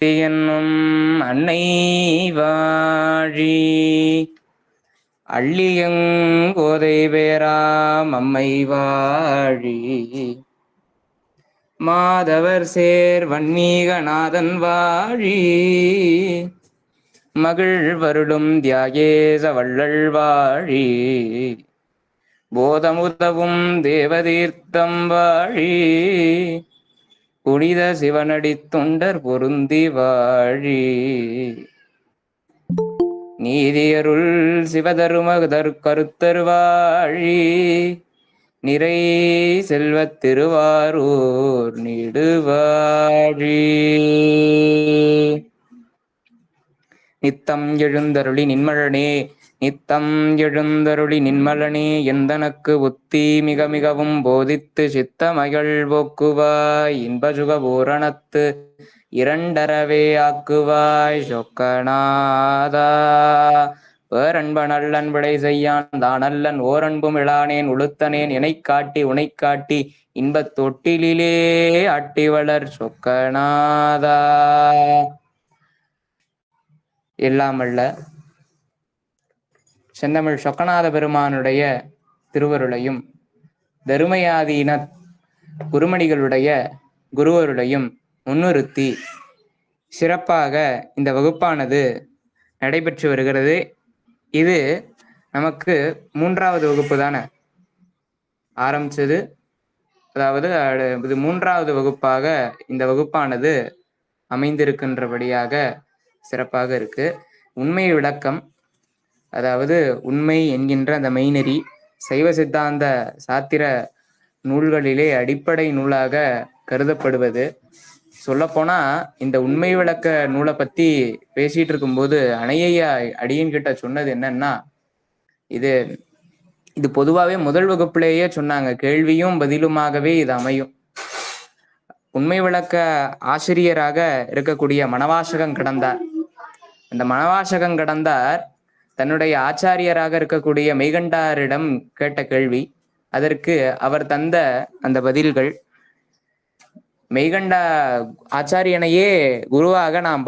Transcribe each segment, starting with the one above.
என்னும் அன்னை வாழி அள்ளியங்கோதை பேராம் அம்மை வாழி மாதவர் சேர் வன்மீகநாதன் வாழி மகிழ் வருடும் தியாகேச வள்ளல் வாழி போதமுதவும் தேவதீர்த்தம் வாழி புனித சிவனடி தொண்டர் பொருந்தி வாழி நீதியருள் சிவதருமகதர் கருத்தர் வாழி நிறை செல்வத் திருவாரூர் நீடுவாழி நித்தம் எழுந்தருளி நின்மலனே நித்தம் எழுந்தருளி நின்மலனே எந்தனக்கு உத்தி மிக மிகவும் போதித்து சித்த மகள் போக்குவாய் இன்பசுக பூரணத்து இரண்டரவே ஆக்குவாய் சொக்கநாதா வேறன்ப நல்லன் விடை செய்யான் தானல்லன் ஓரன்பும் இளானேன் உளுத்தனேன் எனைக் காட்டி உனைக் காட்டி இன்பத் தொட்டிலே ஆட்டி வளர் சொக்கநாதா. எல்லாமல்ல செந்தமிழ் சொக்கநாத பெருமானுடைய திருவருளையும் தருமயாதீன குருமணிகளுடைய குருவருளையும் முன்னிறுத்தி சிறப்பாக இந்த வகுப்பானது நடைபெற்று வருகிறது. இது நமக்கு 3வது வகுப்பு தானே ஆரம்பிச்சது. அதாவது இது 3வது வகுப்பாக இந்த வகுப்பானது அமைந்திருக்கின்றபடியாக சிறப்பாக இருக்கு. உண்மை விளக்கம், அதாவது உண்மை என்கின்ற அந்த மெய்நெறி சைவ சித்தாந்த சாத்திர நூல்களிலே அடிப்படை நூலாக கருதப்படுவது. சொல்லப்போனா இந்த உண்மை விளக்க நூலை பத்தி பேசிட்டு இருக்கும்போது அணையா அடியன் கிட்ட சொன்னது என்னன்னா, இது இது பொதுவாகவே முதல் வகுப்புலேயே சொன்னாங்க, கேள்வியும் பதிலுமாகவே இது அமையும். உண்மை விளக்க ஆசிரியராக இருக்கக்கூடிய மணவாசகம் கடந்தார். அந்த மணவாசகம் கடந்தார் தன்னுடைய ஆச்சாரியராக இருக்கக்கூடிய மெய்கண்டாரிடம் கேட்ட கேள்வி, அதற்கு அவர் தந்த அந்த பதில்கள், மெய்கண்ட ஆச்சாரியனையே குருவாக நாம்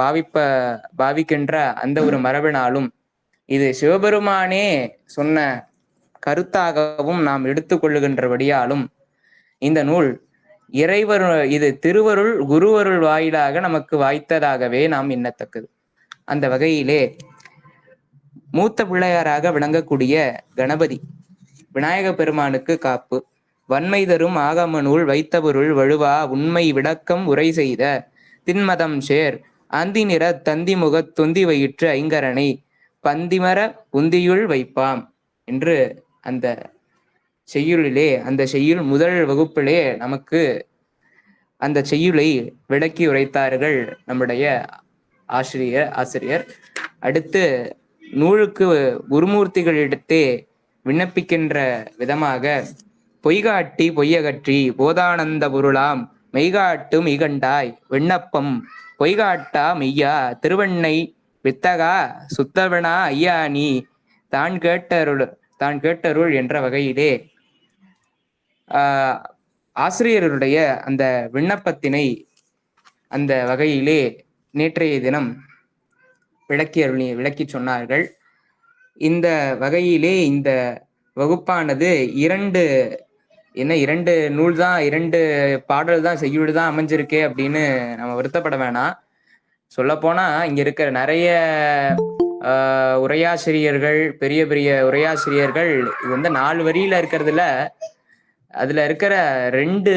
பாவிக்கின்ற அந்த ஒரு மரபினாலும் இது சிவபெருமானே சொன்ன கருத்தாகவும் நாம் எடுத்துக்கொள்ளுகின்றபடியாலும் இந்த நூல் இது திருவருள் குருவருள் வாயிலாக நமக்கு வாய்த்ததாகவே நாம் எண்ணத்தக்கது. அந்த வகையிலே மூத்த பிள்ளையாராக விளங்கக்கூடிய கணபதி விநாயக பெருமானுக்கு காப்பு வன்மை தரும் ஆகம நூல் வைத்த பொருள் வழுவா உண்மை விளக்கம் உரை செய்த திண்மதம் சேர் அந்தி நிற தந்தி முகத் தொந்தி வயிற்று ஐங்கரனை பந்திமர உந்தியுள் வைப்பாம் என்று அந்த செய்யுளிலே, அந்த செய்யுள் முதல் வகுப்பிலே நமக்கு அந்த செய்யுளை விளக்கி உரைத்தார்கள் நம்முடைய ஆசிரியர். அடுத்து நூலுக்கு குருமூர்த்திகளிடத்தே விண்ணப்பிக்கின்ற விதமாக பொய்காட்டி பொய்யகற்றி போதானந்த பொருளாம் மெய்காட்டு மெய்கண்டாய் விண்ணப்பம் பொய்காட்டா மெய்யா திருவண்ணை வித்தகா சுத்தவனா ஐயானி தான் கேட்டருள் என்ற வகையிலே ஆசிரியருடைய அந்த விண்ணப்பத்தினை அந்த வகையிலே நேற்றைய தினம் விளக்கி சொன்னார்கள். இந்த வகையிலே இந்த வகுப்பானது இரண்டு நூல் தான், 2 பாடல் தான், செய்யுள் தான் அமைஞ்சிருக்கே அப்படின்னு நம்ம வருத்தப்பட வேணாம். சொல்ல போனா இங்க இருக்கிற நிறைய உரையாசிரியர்கள், பெரிய பெரிய உரையாசிரியர்கள் இது 4 வரியில இருக்கிறதுல அதுல இருக்கிற 2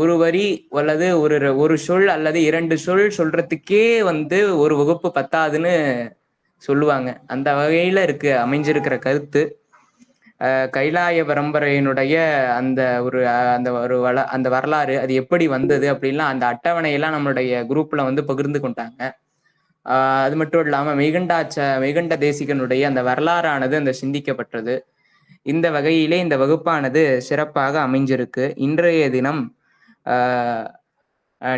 ஒரு வரி அல்லது ஒரு சொல் அல்லது 2 சொல் சொல்றதுக்கே ஒரு வகுப்பு பத்தாதுன்னு சொல்லுவாங்க. அந்த வகையில அமைஞ்சிருக்கிற கருத்து கைலாய பரம்பரையினுடைய அந்த வரலாறு, அது எப்படி வந்தது அப்படின்லாம் அந்த அட்டவணையெல்லாம் நம்மளுடைய குரூப்ல பகிர்ந்து கொண்டாங்க. அது மட்டும் இல்லாம மெய்கண்ட தேசிகனுடைய அந்த வரலாறானது அந்த சிந்திக்கப்பட்டது. இந்த வகையிலே இந்த வகுப்பானது சிறப்பாக அமைஞ்சிருக்கு. இன்றைய தினம்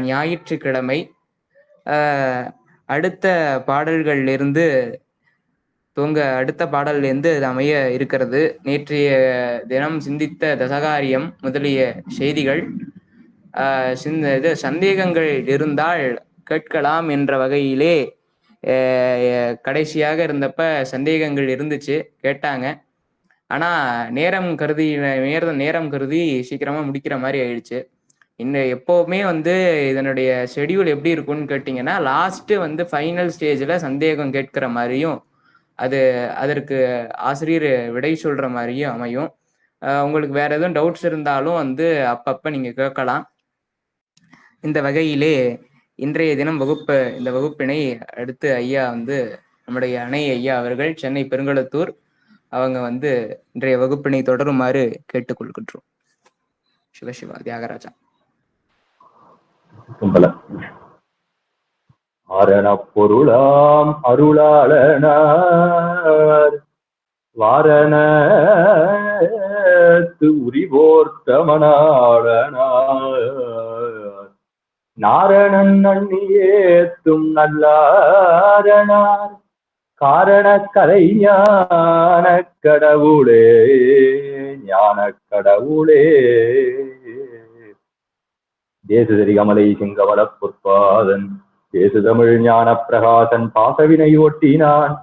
ஞாயிற்றுக்கிழமை. அடுத்த பாடல்களிலிருந்து அடுத்த பாடல்லேருந்து அது அமைய இருக்கிறது. நேற்றைய தினம் சிந்தித்த தசகாரியம் முதலிய செய்திகள் சந்தேகங்கள் இருந்தால் கேட்கலாம் என்ற வகையிலே கடைசியாக இருந்தப்ப சந்தேகங்கள் இருந்துச்சு, கேட்டாங்க. ஆனா நேரம் கருதி சீக்கிரமா முடிக்கிற மாதிரி ஆயிடுச்சு. எப்பவுமே இதனுடைய ஷெடியூல் எப்படி இருக்கும்னு கேட்டிங்கன்னா, லாஸ்ட் ஃபைனல் ஸ்டேஜில் சந்தேகம் கேட்கிற மாதிரியும் அதற்கு ஆசிரியர் விடை சொல்ற மாதிரியும் அமையும். உங்களுக்கு வேற எதுவும் டவுட்ஸ் இருந்தாலும் அப்பப்ப நீங்க கேட்கலாம். இந்த வகையிலே இன்றைய தினம் இந்த வகுப்பினை அடுத்து ஐயா நம்முடைய அணை ஐயா அவர்கள் சென்னை பெருங்குளத்தூர் அவங்க இன்றைய வகுப்பினை தொடருமாறு கேட்டுக்கொள்கின்றோம். சிவசிவா தியாகராஜா. ஆரண பொருளாம் அருளாளனார் வாரணத்து உரிவோர்த்தமனாளனார் நாரணன் நன்னியேத்தும் நல்லாரணார் காரண கலை ஞான கடவுளே ஞான கடவுளே. தேசுதரி கமலை சிங்கவள பொற்பாதன் தேசு தமிழ் ஞான பிரகாசன் பாசவினை ஓட்டினான்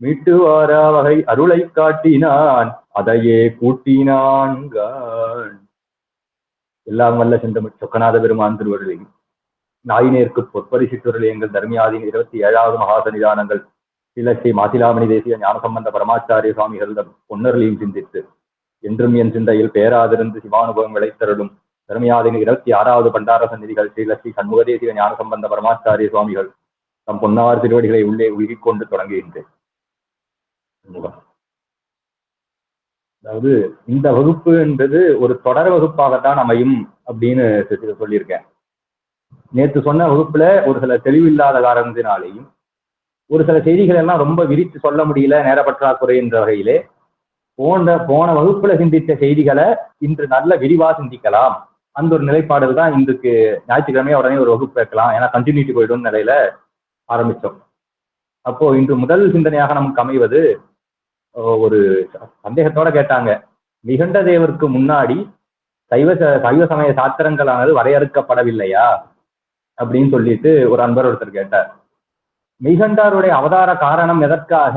மீட்டு வாரா வகை அருளை காட்டினான் அதையே கூட்டினான். எல்லாம் வல்ல செந்தமிழ் சொக்கநாத பெருமான் திருவருளையும் நாயினேற்கு பொற்பரிசிற்றுவர்கள் எங்கள் தர்மியாதின் 27வது மகாசன்னிதானங்கள் ஸ்ரீ மாசிலாமணி தேசிய ஞானசம்பந்த பரமாச்சாரிய சுவாமிகளிடம் பொன்னர்களையும் சிந்தித்து என்றும் என் சிந்தையில் பேராதிருந்து சிவானுபவம் விளைத்தருளும் தர்மியாதின் 26வது பண்டார சந்நிதிகள் ஸ்ரீ சண்முக தேசிய ஞானசம்பந்த பரமாச்சாரிய சுவாமிகள் தம் பொன்னார் திருவடிகளை உள்ளே உருகிக் கொண்டு தொடங்குகின்றேன். அதாவது இந்த வகுப்பு என்பது ஒரு தொடர் வகுப்பாகத்தான் அமையும் அப்படின்னு சொல்லியிருக்கேன். நேற்று சொன்ன வகுப்புல ஒரு சில தெளிவில்லாத காரணத்தினாலேயும் ஒரு சில செய்திகள் எல்லாம் ரொம்ப விரித்து சொல்ல முடியல, நேர பற்றாக்குறை என்ற வகையிலே போன வகுப்புல சிந்தித்த செய்திகளை இன்று நல்ல விரிவா சிந்திக்கலாம் அந்த ஒரு நிலைப்பாடுகள் தான் இன்றைக்கு ஞாயிற்றுக்கிழமையா உடனே ஒரு வகுப்பு வைக்கலாம், ஏன்னா கண்டினியூட்டி போயிடும் நிலையில ஆரம்பிச்சோம். அப்போ இன்று முதல் சிந்தனையாக நமக்கு அமைவது ஒரு சந்தேகத்தோட கேட்டாங்க, மிகண்ட தேவருக்கு முன்னாடி சைவ சமய சாத்திரங்களானது வரையறுக்கப்படவில்லையா அப்படின்னு சொல்லிட்டு ஒரு அன்பர் ஒருத்தர் கேட்டார். மெய்கண்டாருடைய அவதார காரணம் எதற்காக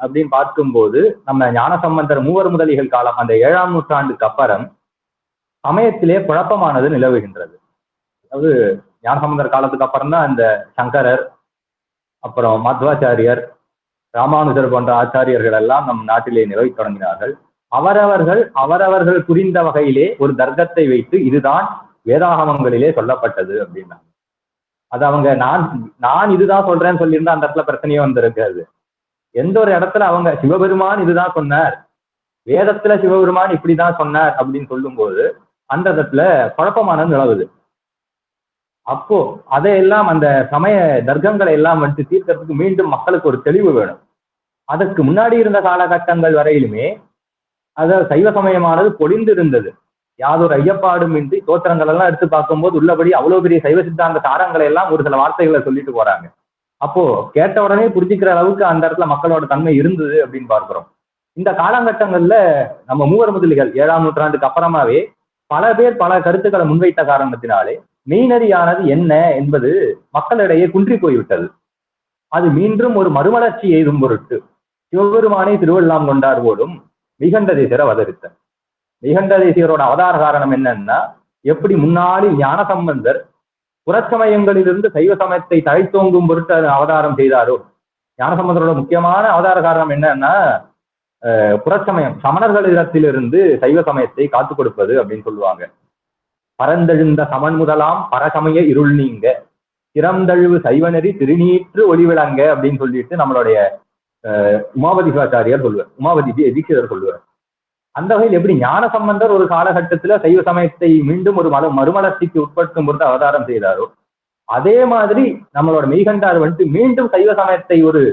அப்படின்னு பார்க்கும்போது நம்ம ஞானசம்பந்தர் மூவர் முதலிகள் காலம் அந்த 7ஆம் நூற்றாண்டுக்கு அப்புறம் சமயத்திலே குழப்பமானது நிலவுகின்றது. அதாவது ஞானசம்பந்தர் காலத்துக்கு அப்புறம் தான் இந்த சங்கரர், அப்புறம் மத்வாச்சாரியர், ராமானுஜர் போன்ற ஆச்சாரியர்கள் எல்லாம் நம் நாட்டிலே நிலவை தொடங்கினார்கள். அவரவர்கள் புரிந்த வகையிலே ஒரு தர்க்கத்தை வைத்து இதுதான் வேதாகமங்களிலே சொல்லப்பட்டது அப்படின்னா, அது அவங்க நான் இதுதான் சொல்றேன்னு சொல்லியிருந்தா அந்த இடத்துல பிரச்சனையே வந்திருக்காது. எந்த ஒரு இடத்துல அவங்க சிவபெருமான் இதுதான் சொன்னார், வேதத்துல சிவபெருமான் இப்படிதான் சொன்னார் அப்படின்னு சொல்லும் போது அந்த இடத்துல குழப்பமானது நிலவுது. அப்போ அதையெல்லாம் அந்த சமய தர்க்கங்களை எல்லாம் தீர்க்கறதுக்கு மீண்டும் மக்களுக்கு ஒரு தெளிவு வேணும். அதற்கு முன்னாடி இருந்த காலகட்டங்கள் வரையிலுமே அதாவது சைவ சமயமானது பொழிந்து இருந்தது, யாதொரு ஐயப்பாடும் இன்றி தோத்திரங்கள் எல்லாம் எடுத்து பார்க்கும்போது உள்ளபடி அவ்வளவு பெரிய சைவ சித்தாந்த சாரங்களை எல்லாம் ஒரு சில வார்த்தைகளை சொல்லிட்டு போறாங்க. அப்போ கேட்ட உடனே புரிஞ்சுக்கிற அளவுக்கு அந்த இடத்துல மக்களோட தன்மை இருந்தது அப்படின்னு பார்க்கிறோம். இந்த காலகட்டங்கள்ல நம்ம மூவர் முதலிகள் 7ஆம் நூற்றாண்டுக்கு அப்புறமாவே பல பேர் பல கருத்துக்களை முன்வைத்த காரணத்தினாலே மெய்நெறியானது என்ன என்பது மக்களிடையே குன்றி போய்விட்டது. அது மீண்டும் ஒரு மறுமலர்ச்சி எய்தும் பொருட்டு சிவபெருமானை திருவள்ளாம் கொண்டார் போலும் மெய்கண்ட தேசியரை அவதரித்தார். மெய்கண்ட தேசியரோட அவதார காரணம் என்னன்னா, எப்படி முன்னாடி ஞானசம்பந்தர் புறச்சமயங்களிலிருந்து சைவ சமயத்தை தழைத்தோங்கும் பொருட்டு அவதாரம் செய்தாரோ, ஞானசம்பந்தரோட முக்கியமான அவதார காரணம் என்னன்னா புறச்சமயம் சமணர்களிடத்திலிருந்து சைவ சமயத்தை காத்துக் கொடுப்பது அப்படின்னு சொல்லுவாங்க. பரந்தெழுந்த சமன் முதலாம் பரசமய இருள் நீங்க திறந்தழுவு சைவநெறி திருநீற்று ஒளிவிளங்க அப்படின்னு சொல்லிட்டு நம்மளுடைய உமாபதி சிவாச்சாரியார் சொல்லுவார், உமாபதி தீட்சிதர் சொல்லுவார். அந்த வகையில் எப்படி ஞானசம்பந்தர் ஒரு காலகட்டத்துல சைவ சமயத்தை மீண்டும் ஒரு மறுமலர்ச்சிக்கு உட்படுத்தும் பொருட்டு அவதாரம் செய்தாரோ, அதே மாதிரி நம்மளோட மெய்கண்டார் மீண்டும் சைவ சமயத்தை ஒரு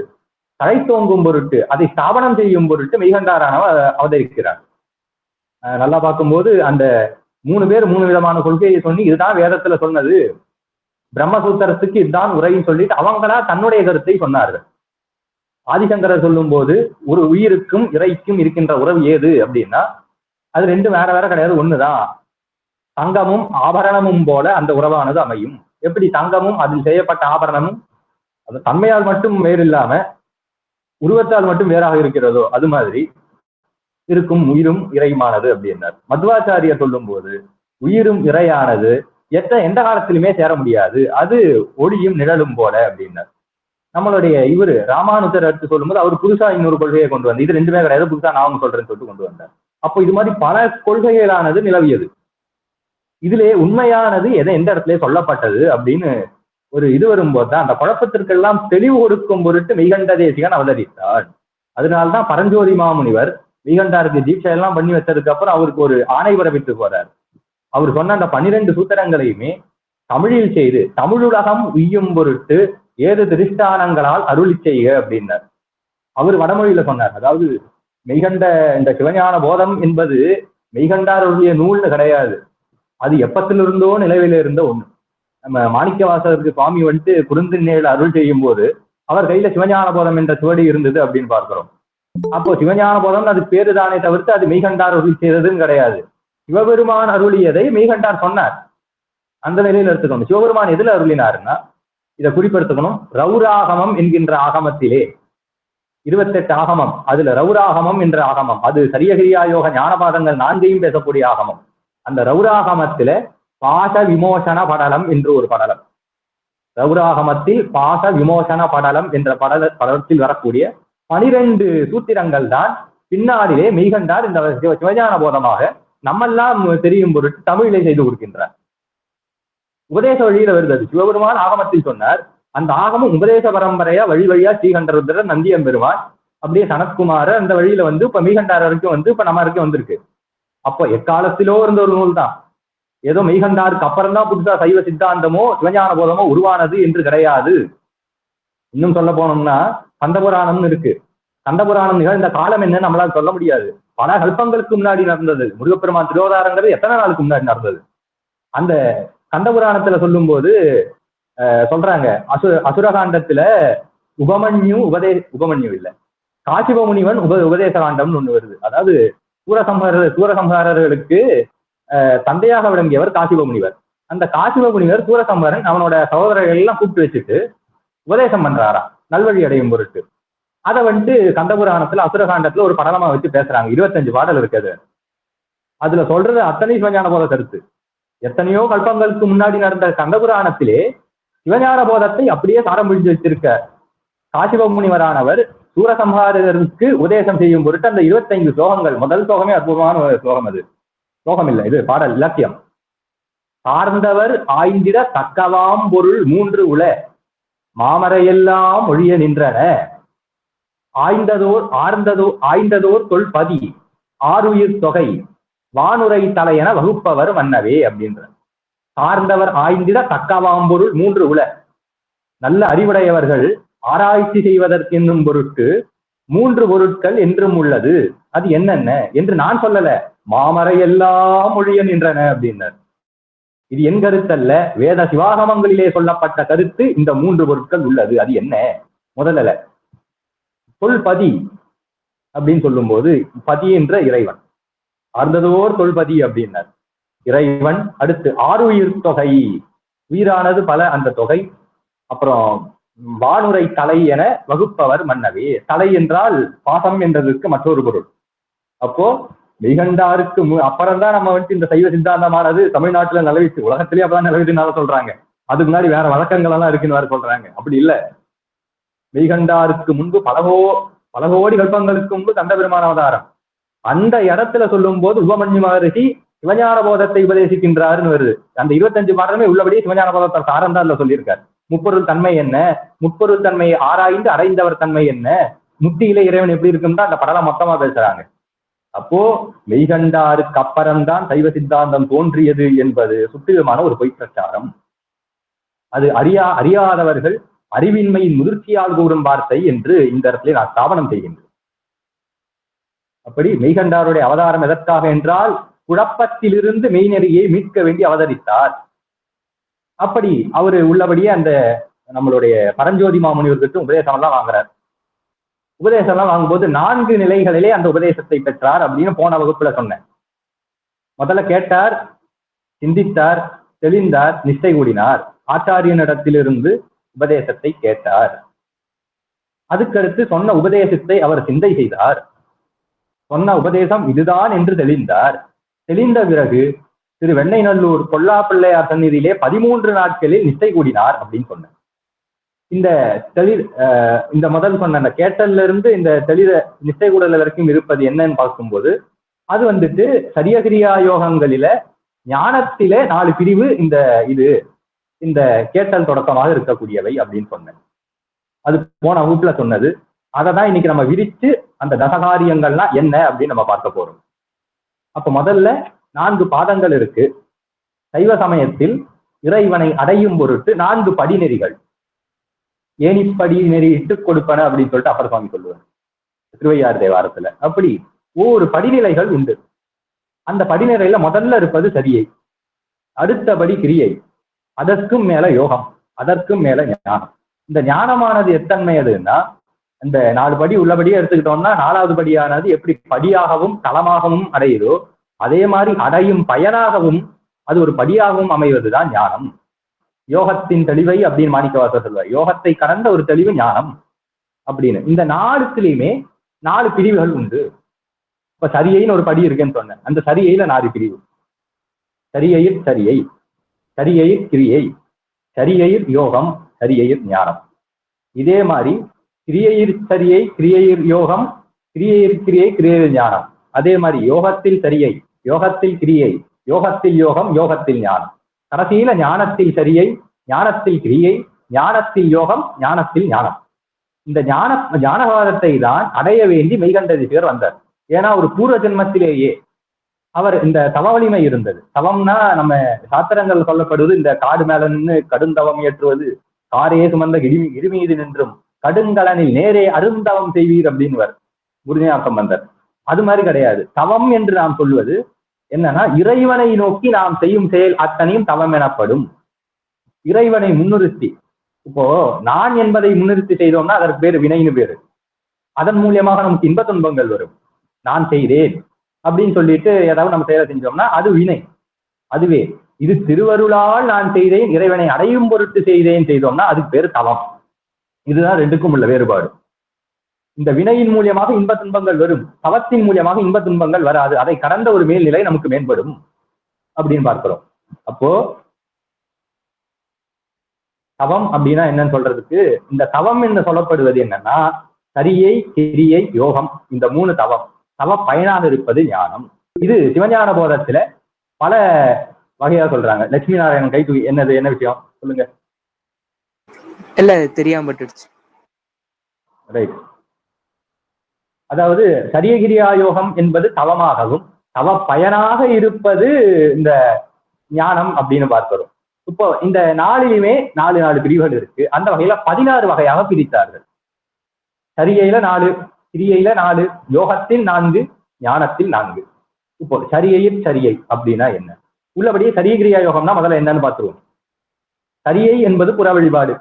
தழைத்தோங்கும் பொருட்டு அதை ஸ்தாபனம் செய்யும் பொருட்டு மெய்கண்டாரானவர் அவதரிக்கிறார். நல்லா பார்க்கும்போது அந்த 3 பேர் 3 விதமான கொள்கையை சொல்லி இதுதான் வேதத்துல சொன்னது, பிரம்மசூத்திரத்துக்கு இதுதான் உரைன்னு சொல்லிட்டு அவங்களா தன்னுடைய கருத்தை சொன்னார்கள். ஆதிசங்கரர் சொல்லும் போது ஒரு உயிருக்கும் இறைக்கும் இருக்கின்ற உறவு ஏது அப்படின்னா அது 2 வேற வேற கிடையாது, ஒண்ணுதான். தங்கமும் ஆபரணமும் போல அந்த உறவானது அமையும் எப்படி தங்கமும் அதில் செய்யப்பட்ட ஆபரணமும் அது தன்மையால் மட்டும் வேறு இல்லாம உருவத்தால் மட்டும் வேறாக இருக்கிறதோ அது மாதிரி இருக்கும் உயிரும் இறையுமானது அப்படின்னார். மத்வாச்சாரியர் சொல்லும் போது உயிரும் இறையானது எந்த காலத்திலுமே சேர முடியாது, அது ஒளியும் நிழலும் போல அப்படின்னார். நம்மளுடைய இவரு ராமானுஜர் எடுத்து சொல்லும்போது அவர் புதுசா இன்னொரு கொள்கையை கொண்டு வந்தார். இது ரெண்டுமே கிடையாது, புதுசா நான் சொல்றேன்னு சொல்லிட்டு கொண்டு வந்தார். அப்போ இது மாதிரி பல கொள்கைகளானது நிலவியது. இதுல உண்மையானது எந்த இடத்துல சொல்லப்பட்டது அப்படின்னு ஒரு இது வரும்போது தான் அந்த குழப்பத்திற்கெல்லாம் தெளிவு கொடுக்கும் பொருட்டு மெய்கண்ட தேசிகன் அவதரித்தார். அதனால்தான் பரஞ்சோதி மாமுனிவர் மெய்கண்டாருக்கு தீட்சை எல்லாம் பண்ணி வச்சதுக்கு அப்புறம் அவருக்கு ஒரு ஆணை பிறப்பித்து போறார். அவர் சொன்ன அந்த 12 சூத்திரங்களையுமே தமிழில் செய்து தமிழுலகம் உய்யும் பொருட்டு ஏது திருஷ்டானங்களால் அருளி செய்க அப்படின்னார். அவர் வடமொழியில சொன்னார். அதாவது மெய்கண்ட இந்த சிவஞான போதம் என்பது மெய்கண்டாருடைய நூல்னு கிடையாது, அது எப்பத்திலிருந்தோ நிலவில இருந்த ஒண்ணு. நம்ம மாணிக்க வாசகருக்கு சுவாமி வந்துட்டு குறுந்தின்னேல அருள் செய்யும் போது அவர் கையில சிவஞான போதம் என்ற சுவடி இருந்தது அப்படின்னு பார்க்கிறோம். அப்போ சிவஞான போதம் அது பேரு தானே தவிர்த்து அது மெய்கண்டார் அருள் செய்ததுன்னு கிடையாது. சிவபெருமான் அருளியதை மெய்கண்டார் சொன்னார். அந்த நிலையில எடுத்துக்கணும். சிவபெருமான் எதுல அருளினாருன்னா இதை குறிப்பிடுத்தணும், ரௌராகமம் என்கின்ற ஆகமத்திலே 28 ஆகமம், அதுல ரௌராகமம் என்ற ஆகமம் அது சரியகிரியா யோக ஞானபாதங்கள் 4ஐயும் பேசக்கூடிய ஆகமம். அந்த ரௌராகமத்தில பாச விமோசன படலம் என்று ஒரு படலம், ரௌராகமத்தில் பாச விமோசன படலம் என்ற படலத்தில் வரக்கூடிய 12 சூத்திரங்கள் தான் பின்னாடிலே மெய்கண்டார் இந்த சிவஞான போதமாக நம்மெல்லாம் தெரியும் பொருட்டு தமிழிலே செய்து கொடுக்கின்றார். உபதேச வழியில வருது. சிவபெருமான் ஆகமத்தில் சொன்னார், அந்த ஆகமம் உபதேச பரம்பரையா வழி வழியா ஸ்ரீகண்டருத்ரர் நந்தியம் பெருமான் அப்படியே சனத்குமார் அந்த வழியில இப்ப மெய்கண்டார் வரைக்கும் இப்ப நம்ம வரைக்கும் வந்திருக்கு. அப்போ எக்காலத்திலோ இருந்த ஒரு நூல் தான். ஏதோ மெய்கண்டாருக்கு அப்புறம் தான் புதுசா சைவ சித்தாந்தமோ சிவஞான போதமோ உருவானது என்று கிடையாது. இன்னும் சொல்ல போனோம்னா கந்தபுராணம்னு இருக்கு. கந்தபுராணம் நிகழ்ந்த காலம் என்னன்னு நம்மளால சொல்ல முடியாது. பல கல்பங்களுக்கு முன்னாடி நடந்தது. முருகப்பெருமான் திருவோதாரங்கிறது எத்தனை நாளுக்கு முன்னாடி நடந்தது. அந்த கந்தபுராணத்துல சொல்லும் போது சொல்றாங்க, அசுரகாண்டத்துல உபமன்யு இல்ல காசிப முனிவன் உபதேச காண்டம்னு ஒண்ணு வருது. அதாவது சூரசம்ஹாரர்களுக்கு தந்தையாக விளங்கியவர் காசிப முனிவர். அந்த காசிப முனிவர் சூரசம்ஹாரன் அவனோட சகோதரர்கள் எல்லாம் கூப்பிட்டு வச்சுட்டு உபதேசம் பண்றாரா நல்வழி அடையும் பொருட்டு. அதை கந்தபுராணத்துல அசுரகாண்டத்துல ஒரு படலமா வச்சு பேசுறாங்க. 25 பாடல் இருக்குது. அதுல சொல்றது அத்தனை சிவஞான போத கருத்து. எத்தனையோ கல்பங்களுக்கு முன்னாடி நடந்த கந்தபுராணத்திலே சிவஞான போதத்தை அப்படியே சாரம் பிடிச்சு வச்சிருக்க காசிப முனிவரானவர் சூரசம்ஹாரருக்கு உபதேசம் செய்யும் பொருட்டு அந்த 25 ஸ்லோகங்கள், முதல் ஸ்லோகமே அற்புதமான ஸ்லோகம். அது ஸ்லோகம் இல்லை, இது பாடல் இலக்கியம். சார்ந்தவர் ஆய்ந்திட தக்கவாம் பொருள் 3 உல மாமரையெல்லாம் ஒழிய நின்றன ஆய்ந்ததோர் தொல்பதி 6 உயிர் தொகை வானுரை தலையென வகுப்பவர் மன்னவே அப்படின்ற. சார்ந்தவர் ஆய்ந்திட தக்கவாம்பொருள் 3 உல, நல்ல அறிவுடையவர்கள் ஆராய்ச்சி செய்வதற்கென்னும் பொருட்டு 3 பொருட்கள் என்றும் உள்ளது. அது என்னென்ன என்று நான் சொல்லல, மாமரையெல்லாம் ஒழிய நின்றன அப்படின்னார். இது என் கருத்தல்ல, வேத சிவாகமங்களிலே சொல்லப்பட்ட கருத்து. இந்த 3 பொருட்கள் உள்ளது. அது என்ன? முதல்ல தொல்பதி அப்படின்னு சொல்லும் போது பதி என்ற இறைவன், ஆர்ந்ததோர் தொல்பதி அப்படின்னார் இறைவன். அடுத்து 6 உயிர் தொகை, உயிரானது பல அந்த தொகை. அப்புறம் வானுரை தலை என வகுப்பவர் மன்னவே. தலை என்றால் பாசம் என்றதற்கு மற்றொரு பொருள். அப்போ மெய்கண்டாருக்கு அப்புறம்தான் நம்ம இந்த சைவ சித்தாந்தமானது தமிழ்நாட்டுல நிலவிச்சு, உலகத்திலேயே அப்பதான் நிலவிதுனால சொல்றாங்க. அதுக்கு முன்னாடி வேற வழக்கங்கள் எல்லாம் இருக்குன்னு வேற சொல்றாங்க. அப்படி இல்ல, மெய்கண்டாருக்கு முன்பு பல கோடி கல்பங்களுக்கு முன்பு கந்த பெருமான அவதாரம். அந்த இடத்துல சொல்லும் போது உபமன்யு மகரிஷி சிவஞான போதத்தை உபதேசிக்கின்றாருன்னு வருது. அந்த 25 பாடலுமே உள்ளபடியே சிவஞான போதத்தை சாரம் தான் சொல்லியிருக்காரு. முப்பொருள் தன்மை என்ன, முப்பொருள் தன்மையை ஆராய்ந்து அடைந்தவர் தன்மை என்ன, முத்தியிலே இறைவன் எப்படி இருக்குன்னு அந்த படலாம் மொத்தமா பேசுறாங்க. அப்போ மெய்கண்டாருக்கு அப்புறம்தான் சைவ சித்தாந்தம் தோன்றியது என்பது சுற்றிலுமான ஒரு பொய் பிரச்சாரம். அது அறியாதவர்கள் அறிவின்மையின் முதிர்ச்சியால் கூறும் வார்த்தை என்று இந்த இடத்துல நான் ஸ்தாபனம் செய்கின்றேன். அப்படி மெய்கண்டாருடைய அவதாரம் எதற்காக என்றால் குழப்பத்திலிருந்து மெய்நெறியை மீட்க வேண்டி அவதரித்தார். அப்படி அவரு உள்ளபடியே அந்த நம்மளுடைய பரஞ்சோதி மாமுனிவர்கிட்ட உபதேசம் எல்லாம் வாங்குறார். உபதேசம் எல்லாம் வாங்கும்போது 4 நிலைகளிலே அந்த உபதேசத்தை பெற்றார் அப்படின்னு போன வகுப்புல சொன்னேன். முதல்ல கேட்டார், சிந்தித்தார், தெளிந்தார், நிஷ்டை கூடினார், ஆச்சாரியனிடத்திலிருந்து உபதேசத்தை கேட்டார். அதுக்கடுத்து சொன்ன உபதேசத்தை அவர் சிந்தை செய்தார். சொன்ன உபதேசம் இதுதான் என்று தெளிந்தார். தெளிந்த பிறகு திரு வெண்ணைநல்லூர் கொல்லா பிள்ளையார் சந்நிதியிலே 13 நாட்களில் நிஷ்டை கூடினார் அப்படின்னு சொன்னார். இந்த முதல் சொன்ன அந்த கேட்டல்ல இருந்து இந்த தெளித நிஷ்டை கூடல் வரைக்கும் இருப்பது என்னன்னு பார்க்கும்போது அது வந்துட்டு சரியகிரியா யோகங்களில ஞானத்திலே 4 பிரிவு இந்த கேட்டல் தொடக்கமாக இருக்கக்கூடியவை அப்படின்னு சொன்னேன். அது போன வகுப்புல சொன்னது. அதை தான் இன்னைக்கு நம்ம விரிச்சு அந்த தசகாரியங்கள்லாம் என்ன அப்படின்னு நம்ம பார்க்க போறோம். அப்ப முதல்ல 4 பாதங்கள் இருக்கு. சைவ சமயத்தில் இறைவனை அடையும் பொருட்டு 4 படிநெறிகள். ஏனிப்படி நெறி இட்டு கொடுப்பன அப்படின்னு சொல்லிட்டு அப்பர் சுவாமி சொல்லுவார் திருவையாறு தேவாரத்துல. அப்படி ஒவ்வொரு படிநிலைகள் உண்டு. அந்த படிநிலையில முதல்ல இருப்பது சரியை, அடுத்தபடி கிரியை, அதற்கும் மேல யோகம், அதற்கும் மேல ஞானம். இந்த ஞானமானது எத்தன்மையதுன்னா இந்த 4 படி உள்ளபடியே எடுத்துக்கிட்டோம்னா 4வது படியானது எப்படி படியாகவும் தளமாகவும் அடையுதோ அதே மாதிரி அடையும் பயனாகவும் அது ஒரு படியாகவும் அமைவதுதான் ஞானம். யோகத்தின் தெளிவை அப்படின்னு மாணிக்கவாசகர் சொல்வார். யோகத்தை கடந்த ஒரு தெளிவு ஞானம் அப்படின்னு. இந்த 4த்துலயுமே 4 பிரிவுகள் உண்டு. இப்ப சரியைன்னு ஒரு படி இருக்குன்னு சொன்னேன். அந்த சரியையில 4 பிரிவு. சரியையில் சரியை, சரியையில் கிரியை, சரியையில் யோகம், சரியையில் ஞானம். இதே மாதிரி கிரியையில் சரியை, கிரியையில் யோகம், கிரியையில் கிரியை, கிரியையில் ஞானம். அதே மாதிரி யோகத்தில் சரியை, யோகத்தில் கிரியை, யோகத்தில் யோகம், யோகத்தில் ஞானம். கடைசியில ஞானத்தில் சரியை, ஞானத்தில் கிரியை, ஞானத்தில் யோகம், ஞானத்தில் ஞானம். இந்த ஞானவாதத்தை தான் அடைய வேண்டி மெய்கண்டதீஸ்வரர் வந்தார். ஏன்னா ஒரு பூர்வ ஜென்மத்திலேயே அவர் இந்த தவ வலிமை இருந்தது. தவம்னா நம்ம சாத்திரங்கள் சொல்லப்படுவது இந்த காடு மேல நின்று கடுந்தவம் ஏற்றுவது, காரே சுமந்த இடிமீது நின்றும் கடுங்கலனில் நேரே அருந்தவம் செய்வீர் அப்படின்னு குருஞான சம்பந்தர். அது மாதிரி கிடையாது. தவம் என்று நாம் சொல்வது என்னன்னா இறைவனை நோக்கி நாம் செய்யும் செயல் அத்தனையும் தவம் எனப்படும். இறைவனை முன்னிறுத்தி, இப்போ நான் என்பதை முன்னிறுத்தி செய்தோம்னா அதற்கு பேரு வினைன்னு பேரு. அதன் மூலியமாக நமக்கு இன்ப துன்பங்கள் வரும். நான் செய்தேன் அப்படின்னு சொல்லிட்டு ஏதாவது நம்ம செயலை செஞ்சோம்னா அது வினை. அதுவே இது திருவருளால் நான் செய்தேன், இறைவனை அடையும் பொருட்டு செய்தோம்னா அதுக்கு பேரு தவம். இதுதான் 2க்கும் உள்ள வேறுபாடு. இந்த வினையின் மூலியமாக இன்ப துன்பங்கள் வரும், தவத்தின் மூலியமாக இன்ப துன்பங்கள் வராது. அதை கடந்த ஒரு மேல்நிலை நமக்கு மேம்படும் அப்படின்னு பார்க்கிறோம். அப்போ தவம் அப்படின்னா என்னன்னு சொல்றதுக்கு, இந்த தவம் என்று சொல்லப்படுவது என்னன்னா சரியை, கிரியை, யோகம், இந்த 3 தவம். தவ பயனாக இருப்பது ஞானம். இது சிவஞான போதத்துல பல வகையா சொல்றாங்க. லட்சுமி நாராயணன் கை தூக்கி என்ன விஷயம் சொல்லுங்க. இல்ல தெரியாம பட்டுடுச்சு. ரைட். அதாவது சரியகிரியா யோகம் என்பது தவமாகவும் தவ பயனாக இருப்பது இந்த ஞானம் அப்படின்னு பார்க்கிறோம். இப்போ இந்த 4லுமே 4 பிரிவுகள் இருக்கு. அந்த வகையில 16 வகையாக பிரித்தார்கள். சரியையில 4, கிரியையில 4, யோகத்தில் 4, ஞானத்தில் 4. இப்போ சரியையில் சரியை அப்படின்னா என்ன? உள்ளபடியே சரியகிரியா யோகம்னா முதல்ல என்னன்னு பார்த்துருவோம். சரியை என்பது புற வழிபாடு,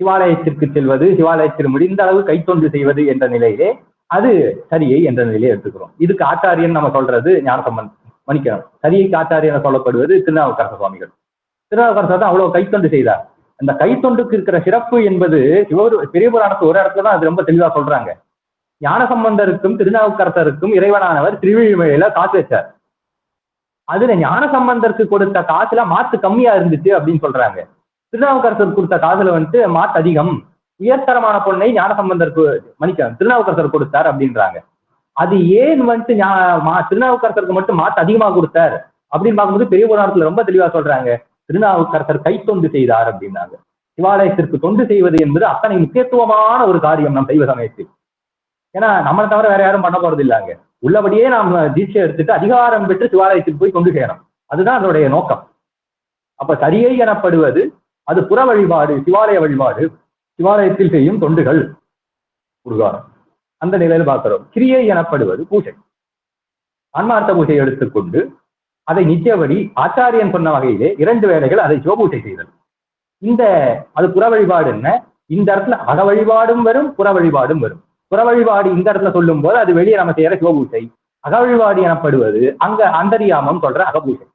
சிவாலயத்திற்கு செல்வது, சிவாலயத்தில் முடிந்த அளவு கைத்தொண்டு செய்வது என்ற நிலையிலே அது சரியை என்ற நிலையை எடுத்துக்கிறோம். இதுக்கு ஆச்சாரியன் நம்ம சொல்றது ஞானசம்பந்தன், மன்னிக்கணும், சரியைக்கு ஆச்சாரியன் சொல்லப்படுவது திருநாவுக்கரச சுவாமிகள். திருநாவுக்கரசர் தான் அவ்வளவு கைத்தொண்டு செய்தார். அந்த கைத்தொண்டுக்கு இருக்கிற சிறப்பு என்பது பெரிய புராணத்து ஒரு இடத்துல தான் அது ரொம்ப தெளிவா சொல்றாங்க. ஞானசம்பந்தருக்கும் திருநாவுக்கரசருக்கும் இறைவனானவர் திருவிழிமலையில காசு வச்சார். அதுல ஞானசம்பந்தருக்கு கொடுத்த காசுல மாத்து கம்மியா இருந்துச்சு அப்படின்னு சொல்றாங்க. திருநாவுக்கரசர் கொடுத்த காசுல வந்துட்டு மாத்து அதிகம், உயர்தரமான பொண்ணை ஞானசம்பந்தருக்கு திருநாவுக்கரசர் கொடுத்தார் அப்படின்றாங்க. அது ஏன் வந்துட்டு திருநாவுக்கரசருக்கு மட்டும் மாத்து அதிகமா கொடுத்தார் அப்படின்னு பார்க்கும்போது பெரிய புராணத்துல ரொம்ப தெளிவா சொல்றாங்க. திருநாவுக்கரசர் கைத்தொண்டு செய்தார் அப்படின்னாங்க. சிவாலயத்திற்கு தொண்டு செய்வது என்பது அத்தனை முக்கியத்துவமான ஒரு காரியம் நம் சைவ சமயத்தில். ஏன்னா நம்மளை தவிர வேற யாரும் பண்ண போறது இல்லாங்க. உள்ளபடியே நாம் தீட்சை எடுத்துட்டு அதிகாரம் பெற்று சிவாலயத்துக்கு போய் தொண்டு செய்யணும். அதுதான் அதனுடைய நோக்கம். அப்ப சரியை எனப்படுவது அது புற வழிபாடு, சிவாலய வழிபாடு, சிவாலயத்தில் செய்யும் தொண்டுகள் உருவாகும். அந்த நிலையில் பார்க்கிறோம். கிரியை எனப்படுவது பூஜை, ஆன்மார்த்த பூஜை எடுத்துக்கொண்டு அதை நித்தியபடி ஆச்சாரியன் சொன்ன வகையிலே 2 வேளைகள் அதை சிவபூஜை செய்தல். அது புற வழிபாடு என்ன? இந்த இடத்துல அக வழிபாடும் வரும், புற வழிபாடும் வரும். புற வழிபாடு இந்த இடத்துல சொல்லும் போது அது வெளியே நம்ம செய்யற சிவபூஜை. அக வழிபாடு எனப்படுவது அங்க அந்தரியாமம் சொல்ற அகபூஜை,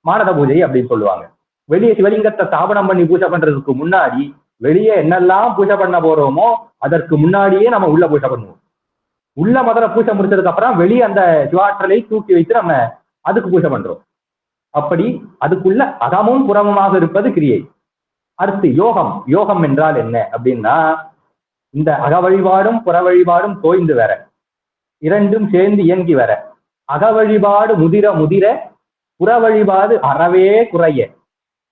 மானத பூஜை அப்படின்னு சொல்லுவாங்க. வெளியே சிவலிங்கத்தை ஸ்தாபனம் பண்ணி பூஜை பண்றதுக்கு முன்னாடி வெளியே என்னெல்லாம் பூஜை பண்ண போறோமோ அதற்கு முன்னாடியே நம்ம உள்ள பூஜை பண்ணுவோம். உள்ள முதல்ல பூஜை முடிச்சதுக்கு அப்புறம் வெளியே அந்த சிவாற்றலை தூக்கி வைத்து நம்ம அதுக்கு பூஜை பண்றோம். அப்படி அதுக்குள்ள அகமும் புறமுமாக இருப்பது கிரியை. அடுத்து யோகம். யோகம் என்றால் என்ன அப்படின்னா, இந்த அக வழிபாடும் புற வழிபாடும் தோய்ந்து வர, இரண்டும் சேர்ந்து இயங்கி வர, அக வழிபாடு முதிர முதிர புற வழிபாடு அறவே குறைய,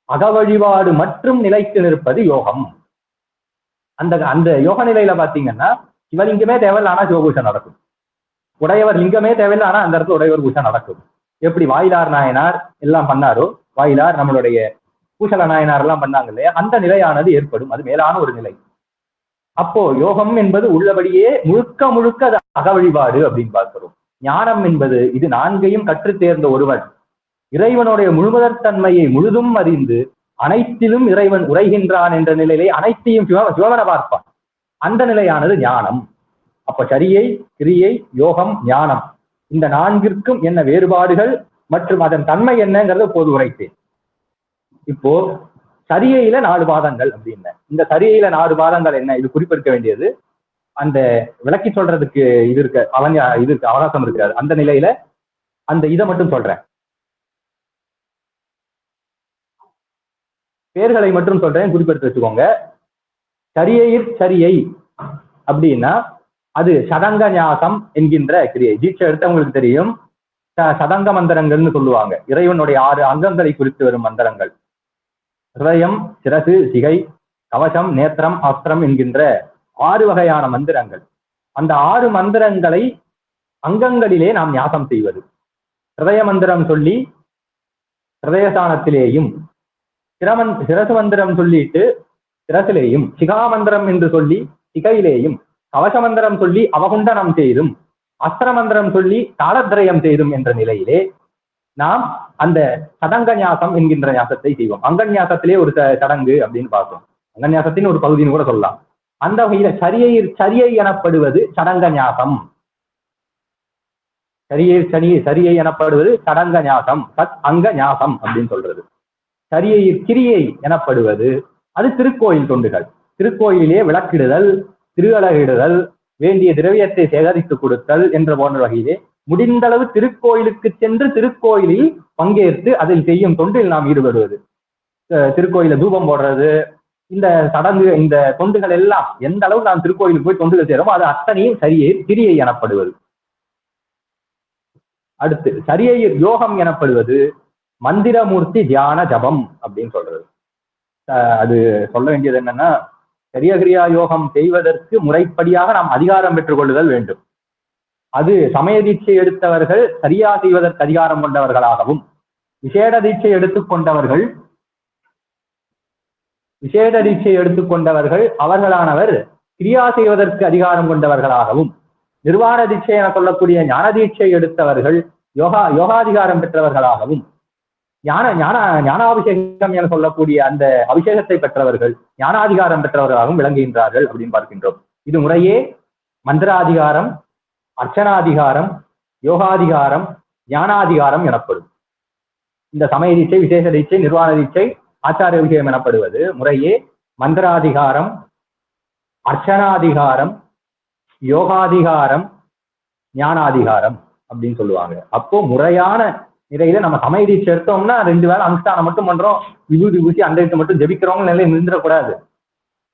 அக வழிபாடு மற்றும் நிலைத்து நிற்பது யோகம். அந்த அந்த யோக நிலையில பாத்தீங்கன்னா சிவலிங்கமே தேவையில்லை, ஆனா சிவபூஷை நடக்கும். உடையவர் லிங்கமே தேவையில்லை, ஆனா அந்த இடத்துல உடையவர் பூஷை நடக்கும். எப்படி வாயிலார் நாயனார் எல்லாம் பண்ணாரோ, வாயிலார் நம்மளுடைய பூசல நாயனார் எல்லாம் பண்ணாங்க இல்லையா, அந்த நிலையானது ஏற்படும். அது மேலான ஒரு நிலை. அப்போ யோகம் என்பது உள்ளபடியே முழுக்க முழுக்க அது அக வழிபாடு அப்படின்னு பார்க்கிறோம். ஞானம் என்பது இது நான்கையும் கற்று தேர்ந்த ஒருவன் இறைவனுடைய முழுமுதற்தன்மையை முழுதும் அறிந்து அனைத்திலும் இறைவன் உரைகின்றான் என்ற நிலையிலே அனைத்தையும் சிவவன பார்ப்பான். அந்த நிலையானது ஞானம். அப்ப சரியை, கிரியை, யோகம், ஞானம், இந்த நான்கிற்கும் என்ன வேறுபாடுகள் மற்றும் அதன் தன்மை என்னங்கிறத போது உரைத்தேன். இப்போ சரியையில 4 பாதங்கள் அப்படின்னு, இந்த சரியையில 4 பாதங்கள் என்ன, இது குறிப்பிருக்க வேண்டியது. அந்த விளக்கி சொல்றதுக்கு இது இருக்கு அவகாசம் இருக்காது. அந்த நிலையில அந்த இதை மட்டும் சொல்றேன், பேர்களை மட்டும் சொல்றேன், குறிப்பிட்டு வச்சுக்கோங்க. சரியை அப்படின்னா அது சதங்க ஞாசம் என்கின்ற கிரியை. தீட்சை எடுத்தவங்களுக்கு தெரியும், சதங்க மந்திரங்கள்னு சொல்லுவாங்க. இறைவனுடைய 6 அங்கங்களை குறித்து வரும் மந்திரங்கள். ஹிருதயம், சிரசு, சிகை, கவசம், நேத்திரம், அஸ்திரம் என்கின்ற 6 வகையான மந்திரங்கள். அந்த 6 மந்திரங்களை அங்கங்களிலே நாம் ஞாசம் செய்வது. ஹிருதய மந்திரம் சொல்லி ஹிருதயஸ்தானத்திலேயும், சிரசு மந்திரம் சொல்லிட்டு சிரசிலேயும், சிகா மந்திரம் என்று சொல்லி சிகையிலேயும், கவச மந்திரம் சொல்லி அவகுண்டனம் செய்தும், அஸ்திர மந்திரம் சொல்லி தாளத்திரயம் செய்தும் என்ற நிலையிலே நாம் அந்த சடங்க ஞாசம் என்கின்ற ஞாசத்தை செய்வோம். அங்கன்யாசத்திலே ஒரு சடங்கு அப்படின்னு பார்ப்போம். அங்கன்யாசத்தின் ஒரு பகுதின்னு கூட சொல்லலாம். அந்த வகையில சரியை எனப்படுவது சடங்க ஞாசம். சரியை எனப்படுவது சடங்க ஞாசம், சத் அங்க ஞாசம் அப்படின்னு சொல்றது. சரியை கிரியை எனப்படுவது அது திருக்கோயில் தொண்டுகள். திருக்கோயிலே விளக்கிடுதல், திருஅலகிடுதல், வேண்டிய திரவியத்தை சேகரித்து கொடுத்தல் என்ற போன்ற வகையிலே முடிந்தளவு திருக்கோயிலுக்கு சென்று திருக்கோயிலில் பங்கேற்று அதில் செய்யும் தொண்டில் நாம் ஈடுபடுவது. திருக்கோயில தூபம் போடுறது, இந்த சடங்கு, இந்த தொண்டுகள் எல்லாம் எந்த அளவு நாம் திருக்கோயிலுக்கு போய் தொண்டுகள் செய்யறோமோ அது அத்தனையும் கிரியை எனப்படுவது. அடுத்து சரியை யோகம் எனப்படுவது மந்திரமூர்த்தி தியான ஜபம் அப்படின்னு சொல்றது. அது சொல்ல வேண்டியது என்னன்னா, சரிய கிரியா யோகம் செய்வதற்கு முறைப்படியாக நாம் அதிகாரம் பெற்றுக் கொள்ளுதல் வேண்டும். அது சமய தீட்சை எடுத்தவர்கள் சரியா செய்வதற்கு அதிகாரம் கொண்டவர்களாகவும், விசேட தீட்சை எடுத்துக்கொண்டவர்கள் அவர்களானவர் கிரியா செய்வதற்கு அதிகாரம் கொண்டவர்களாகவும், நிர்வாண தீட்சை என சொல்லக்கூடிய ஞான தீட்சை எடுத்தவர்கள் யோகாதிகாரம் பெற்றவர்களாகவும், ஞானாபிஷேகம் என சொல்லக்கூடிய அந்த அபிஷேகத்தை பெற்றவர்கள் ஞானாதிகாரம் பெற்றவர்களாகவும் விளங்குகின்றார்கள் அப்படின்னு பார்க்கின்றோம். இது முறையே மந்திராதிகாரம், அர்ச்சனாதிகாரம், யோகாதிகாரம், ஞானாதிகாரம் எனப்படும். இந்த சமய தீட்சை, விசேஷ தீட்சை, நிர்வாண தீட்சை, ஆச்சாரிய விஷயம் எனப்படுவது முறையே மந்திராதிகாரம், அர்ச்சனாதிகாரம், யோகாதிகாரம், ஞானாதிகாரம் அப்படின்னு சொல்லுவாங்க. அப்போ முறையான நிலையில நம்ம சமய தீட்சை எடுத்தோம்னா 2 வேளை அனுஷ்டானம் மட்டும் பண்றோம், விபூதி பூசி அன்றைக்கு மட்டும் ஜபிக்கிறவங்க நிலையில நின்றுடக்கூடாது.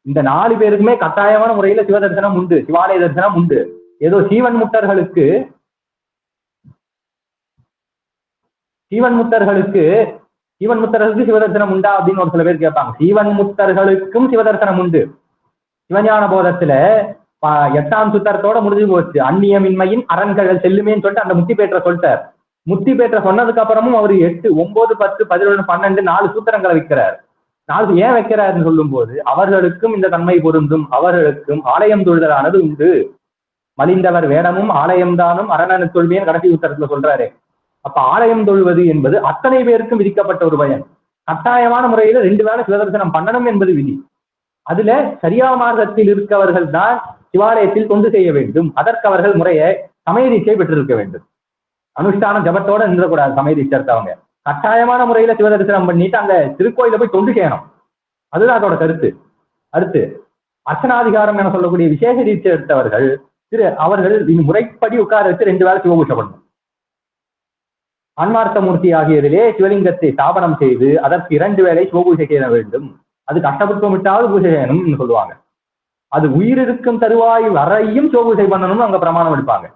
இந்த 4 பேருக்குமே கட்டாயமான முறையில சிவ தரிசனம் உண்டு, சிவாலய தரிசனம் உண்டு. ஏதோ சீவன் முட்டர்களுக்கு சிவதர்சனம் உண்டா அப்படின்னு ஒரு சில பேர் கேட்பாங்க. சீவன் முத்தர்களுக்கும் சிவதர்சனம் உண்டு. சிவஞான போதத்துல 8ஆம் சுத்தரத்தோட முடிஞ்சு போச்சு. அந்நியமின்மையின் அரண்கள் செல்லுமேன்னு சொல்லிட்டு அந்த முத்தி பேற்ற சொல்லிட்டார். முத்தி பேற்ற சொன்னதுக்கு அப்புறமும் அவர் 8, 9, 10, 11, 12 4 சூத்திரங்களை வைக்கிறார். 4 ஏன் வைக்கிறாருன்னு சொல்லும் போது அவர்களுக்கும் இந்த தன்மை பொருந்தும், அவர்களுக்கும் ஆலயம் தொழுதலானது உண்டு. மலிந்தவர் வேடமும் ஆலயம்தானும் அரணனு தொழுவேன் கடைசி உத்தரத்துல சொல்றாரு. அப்ப ஆலயம் தொழுவது என்பது அத்தனை பேருக்கும் விதிக்கப்பட்ட ஒரு பயன். கட்டாயமான முறையில 2 வேளை சிவதர்சனம் பண்ணணும் என்பது விதி. அதுல சரியா மார்க்கத்தில் இருக்கவர்கள் தான் சிவாலயத்தில் தொண்டு செய்ய வேண்டும். அதற்கு அவர்கள் முறையை சமய தீட்சை பெற்றிருக்க வேண்டும். அனுஷ்டானம் ஜபத்தோட நின்றக்கூடாது. சமய தீட்சை எடுத்தவங்க கட்டாயமான முறையில சிவதரிசனம் பண்ணிட்டு அங்க திருக்கோயில போய் தொண்டு செய்யணும். அதுதான் அதோட கருத்து. அடுத்து அர்ச்சனாதிகாரம் என சொல்லக்கூடிய விசேஷ தீட்சை எடுத்தவர்கள் அவர்கள் முறைப்படி உட்கார வச்சு 2 வேளை சிவபூஷை பண்ணணும். ஆன்மார்த்தமூர்த்தி ஆகியதிலே சிவலிங்கத்தை ஸ்தாபனம் செய்து அதற்கு 2 வேளை சிவபூஜை செய்ய வேண்டும். அது கஷ்டபுத்தமிட்டாவது பூஜை செய்யணும்னு சொல்லுவாங்க. அது உயிர் இருக்கும் தருவாய் வரையும் சிவபூஜை பண்ணணும்னு அங்க பிரமாணம் எடுப்பாங்க.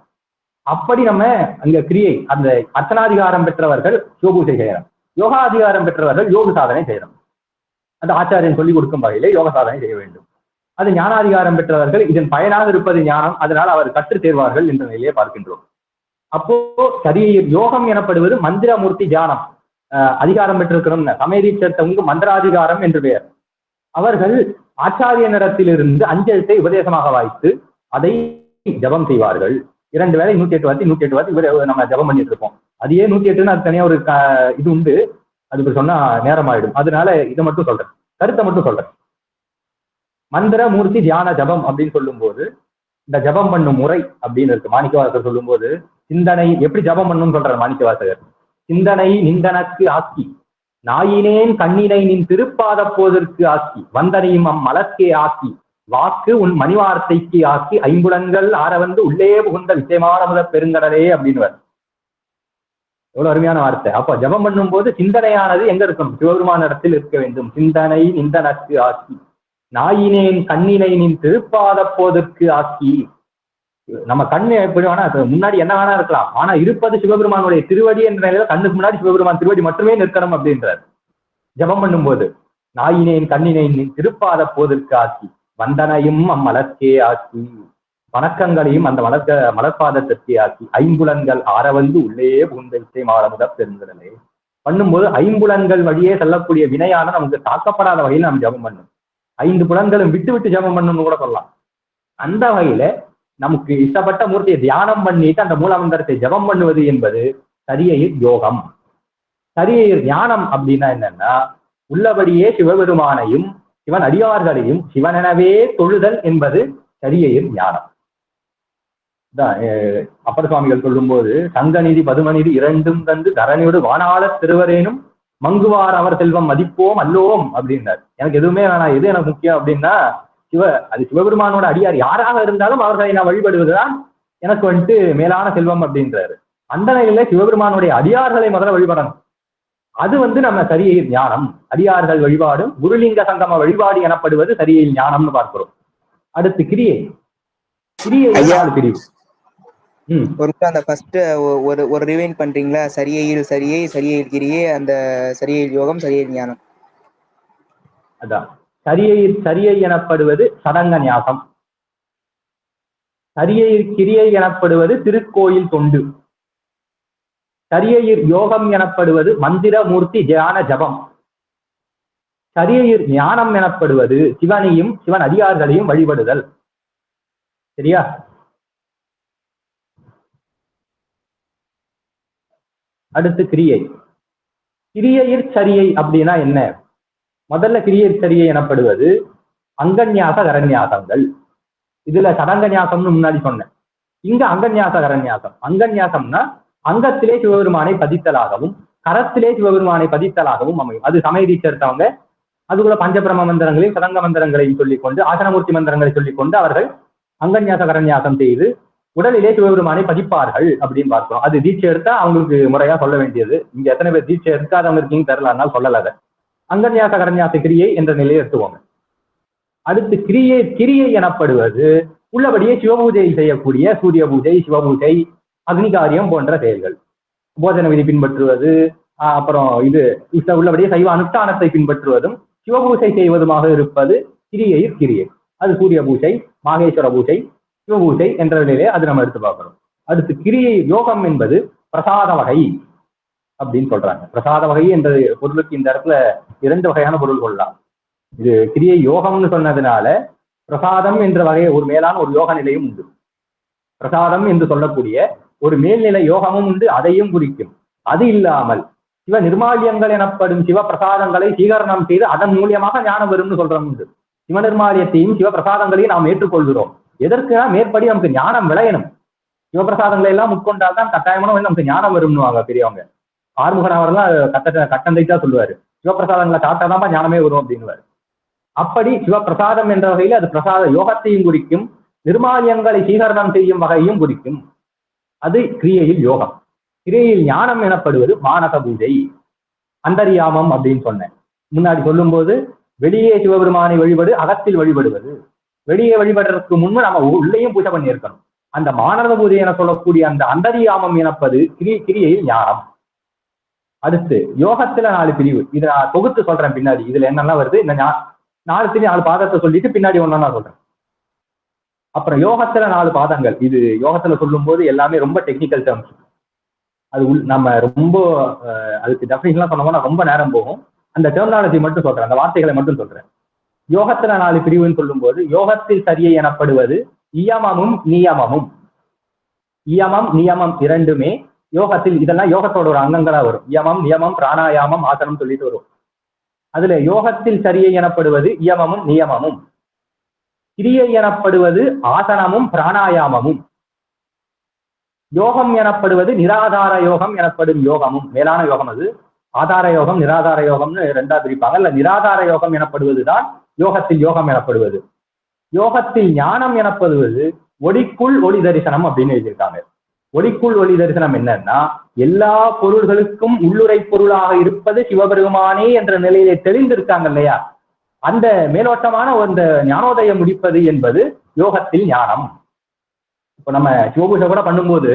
அப்படி நம்ம அங்க கிரியை அந்த அர்ச்சனாதிகாரம் பெற்றவர்கள் சிவபூஜை செய்யணும். யோகாதிகாரம் பெற்றவர்கள் யோக சாதனை செய்யணும். அந்த ஆச்சாரியன் சொல்லிக் கொடுக்கும் வகையிலே யோக சாதனை செய்ய வேண்டும். அது ஞானாதிகாரம் பெற்றவர்கள் இதன் பயனாக இருப்பது ஞானம், அதனால் அவர் கற்று தேர்வார்கள் என்ற நிலையை பார்க்கின்றோம். அப்போ யோகம் எனப்படுவது மந்திரமூர்த்தி தியானம். அதிகாரம் பெற்றிருக்கிறோம் சமயதீட்சத்தவங்க மந்திராதிகாரம் என்று பெயர். அவர்கள் ஆச்சாரியனிடத்திலிருந்து அஞ்செழுத்தை உபதேசமாக வாய்த்து அதை ஜபம் செய்வார்கள். 2 வேளை 108 வாத்தி 108 வாத்தி இவர் நம்ம ஜபம் பண்ணிட்டு இருப்போம். அதையே 108ன்னு அது தனியா ஒரு இது உண்டு, அது சொன்னா நேரம் ஆயிடும். அதனால இதை மட்டும் சொல்றேன், கருத்தை மட்டும் சொல்றேன். மந்திர மூர்த்தி தியான ஜபம் அப்படின்னு சொல்லும் போது இந்த ஜபம் பண்ணும் முறை அப்படின்னு இருக்கு. மாணிக்கவாசகர் சொல்லும் போது சிந்தனை எப்படி ஜபம் பண்ணும் சொல்றார் மாணிக்கவாசகர். சிந்தனை நிந்தனக்கு ஆக்கி நாயினேன் கண்ணினை நின் திருப்பாத போதற்கு ஆக்கி வந்தனையும் மலர்க்கே ஆக்கி வாக்கு உன் மணிவார்த்தைக்கு ஆக்கி ஐம்புலன்கள் ஆரவந்து உள்ளே புகுந்த விஷயமான முதல் பெருங்கடலே அப்படின்னு. எவ்வளவு அருமையான வார்த்தை. அப்ப ஜபம் பண்ணும் போது சிந்தனையானது எங்க இருக்கணும்? சிவபெருமான இடத்தில் இருக்க வேண்டும். சிந்தனை நிந்தனக்கு ஆக்கி நாயினேன் கண்ணினை நின் திருப்பாத போதற்கு ஆக்கி. நம்ம கண்ணு எப்படி வேணா முன்னாடி என்ன வேணா இருக்கலாம், ஆனா இருப்பது சிவபெருமானுடைய திருவடி என்ற நிலையில கண்ணுக்கு முன்னாடி சிவபெருமான் திருவடி மட்டுமே நிற்கணும் அப்படின்றார். ஜபம் பண்ணும் போது நாயினேன் கண்ணினை நின் திருப்பாத போதற்கு ஆக்கி வந்தனையும் அம்மலர்க்கே ஆக்கி வணக்கங்களையும் அந்த மலர்பாதத்திற்கே ஆக்கி ஐம்புலன்கள் ஆரவந்து உள்ளே புகுந்த விஷயமான முதல் பெருங்கடலே. பண்ணும்போது ஐம்புலன்கள் வழியே செல்லக்கூடிய வினையான நமக்கு தாக்கப்படாத வகையில் நம்ம ஜபம் பண்ணும். 5 புலன்களும் விட்டு விட்டு ஜபம் பண்ணணும்னு கூட சொல்லலாம். அந்த வகையில நமக்கு இஷ்டப்பட்ட மூர்த்தியை தியானம் பண்ணிட்டு அந்த மூலமந்திரத்தை ஜபம் பண்ணுவது என்பது சரியையில் யோகம். சரியையில் ஞானம் அப்படின்னா என்னன்னா உள்ளபடியே சிவபெருமானையும் சிவன் அடியார்களையும் சிவனெனவே தொழுதல் என்பது சரியையில் ஞானம். அப்பர் சுவாமிகள் சொல்லும் போது சங்கநிதி பதுமநிதி 2ம் தந்து தரணியோடு வானாள திருவரேனும் மங்குவார் அவர் செல்வம் மதிப்போம் அல்லோம் அப்படின்னார். எனக்கு எதுவுமே வேணாம், எது எனக்கு முக்கியம் அப்படின்னா அது சிவபெருமானோட அடியார் யாராக இருந்தாலும் அவர்களை நான் வழிபடுவதுதான் எனக்கு மேலான செல்வம் அப்படின்றாரு. அந்த நிலையில சிவபெருமானுடைய அடியார்களை முதல்ல வழிபடணும். அது நம்ம சரியையில் ஞானம். அடியார்கள் வழிபாடும் குருலிங்க சங்கம வழிபாடு எனப்படுவது சரியையில் ஞானம்னு பார்க்கிறோம். அடுத்து கிரியை. கிரியை பிரிவு. அந்த ஃபர்ஸ்ட் ஒரு ரிவைண்ட் பண்றீங்களா? சரியையில் சரியை, சரியையில் கிரியை, அந்த சரியையில் யோகம், சரியையில் ஞானம். அதான் சரியை எனப்படுவது சடங்க ஞாசம். சரியையில் கிரியை எனப்படுவது திருக்கோயில் தொண்டு. சரியையில் யோகம் எனப்படுவது மந்திர மூர்த்தி தியான ஜபம். சரியையில் ஞானம் எனப்படுவது சிவனையும் சிவன் அடியார்களையும் வழிபடுதல். சரியா? அடுத்து கிரியை. கிரியையில் சரியை அப்படின்னா என்ன? முதல்ல கிரியையில் சரியை எனப்படுவது அங்கன்யாச கரன்யாசங்கள். இதுல சடங்க ஞாசம்னு முன்னாடி சொன்னேன். இங்க அங்கன்யாச கரன்யாசம். அங்கன்யாசம்னா அங்கத்திலே சிவபெருமானை பதித்தலாகவும் கரத்திலே சிவபெருமானை பதித்தலாகவும் அமையும். அது சமயதீட்சர்த்தவங்க அதுக்குள்ள பஞ்சபிரம மந்திரங்களையும் சதங்க மந்திரங்களையும் சொல்லிக்கொண்டு ஆசனமூர்த்தி மந்திரங்களை சொல்லிக்கொண்டு அவர்கள் அங்கன்யாச கரன்யாசம் செய்து உடலிலே சிவபெருமானை பதிப்பார்கள் அப்படின்னு பார்த்தோம். அது தீட்சை எடுத்தா அவங்களுக்கு முறையா சொல்ல வேண்டியது. இங்க எத்தனை பேர் தீட்சை எடுக்காதவங்க இருக்கீங்க தெரியல, அதனால சொல்லல. அதை அங்கன்யாச கரன்யாச கிரியை என்ற நிலையை எடுத்துக்கோங்க. அடுத்து கிரியை எனப்படுவது உள்ளபடியே சிவபூஜை செய்யக்கூடிய சூரிய பூஜை, சிவபூஜை, அக்னிகாரியம் போன்ற செயல்கள். போஜன விதி பின்பற்றுவது, அப்புறம் உள்ளபடியே சைவ அனுஷ்டானத்தை பின்பற்றுவதும் சிவபூஜை செய்வதுமாக இருப்பது கிரியை. அது சூரிய பூஜை, மாகேஸ்வர பூஜை, சிவபூஜை என்ற நிலையிலே அது நம்ம எடுத்து பார்க்கிறோம். அடுத்து கிரியை யோகம் என்பது பிரசாத வகை அப்படின்னு சொல்றாங்க. பிரசாத வகை என்ற பொருளுக்கு இந்த இடத்துல 2 வகையான பொருள் கொள்ளலாம். இது கிரியை யோகம்னு சொன்னதுனால பிரசாதம் என்ற வகை ஒரு மேலான ஒரு யோக நிலையும் உண்டு. பிரசாதம் என்று சொல்லக்கூடிய ஒரு மேல்நிலை யோகமும் உண்டு, அதையும் குறிக்கும். அது இல்லாமல் சிவ நிர்மாலியங்கள் எனப்படும் சிவ பிரசாதங்களை சீகரணம் செய்து அதன் மூலியமாக ஞானம் வரும்னு சொல்றோம் உண்டு. சிவ நிர்மாலியத்தையும் சிவ பிரசாதங்களையும் நாம் ஏற்றுக்கொள்கிறோம். எதற்குனா மேற்படி நமக்கு ஞானம் விளையணும். சிவபிரசாதங்களை எல்லாம் உட்கொண்டால்தான் கட்டாயமான நமக்கு ஞானம் வரும்னுவாங்க பெரியவங்க. ஆறுமுகனாவரெல்லாம் கட்டந்தைத்தா சொல்லுவாரு. சிவபிரசாதங்களை காட்டாதான்ப்பா ஞானமே வரும் அப்படின்னுவாரு. அப்படி சிவபிரசாதம் என்ற வகையில் அது பிரசாத யோகத்தையும் குறிக்கும், நிர்மாலியங்களை சீகரணம் செய்யும் வகையும் குறிக்கும். அது கிரியையில் யோகம். கிரியையில் ஞானம் எனப்படுவது மானச பூஜை, அந்தரியாமம் அப்படின்னு சொன்னேன். முன்னாடி சொல்லும் போது வெளியே சிவபெருமானை வழிபடு, அகத்தில் வழிபடுவது. வெளியே வழிபடுறதுக்கு முன்பு நம்ம உள்ளேயும் பூஜை பண்ணி இருக்கணும். அந்த மானச பூஜை என சொல்லக்கூடிய அந்த அந்தரியாமம் எனப்பது கிரியையில் ஞானம். அடுத்து யோகத்துல 4 பிரிவு. இதை நான் தொகுத்து சொல்றேன் பின்னாடி. இதுல என்னெல்லாம் வருது, இந்த 4 பாதத்தை சொல்லிட்டு பின்னாடி ஒன்னா சொல்றேன். அப்புறம் யோகத்துல 4 பாதங்கள். இது யோகத்துல சொல்லும் போது எல்லாமே ரொம்ப டெக்னிக்கல் டேர்ம்ஸ். அது நம்ம ரொம்ப அதுக்கு டெஃபினிஷன்லாம் சொன்னோம்னா ரொம்ப நேரம் போகும். அந்த டெர்மினாலஜி மட்டும் சொல்றேன், அந்த வார்த்தைகளை மட்டும் சொல்றேன். யோகத்துல 4 பிரிவுன்னு சொல்லும் போது யோகத்தில் சரியை எனப்படுவது இயமமும் நியமமும். இயமம் நியமம் இரண்டுமே யோகத்தில், இதெல்லாம் யோகத்தோட ஒரு அங்கங்களா வரும். யமம் நியமம் பிராணாயாமம் ஆசனம் சொல்லிட்டு வரும். அதுல யோகத்தில் சரியை எனப்படுவது இயமமும் நியமமும். கிரியை எனப்படுவது ஆசனமும் பிராணாயாமமும். யோகம் எனப்படுவது நிராதார யோகம் எனப்படும் யோகமும். மேலான யோகம் அது. ஆதார யோகம் நிராதார யோகம்னு 2ஆ பிரிப்பாங்க. இல்ல நிராதார யோகம் எனப்படுவதுதான் யோகத்தில் யோகம் எனப்படுவது. யோகத்தில் ஞானம் எனப்படுவது ஒளிக்குள் ஒளி தரிசனம் அப்படின்னு எழுதியிருக்காங்க. ஒளிக்குள் ஒளி தரிசனம் என்னன்னா, எல்லா பொருள்களுக்கும் உள்ளுரை பொருளாக இருப்பது சிவபெருமானே என்ற நிலையிலே தெளிந்திருக்காங்க இல்லையா, அந்த மேலோட்டமான அந்த ஞானோதயம் முடிப்பது என்பது யோகத்தில் ஞானம். இப்ப நம்ம சிவபூஜை கூட பண்ணும்போது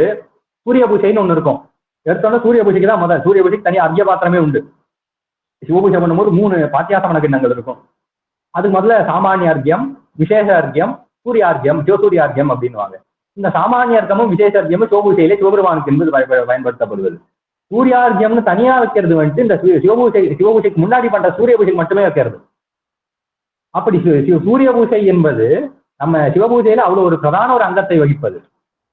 சூரிய பூஜைன்னு ஒண்ணு இருக்கும். எடுத்தோன்னா சூரிய பூஜைக்கு தான் முதல். சூரிய பூஜைக்கு தனியாக அர்க்கிய பாத்திரமே உண்டு. சிவபூஜை பண்ணும்போது 3 பாத்தியாசமன கிண்ணங்கள் இருக்கும். அதுக்கு முதல்ல சாமானிய அர்க்கியம், விசேஷ அர்க்கியம், சூரியார்க்கியம், சிவசூரியார்க்கியம் அப்படின்னுவாங்க. இந்த சாமானிய அர்க்கமும் விசேஷ அர்க்கியமும் சிவபூஜையிலே சிவபெருமானுக்கு என்பது பயன்படுத்தப்படுவது. சூரியார்க்கியம்னு தனியா வைக்கிறது வந்துட்டு இந்த சிவபூஜைக்கு முன்னாடி பண்ற சூரிய பூஜைக்கு மட்டுமே வைக்கிறது. அப்படி சூரிய பூஜை என்பது நம்ம சிவபூஜையில அவ்வளவு ஒரு பிரதான ஒரு அங்கத்தை வகிப்பது.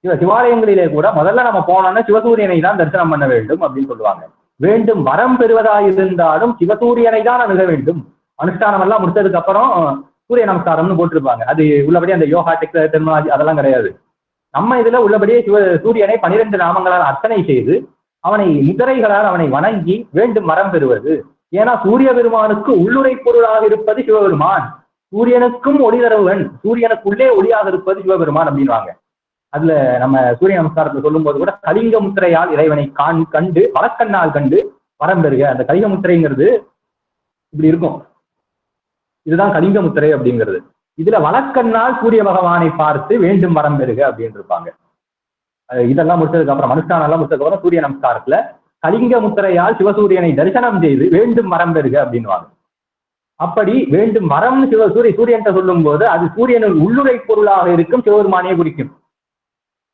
சிவாலயங்களிலே கூட முதல்ல நம்ம போனோம்னா சிவசூரியனை தான் தரிசனம் பண்ண வேண்டும் அப்படின்னு சொல்லுவாங்க. வேண்டும் வரம் பெறுவதாயிருந்தாலும் சிவசூரியனை தான் அணுக வேண்டும். அனுஷ்டானம் எல்லாம் முடிச்சதுக்கு அப்புறம் சூரிய நமஸ்காரம்னு போட்டிருப்பாங்க. அது உள்ளபடி அந்த யோகா டெக்னாலஜி அதெல்லாம் கிடையாது. நம்ம இதுல உள்ளபடியே சூரியனை 12 நாமங்களால் அர்ச்சனை செய்து அவனை முதிரைகளால் அவனை வணங்கி வேண்டும் வரம் பெறுவது. ஏன்னா சூரிய பெருமானுக்கு உள்ளுரை பொருளாக இருப்பது சிவபெருமான், சூரியனுக்கும் ஒளி தருவன், சூரியனுக்குள்ளே ஒளியாக இருப்பது சிவபெருமான் அப்படின்வாங்க. அதுல நம்ம சூரிய நமஸ்காரத்தை சொல்லும் போது கூட கலிங்க முத்திரையால் இறைவனை கண்டு வழக்கண்ணால் கண்டு வரம் பெறுக. அந்த கலிங்க முத்திரைங்கிறது இப்படி இருக்கும். இதுதான் கலிங்க முத்திரை அப்படிங்கிறது. இதுல வழக்கண்ணால் சூரிய பகவானை பார்த்து வேண்டும் வரம் பெறுக அப்படின்னு இருப்பாங்க. இதெல்லாம் முடிச்சதுக்கு அப்புறம் அனுஷ்டானம் எல்லாம் முடிச்சதுக்கு அப்புறம் சூரிய நமஸ்காரத்துல கலிங்க முத்திரையால் சிவசூரியனை தரிசனம் செய்து வேண்டும் வரம் பெறுக அப்படின்வாங்க. அப்படி வேண்டும் வரம் சூரியன் சொல்லும் போது அது சூரியனின் உள்ளுரை பொருளாக இருக்கும் சிவபெருமானையே குறிக்கும்.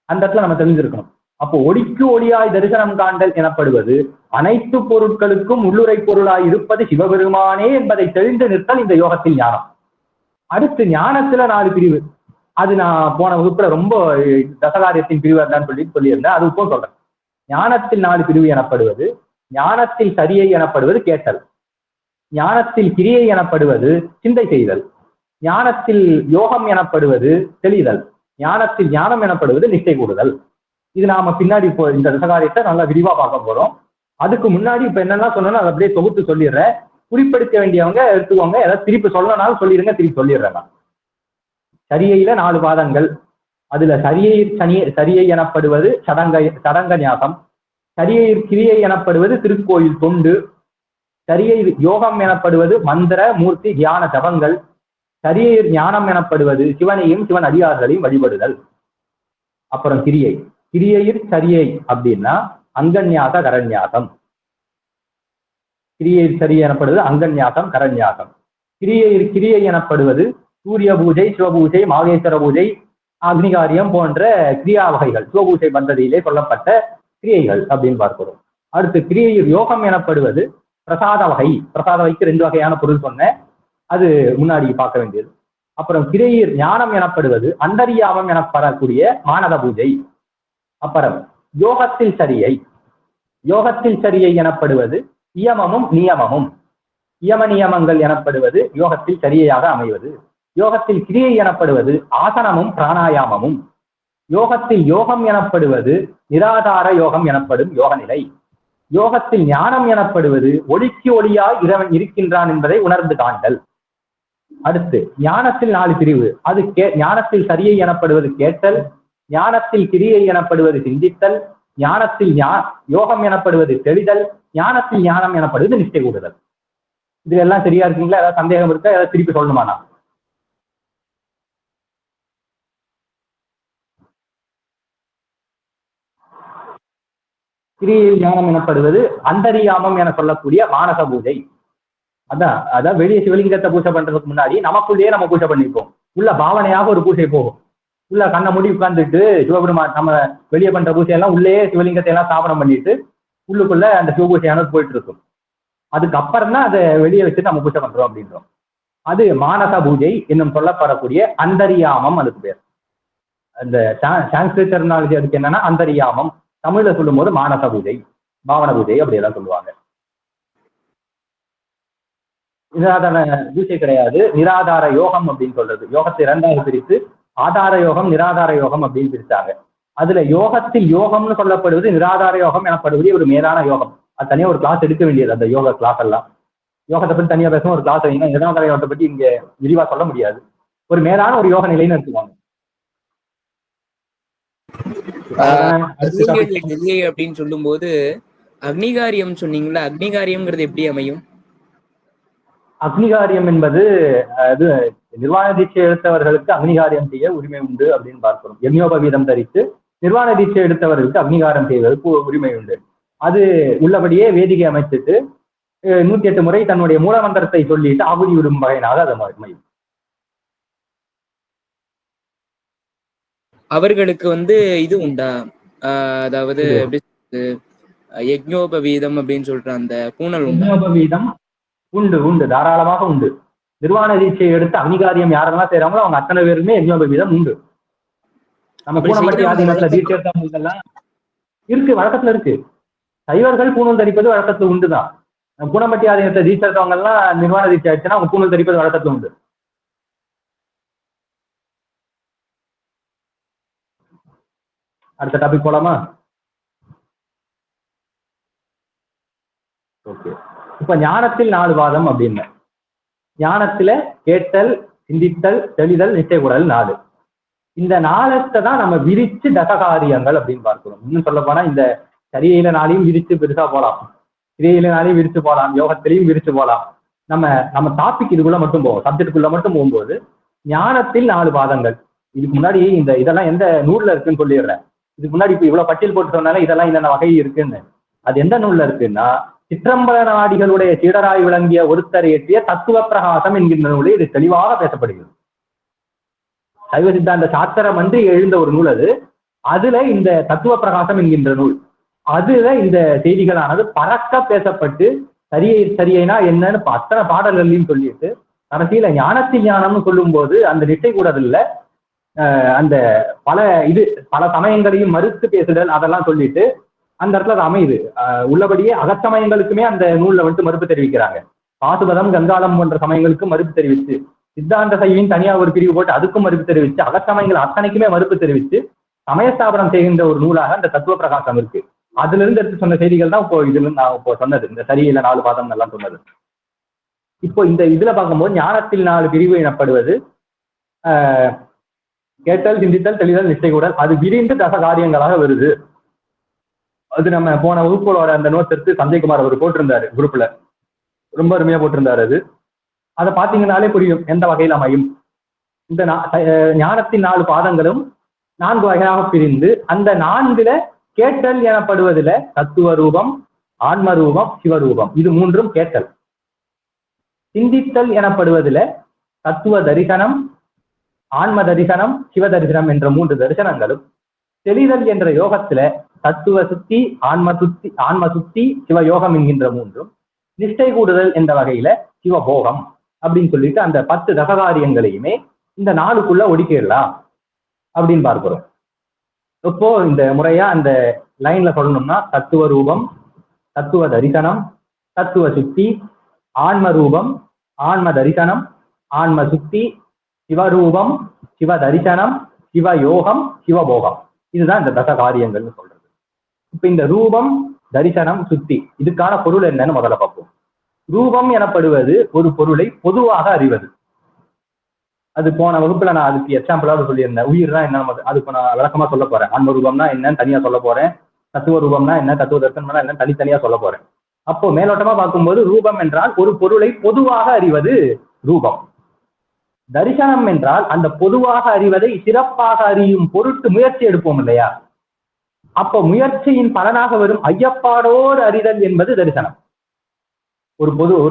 அந்த இடத்துல நம்ம தெரிஞ்சிருக்கணும். அப்போ ஒளிக்கு ஒளியாய் தரிசனம் காண்டல் எனப்படுவது அனைத்து பொருட்களுக்கும் உள்ளுரை பொருளாய் இருப்பது சிவபெருமானே என்பதை தெரிந்து நிறுத்தல் இந்த யோகத்தில் ஞானம். அடுத்து ஞானத்துல 4 பிரிவு. அது நான் போன வகுப்புல ரொம்ப தசகாரியத்தின் பிரிவு தான் சொல்லியிருந்தேன். அது இப்போ சொல்றேன். ஞானத்தில் 4 பிரிவு எனப்படுவது ஞானத்தில் சரியை எனப்படுவது கேட்டல், ஞானத்தில் கிரியை எனப்படுவது சிந்தை செய்தல், ஞானத்தில் யோகம் எனப்படுவது தெளிதல், ஞானத்தில் ஞானம் எனப்படுவது நிஷ்டை கூடுதல். இது நாம பின்னாடி இப்போ இந்த தசகாரியத்தை நல்லா விரிவா பார்க்க போறோம். அதுக்கு முன்னாடி இப்ப என்னெல்லாம் சொன்னோம்னா அதை அப்படியே தொகுத்து சொல்லிடுறேன். குறிப்பெடுக்க வேண்டியவங்க எடுத்துக்கோங்க. ஏதாவது திருப்பி சொல்லனாலும் சொல்லிடுங்க, திருப்பி சொல்லிடுறேன் நான். சரியையில 4 பாதங்கள். அதுல சரியை எனப்படுவது சடங்க ஞாகம், சரியை கிரியை எனப்படுவது திருக்கோயில் தொண்டு, சரியை யோகம் எனப்படுவது மந்திர மூர்த்தி தியான ஜபங்கள், சரியை ஞானம் எனப்படுவது சிவனையும் சிவன் அடியார்களையும் வழிபடுதல். அப்புறம் கிரியையில் சரியை அப்படின்னா அங்கன்யாச கரண்யாசம். கிரியையில் சரியை எனப்படுவது அங்கன்யாசம் கரண்யாசம். கிரியை எனப்படுவது சூரிய பூஜை, சிவபூஜை, மாகேஸ்வர பூஜை, அக்னிகாரியம் போன்ற கிரியா வகைகள், சிவபூஜை பந்ததியிலே சொல்லப்பட்ட கிரியைகள் அப்படின்னு பார்க்கிறோம். அடுத்து கிரியையில் யோகம் எனப்படுவது பிரசாத வகை. பிரசாத வகைக்கு 2 வகையான பொருள் சொன்னேன், அது முன்னாடி பார்க்க வேண்டியது. அப்புறம் கிரியையில் ஞானம் எனப்படுவது அந்தரியாமம் எனப்படக்கூடிய மானத பூஜை. அப்புறம் யோகத்தில் சரியை எனப்படுவது இயமமும் நியமமும். இயம நியமங்கள் எனப்படுவது யோகத்தில் சரியையாக அமைவது. யோகத்தில் கிரியை எனப்படுவது ஆசனமும் பிராணாயாமமும். யோகத்தில் யோகம் எனப்படுவது நிராதார யோகம் எனப்படும் யோக நிலை. யோகத்தில் ஞானம் எனப்படுவது ஒளிக்கு ஒளியாய் இறைவன் இருக்கின்றான் என்பதை உணர்ந்து காண்டல். அடுத்து ஞானத்தில் 4 பிரிவு. அது ஞானத்தில் சரியை எனப்படுவது கேட்டல், ஞானத்தில் கிரியை எனப்படுவது சிந்தித்தல், ஞானத்தில் யோகம் எனப்படுவது தெளிதல், ஞானத்தில் ஞானம் எனப்படுவது நிஷ்டை கூடுதல். இது எல்லாம் சரியா இருக்குங்களா? ஏதாவது சந்தேகம் இருக்கா? ஏதாவது திருப்பி சொல்லணுமா? நான் கிரியை ஞானம் எனப்படுவது அந்தரியாமம் என சொல்லக்கூடிய மானச பூஜை. அதான் வெளியே சிவலிங்கத்தை பூஜை பண்றதுக்கு முன்னாடி நமக்குள்ளேயே நம்ம பூஜை பண்ணிப்போம். உள்ள பாவனையாக ஒரு பூஜை போகும். உள்ள கண்ணை மூடி உட்கார்ந்துட்டு சிவபெருமான் நம்ம வெளியே பண்ற பூஜையெல்லாம் உள்ளே சிவலிங்கத்தை எல்லாம் ஸ்தாபனம் பண்ணிட்டு உள்ளுக்குள்ள அந்த சிவபூஜையானது போயிட்டு இருக்கும். அதுக்கப்புறம் தான் அதை வெளியே வச்சு நம்ம பூஜை பண்றோம் அப்படின்றோம். அது மானச பூஜை என்னும் சொல்லப்படக்கூடிய அந்தரியாமம். அதுக்கு பேர் அந்த சான்ஸ்கிரிட் டெர்மினாலஜி அதுக்கு என்னன்னா அந்தரியாமம். தமிழ்ல சொல்லும் போது மானச பூஜை, பாவன பூஜை அப்படியெல்லாம் சொல்லுவாங்க. நிராதார பூஜை கிடையாது, நிராதார யோகம் அப்படின்னு சொல்றது. யோகத்தை 2ஆக பிரித்து ஆதார யோகம், நிராதார யோகம் அப்படின்னு பிரித்தாங்க. அதுல யோகத்தில் யோகம்னு சொல்லப்படுவது நிராதார யோகம் எனப்படுவது ஒரு மேலான யோகம். அது தனியா ஒரு கிளாஸ் எடுக்க வேண்டியது. அந்த யோக கிளாஸ் எல்லாம் யோகத்தை பற்றி தனியா பேசணும் ஒரு கிளாஸ் வைங்க. நிராதார யோகத்தை பற்றி இங்க விரிவா சொல்ல முடியாது. ஒரு மேலான ஒரு யோக நிலைன்னு எடுத்துவாங்க. அப்படின்னு சொல்லும் போது அக்னிகாரியம் சொன்னீங்களா? அக்னிகாரியம்ங்கிறது எப்படி அமையும்? அக்னிகாரியம் என்பது அது நிர்வாண தீட்சை எடுத்தவர்களுக்கு அக்னிகாரியம் செய்ய உரிமை உண்டு அப்படின்னு பார்க்கிறோம். யக்ஞோபவீதம் தரித்து நிர்வாண தீட்சை எடுத்தவர்களுக்கு அக்னிகாரம் செய்வதற்கு உரிமை உண்டு. அது உள்ளபடியே வேதிகை அமைச்சிட்டு 108 முறை தன்னுடைய மூலமந்திரத்தை சொல்லிட்டு ஆகுதி விடும் வகையினாக அது அமையும். அவர்களுக்கு இது உண்டா? அதாவது யக்ஞோபவீதம் அப்படின்னு சொல்ற அந்த பூனல் யக்ஞோபவீதம் உண்டு, தாராளமாக உண்டு. நிர்வாண தீட்சையை எடுத்து அக்னிகாரியம் யாரெல்லாம் செய்யறாங்களோ அவங்க அத்தனை பேருமே யக்ஞோபவீதம் உண்டு. நம்ம பூனம்பட்டி ஆதீனத்துல தீட்சை எடுத்தவங்களுக்கெல்லாம் இருக்கு, வழக்கத்துல இருக்கு. சைவர்கள் பூணூல் தரிப்பது வழக்கத்துல உண்டுதான். பூனம்பட்டி ஆதீனத்தை தீட்சை எடுத்தவங்க எல்லாம் நிர்வாண தீட்சை ஆயிடுச்சுன்னா அவங்க பூணூல் தரிப்பது வழக்கத்துல உண்டு. அடுத்த டாபிக் போலாமா? ஓகே. இப்ப ஞானத்தில் 4 வாதம் அப்படின்னு. ஞானத்துல கேட்டல், சிந்தித்தல், தெளிதல், நிச்சய கூடல் 4. இந்த 4 தான் நம்ம விரிச்சு தசகாரியங்கள் அப்படின்னு பார்க்கிறோம். இன்னும் சொல்ல போனா இந்த சரியில 4ஐயும் விரிச்சு பெருசா போலாம், கிரியையில 4ஐயும் விரிச்சு போலாம், யோகத்திலையும் விரிச்சு போலாம். நம்ம டாபிக் இதுக்குள்ள மட்டும் போவோம், சப்ஜெக்டுக்குள்ள மட்டும் போகும்போது ஞானத்தில் 4 வாதங்கள். இதுக்கு முன்னாடி இதெல்லாம் எந்த நூல்ல இருக்குன்னு சொல்லிடுறேன். இதுக்கு முன்னாடி இப்ப இவ்வளவு பட்டியல் போட்டு சொன்னால இதெல்லாம் என்னென்ன வகை இருக்குன்னு. அது எந்த நூல்ல இருக்குன்னா சிற்றம்பலநாடிகளுடைய சீடராய் விளங்கிய ஒருத்தர் இயற்றிய தத்துவ பிரகாசம் என்கின்ற நூலில் இது தெளிவாக பேசப்படுகிறது. சைவ சித்தாந்த சாத்திரம் வந்து எழுந்த ஒரு நூல் அது. அதுல இந்த தத்துவ பிரகாசம் என்கின்ற நூல், அதுல இந்த செய்திகளானது பறக்க பேசப்பட்டு சரியைனா என்னன்னு அத்தனை பாடல்களையும் சொல்லிட்டு கடைசியில ஞானத்தில் ஞானம்னு சொல்லும் போது அந்த நிட்டை கூடதில்ல அந்த பல சமயங்களையும் மறுத்து பேசுதல் அதெல்லாம் சொல்லிட்டு அந்த இடத்துல அது அமையுது. உள்ளபடியே அகச்சமயங்களுக்குமே அந்த நூல்ல மறுப்பு தெரிவிக்கிறாங்க. பாசுபதம், கங்காளம் போன்ற சமயங்களுக்கு மறுப்பு தெரிவித்து, சித்தாந்த சைவின் தனியா ஒரு பிரிவு போட்டு அதுக்கும் மறுப்பு தெரிவித்து, அகச்சமயங்கள் அத்தனைக்குமே மறுப்பு தெரிவித்து சமயஸ்தாபனம் செய்கின்ற ஒரு நூலாக அந்த தத்துவ பிரகாசம் இருக்கு. அதுல இருந்து எடுத்து சொன்ன செய்திகள் தான் இப்போ இதுல நான் இப்போ சொன்னது, இந்த சரியில்லை 4 பாதம் எல்லாம் சொன்னது. இப்போ இந்த இதுல பார்க்கும்போது ஞானத்தில் 4 பிரிவு எனப்படுவது கேட்டல், சிந்தித்தல், தெளிதல், நிச்சய கூடல். அது விரிந்து தசகாரியங்களாக வருது. அது நம்ம போன வகுப்புகளோட அந்த நோட்ஸ் எடுத்து சஞ்சய்குமார் அவர் போட்டிருந்தாரு குரூப்ல, ரொம்ப அருமையா போட்டிருந்தாரு. அதை பார்த்தீங்கன்னாலே புரியும் எந்த வகையில் அமையும். இந்த ஞானத்தின் 4 பாதங்களும் 4 வகையாக பிரிந்து அந்த 4ல கேட்டல் எனப்படுவதில் தத்துவ ரூபம், ஆன்ம ரூபம், சிவரூபம், இது 3ம் கேட்டல். சிந்தித்தல் எனப்படுவதில் தத்துவ தரிசனம், ஆன்ம தரிசனம், சிவ தரிசனம் என்ற 3 தரிசனங்களும். தெளிதல் என்ற யோகத்துல தத்துவ சுத்தி, ஆன்ம சுத்தி, சிவயோகம் என்கின்ற 3ம். நிஷ்டை கூடுதல் என்ற வகையில சிவபோகம் அப்படின்னு சொல்லிட்டு அந்த 10 தசகாரியங்களையுமே இந்த 4க்குள்ள ஒடுக்கிடலாம் அப்படின்னு பார்க்கிறோம். இப்போ இந்த முறையா அந்த லைன்ல சொல்லணும்னா தத்துவ ரூபம், தத்துவ தரிசனம், தத்துவ சுத்தி, ஆன்ம ரூபம், ஆன்ம தரிசனம், ஆன்ம சுத்தி, சிவரூபம், சிவ தரிசனம், சிவயோகம், சிவபோகம், இதுதான் இந்த தசகாரியங்கள்னு சொல்றது. இப்ப இந்த ரூபம், தரிசனம், சுத்தி. இதுக்கான பொருள் என்னன்னு முதல்ல பார்ப்போம். ரூபம் எனப்படுவது ஒரு பொருளை பொதுவாக அறிவது. அது போன வகுப்புல நான் அதுக்கு எக்ஸாம்பிளாவது சொல்லியிருந்தேன். உயிர்னா என்ன, அதுக்கு நான் விளக்கமா சொல்ல போறேன். ஆன்ம ரூபம்னா என்னன்னு தனியா சொல்ல போறேன். தத்துவ ரூபம்னா என்ன, தத்துவ தரிசனம்னா என்ன தனித்தனியா சொல்ல போறேன். அப்போ மேலோட்டமா பார்க்கும்போது ரூபம் என்றால் ஒரு பொருளை பொதுவாக அறிவது ரூபம். தரிசனம் என்றால் அந்த பொதுவாக அறிவதை சிறப்பாக அறியும் பொருட்டு முயற்சி எடுப்போம் இல்லையா? அப்போ முயற்சியின் பலனாக வரும் ஐயப்பாடோடு அறிதல் என்பது தரிசனம். ஒரு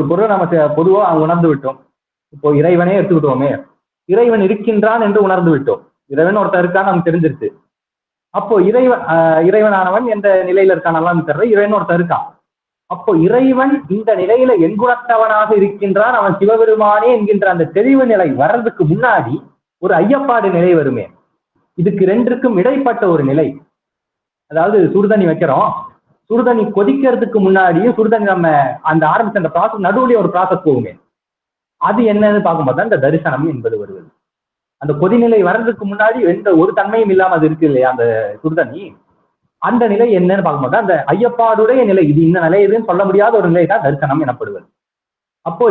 பொருளை நம்ம பொதுவா உணர்ந்து விட்டோம். இப்போ இறைவனே எடுத்துக்கிட்டோமே, இறைவன் இருக்கின்றான் என்று உணர்ந்து விட்டோம். இறைவன் ஒருத்தர் இருக்கான்னு நமக்கு தெரிஞ்சிருச்சு. அப்போ இறைவனானவன் என்ற நிலையில இருக்கானலாம் தெரியல, இறைவன் ஒருத்தர் இருக்கான். அப்போ இறைவன் இந்த நிலையில எங்குணர்த்தவனாக இருக்கின்றான், அவன் சிவபெருமானே என்கின்ற அந்த தெளிவு நிலை வர்றதுக்கு முன்னாடி ஒரு ஐயப்பாடு நிலை வருமே. இதுக்கு ரெண்டுக்கும் இடைப்பட்ட ஒரு நிலை. அதாவது சுடுதண்ணி வைக்கிறோம், சுடுதண்ணி கொதிக்கிறதுக்கு முன்னாடியும் சுடுதண்ணி நம்ம அந்த ஆரம்பிச்ச அந்த ப்ராசஸ் நடுவுலயே ஒரு ப்ராசஸ் போகுமே, அது என்னன்னு பார்க்கும்போது தான் இந்த தரிசனம் என்பது வருவது. அந்த கொதிநிலை வர்றதுக்கு முன்னாடி எந்த ஒரு தன்மையும் இல்லாம அது இருக்கு இல்லையா அந்த சுடுதண்ணி, அந்த நிலை என்னன்னு பார்க்கும்போது அந்த ஐயப்பாடுடைய நிலை, இது இந்த நிலை எதுன்னு சொல்ல முடியாத ஒரு நிலை தான் தரிசனம் எனப்படுவது. அப்போ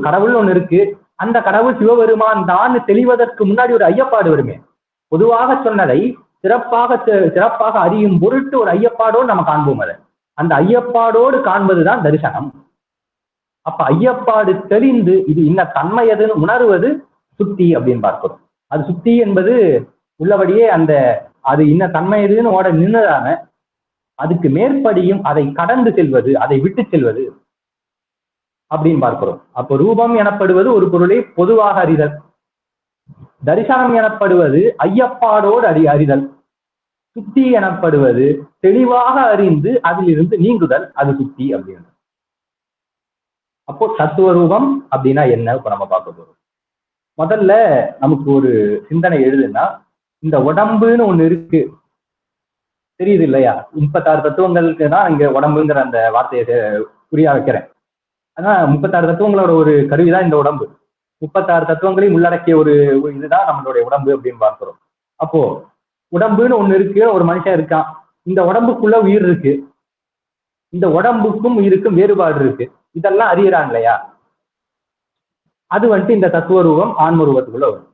கடவுள் ஒண்ணு இருக்கு, அந்த கடவுள் சிவபெருமான் தான் தெளிவதற்கு முன்னாடி ஒரு ஐயப்பாடு வருமே. பொதுவாக சொன்னதை சிறப்பாக அறியும் பொருட்டு ஒரு ஐயப்பாடோடு நம்ம காண்போம். அதை அந்த ஐயப்பாடோடு காண்பதுதான் தரிசனம். அப்ப ஐயப்பாடு தெளிந்து இது இன்ன தன்மை எதுன்னு உணர்வது சுத்தி அப்படின்னு பார்க்கிறோம். அது சுத்தி என்பது உள்ளபடியே அந்த அது இன்ன தன்மை எதுன்னு ஓட நின்றுதான அதுக்கு மேற்படியும் அதை கடந்து செல்வது, அதை விட்டு செல்வது அப்படின்னு பார்க்கிறோம். அப்போ ரூபம் எனப்படுவது ஒரு பொருளை பொதுவாக அறிதல், தரிசனம் எனப்படுவது ஐயப்பாடோடு அறிதல், சுத்தி எனப்படுவது தெளிவாக அறிந்து அதிலிருந்து நீங்குதல், அது சுத்தி அப்படின்னு. அப்போ தத்துவ ரூபம் அப்படின்னா என்ன இப்ப நம்ம பார்க்க போறோம். முதல்ல நமக்கு ஒரு சிந்தனை எழுதுன்னா, இந்த உடம்புன்னு ஒண்ணு இருக்கு தெரியுது இல்லையா? 36 தத்துவங்களுக்கு தான் இங்க உடம்புங்கிற அந்த வார்த்தையை புரியா வைக்கிறேன். ஆனா 36 தத்துவங்களோட ஒரு கருவிதான் இந்த உடம்பு. 36 தத்துவங்களையும் உள்ளடக்கிய ஒரு இதுதான் நம்மளுடைய உடம்பு அப்படின்னு பார்க்கிறோம். அப்போ உடம்புன்னு ஒண்ணு இருக்கு, ஒரு மனுஷன் இருக்கான், இந்த உடம்புக்குள்ள உயிர் இருக்கு, இந்த உடம்புக்கும் உயிருக்கும் வேறுபாடு இருக்கு, இதெல்லாம் அறியறான் இல்லையா? அது வந்துட்டு இந்த தத்துவ ரூபம் ஆன்ம ரூபத்துக்குள்ள வரும்.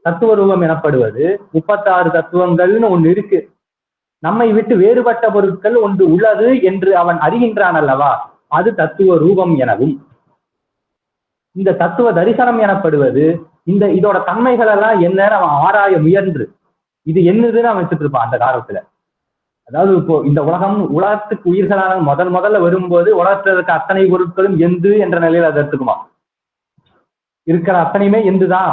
தத்துவ ரூபம் எனப்படுவது 36 தத்துவங்கள்னு ஒண்ணு இருக்கு, நம்மை விட்டு வேறுபட்ட பொருட்கள் ஒன்று உள்ளது என்று அவன் அறிகின்றான் அல்லவா, அது தத்துவ ரூபம் எனவும். இந்த தத்துவ தரிசனம் எனப்படுவது இதோட தன்மைகள் எல்லாம் என்னன்னு அவன் ஆராய முயன்று இது என்னதுன்னு அவன் வச்சுட்டு இருப்பான் அந்த காலத்துல. அதாவது இப்போ இந்த உலகத்துக்கு உயிர்களான முதல்ல வரும்போது உலகத்துல இருக்க அத்தனை பொருட்களும் எந்து என்ற நிலையில அதை எடுத்துக்குமா, இருக்கிற அத்தனையுமே எந்துதான்,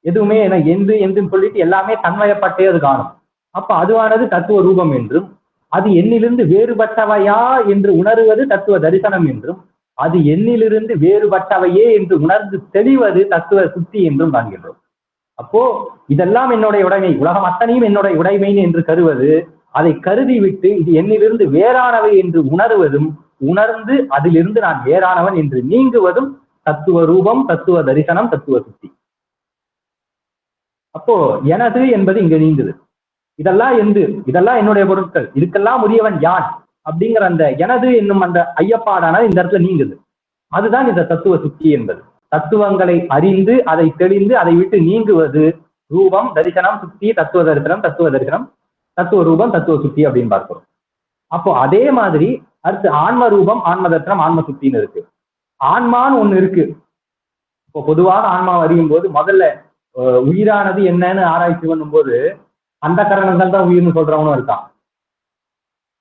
எதுவுமே எந்துன்னு சொல்லிட்டு எல்லாமே தன்மையப்பட்டே அது காணும். அப்ப அதுவானது தத்துவ ரூபம் என்றும், அது எண்ணிலிருந்து வேறுபட்டவையா என்று உணர்வது தத்துவ தரிசனம் என்றும், அது எண்ணிலிருந்து வேறுபட்டவையே என்று உணர்ந்து தெளிவது தத்துவ சுத்தி என்றும் காண்கின்றோம். அப்போ இதெல்லாம் என்னுடைய உடைமை, உலகம் அத்தனையும் என்னுடைய உடைமைன்னு என்று கருவது, அதை கருதி விட்டு இது என்னிலிருந்து வேறானவை என்று உணர்வதும், உணர்ந்து அதிலிருந்து நான் வேறானவன் என்று நீங்குவதும் தத்துவ ரூபம், தத்துவ தரிசனம், தத்துவ சுத்தி. அப்போ எனது என்பது இங்க நீங்குது. இதெல்லாம் என்னுடைய பொருட்கள், இதுக்கெல்லாம் உரியவன் யான் அப்படிங்கிற அந்த எனது என்னும் அந்த ஐயப்பாடானது இந்த இடத்துல நீங்குது. அதுதான் இந்த தத்துவ சுத்தி என்பது. தத்துவங்களை அறிந்து அதை தெளிந்து அதை விட்டு நீங்குவது ரூபம், தரிசனம், சுத்தி, தத்துவ தரிசனம், தத்துவ ரூபம், தத்துவ சுத்தி அப்படின்னு பார்க்கிறோம். அப்போ அதே மாதிரி அடுத்து ஆன்ம ரூபம், ஆன்ம தரிசனம், ஆன்ம சுத்தின்னு இருக்கு. ஆன்மான்னு ஒண்ணு இருக்கு. இப்போ பொதுவாக ஆன்மாவை அறியும் போது முதல்ல உயிரானது என்னன்னு ஆராய்ச்சி பண்ணும் போது அந்த கரணங்கள் தான் உயிர்னு சொல்றவனும் இருக்கான்,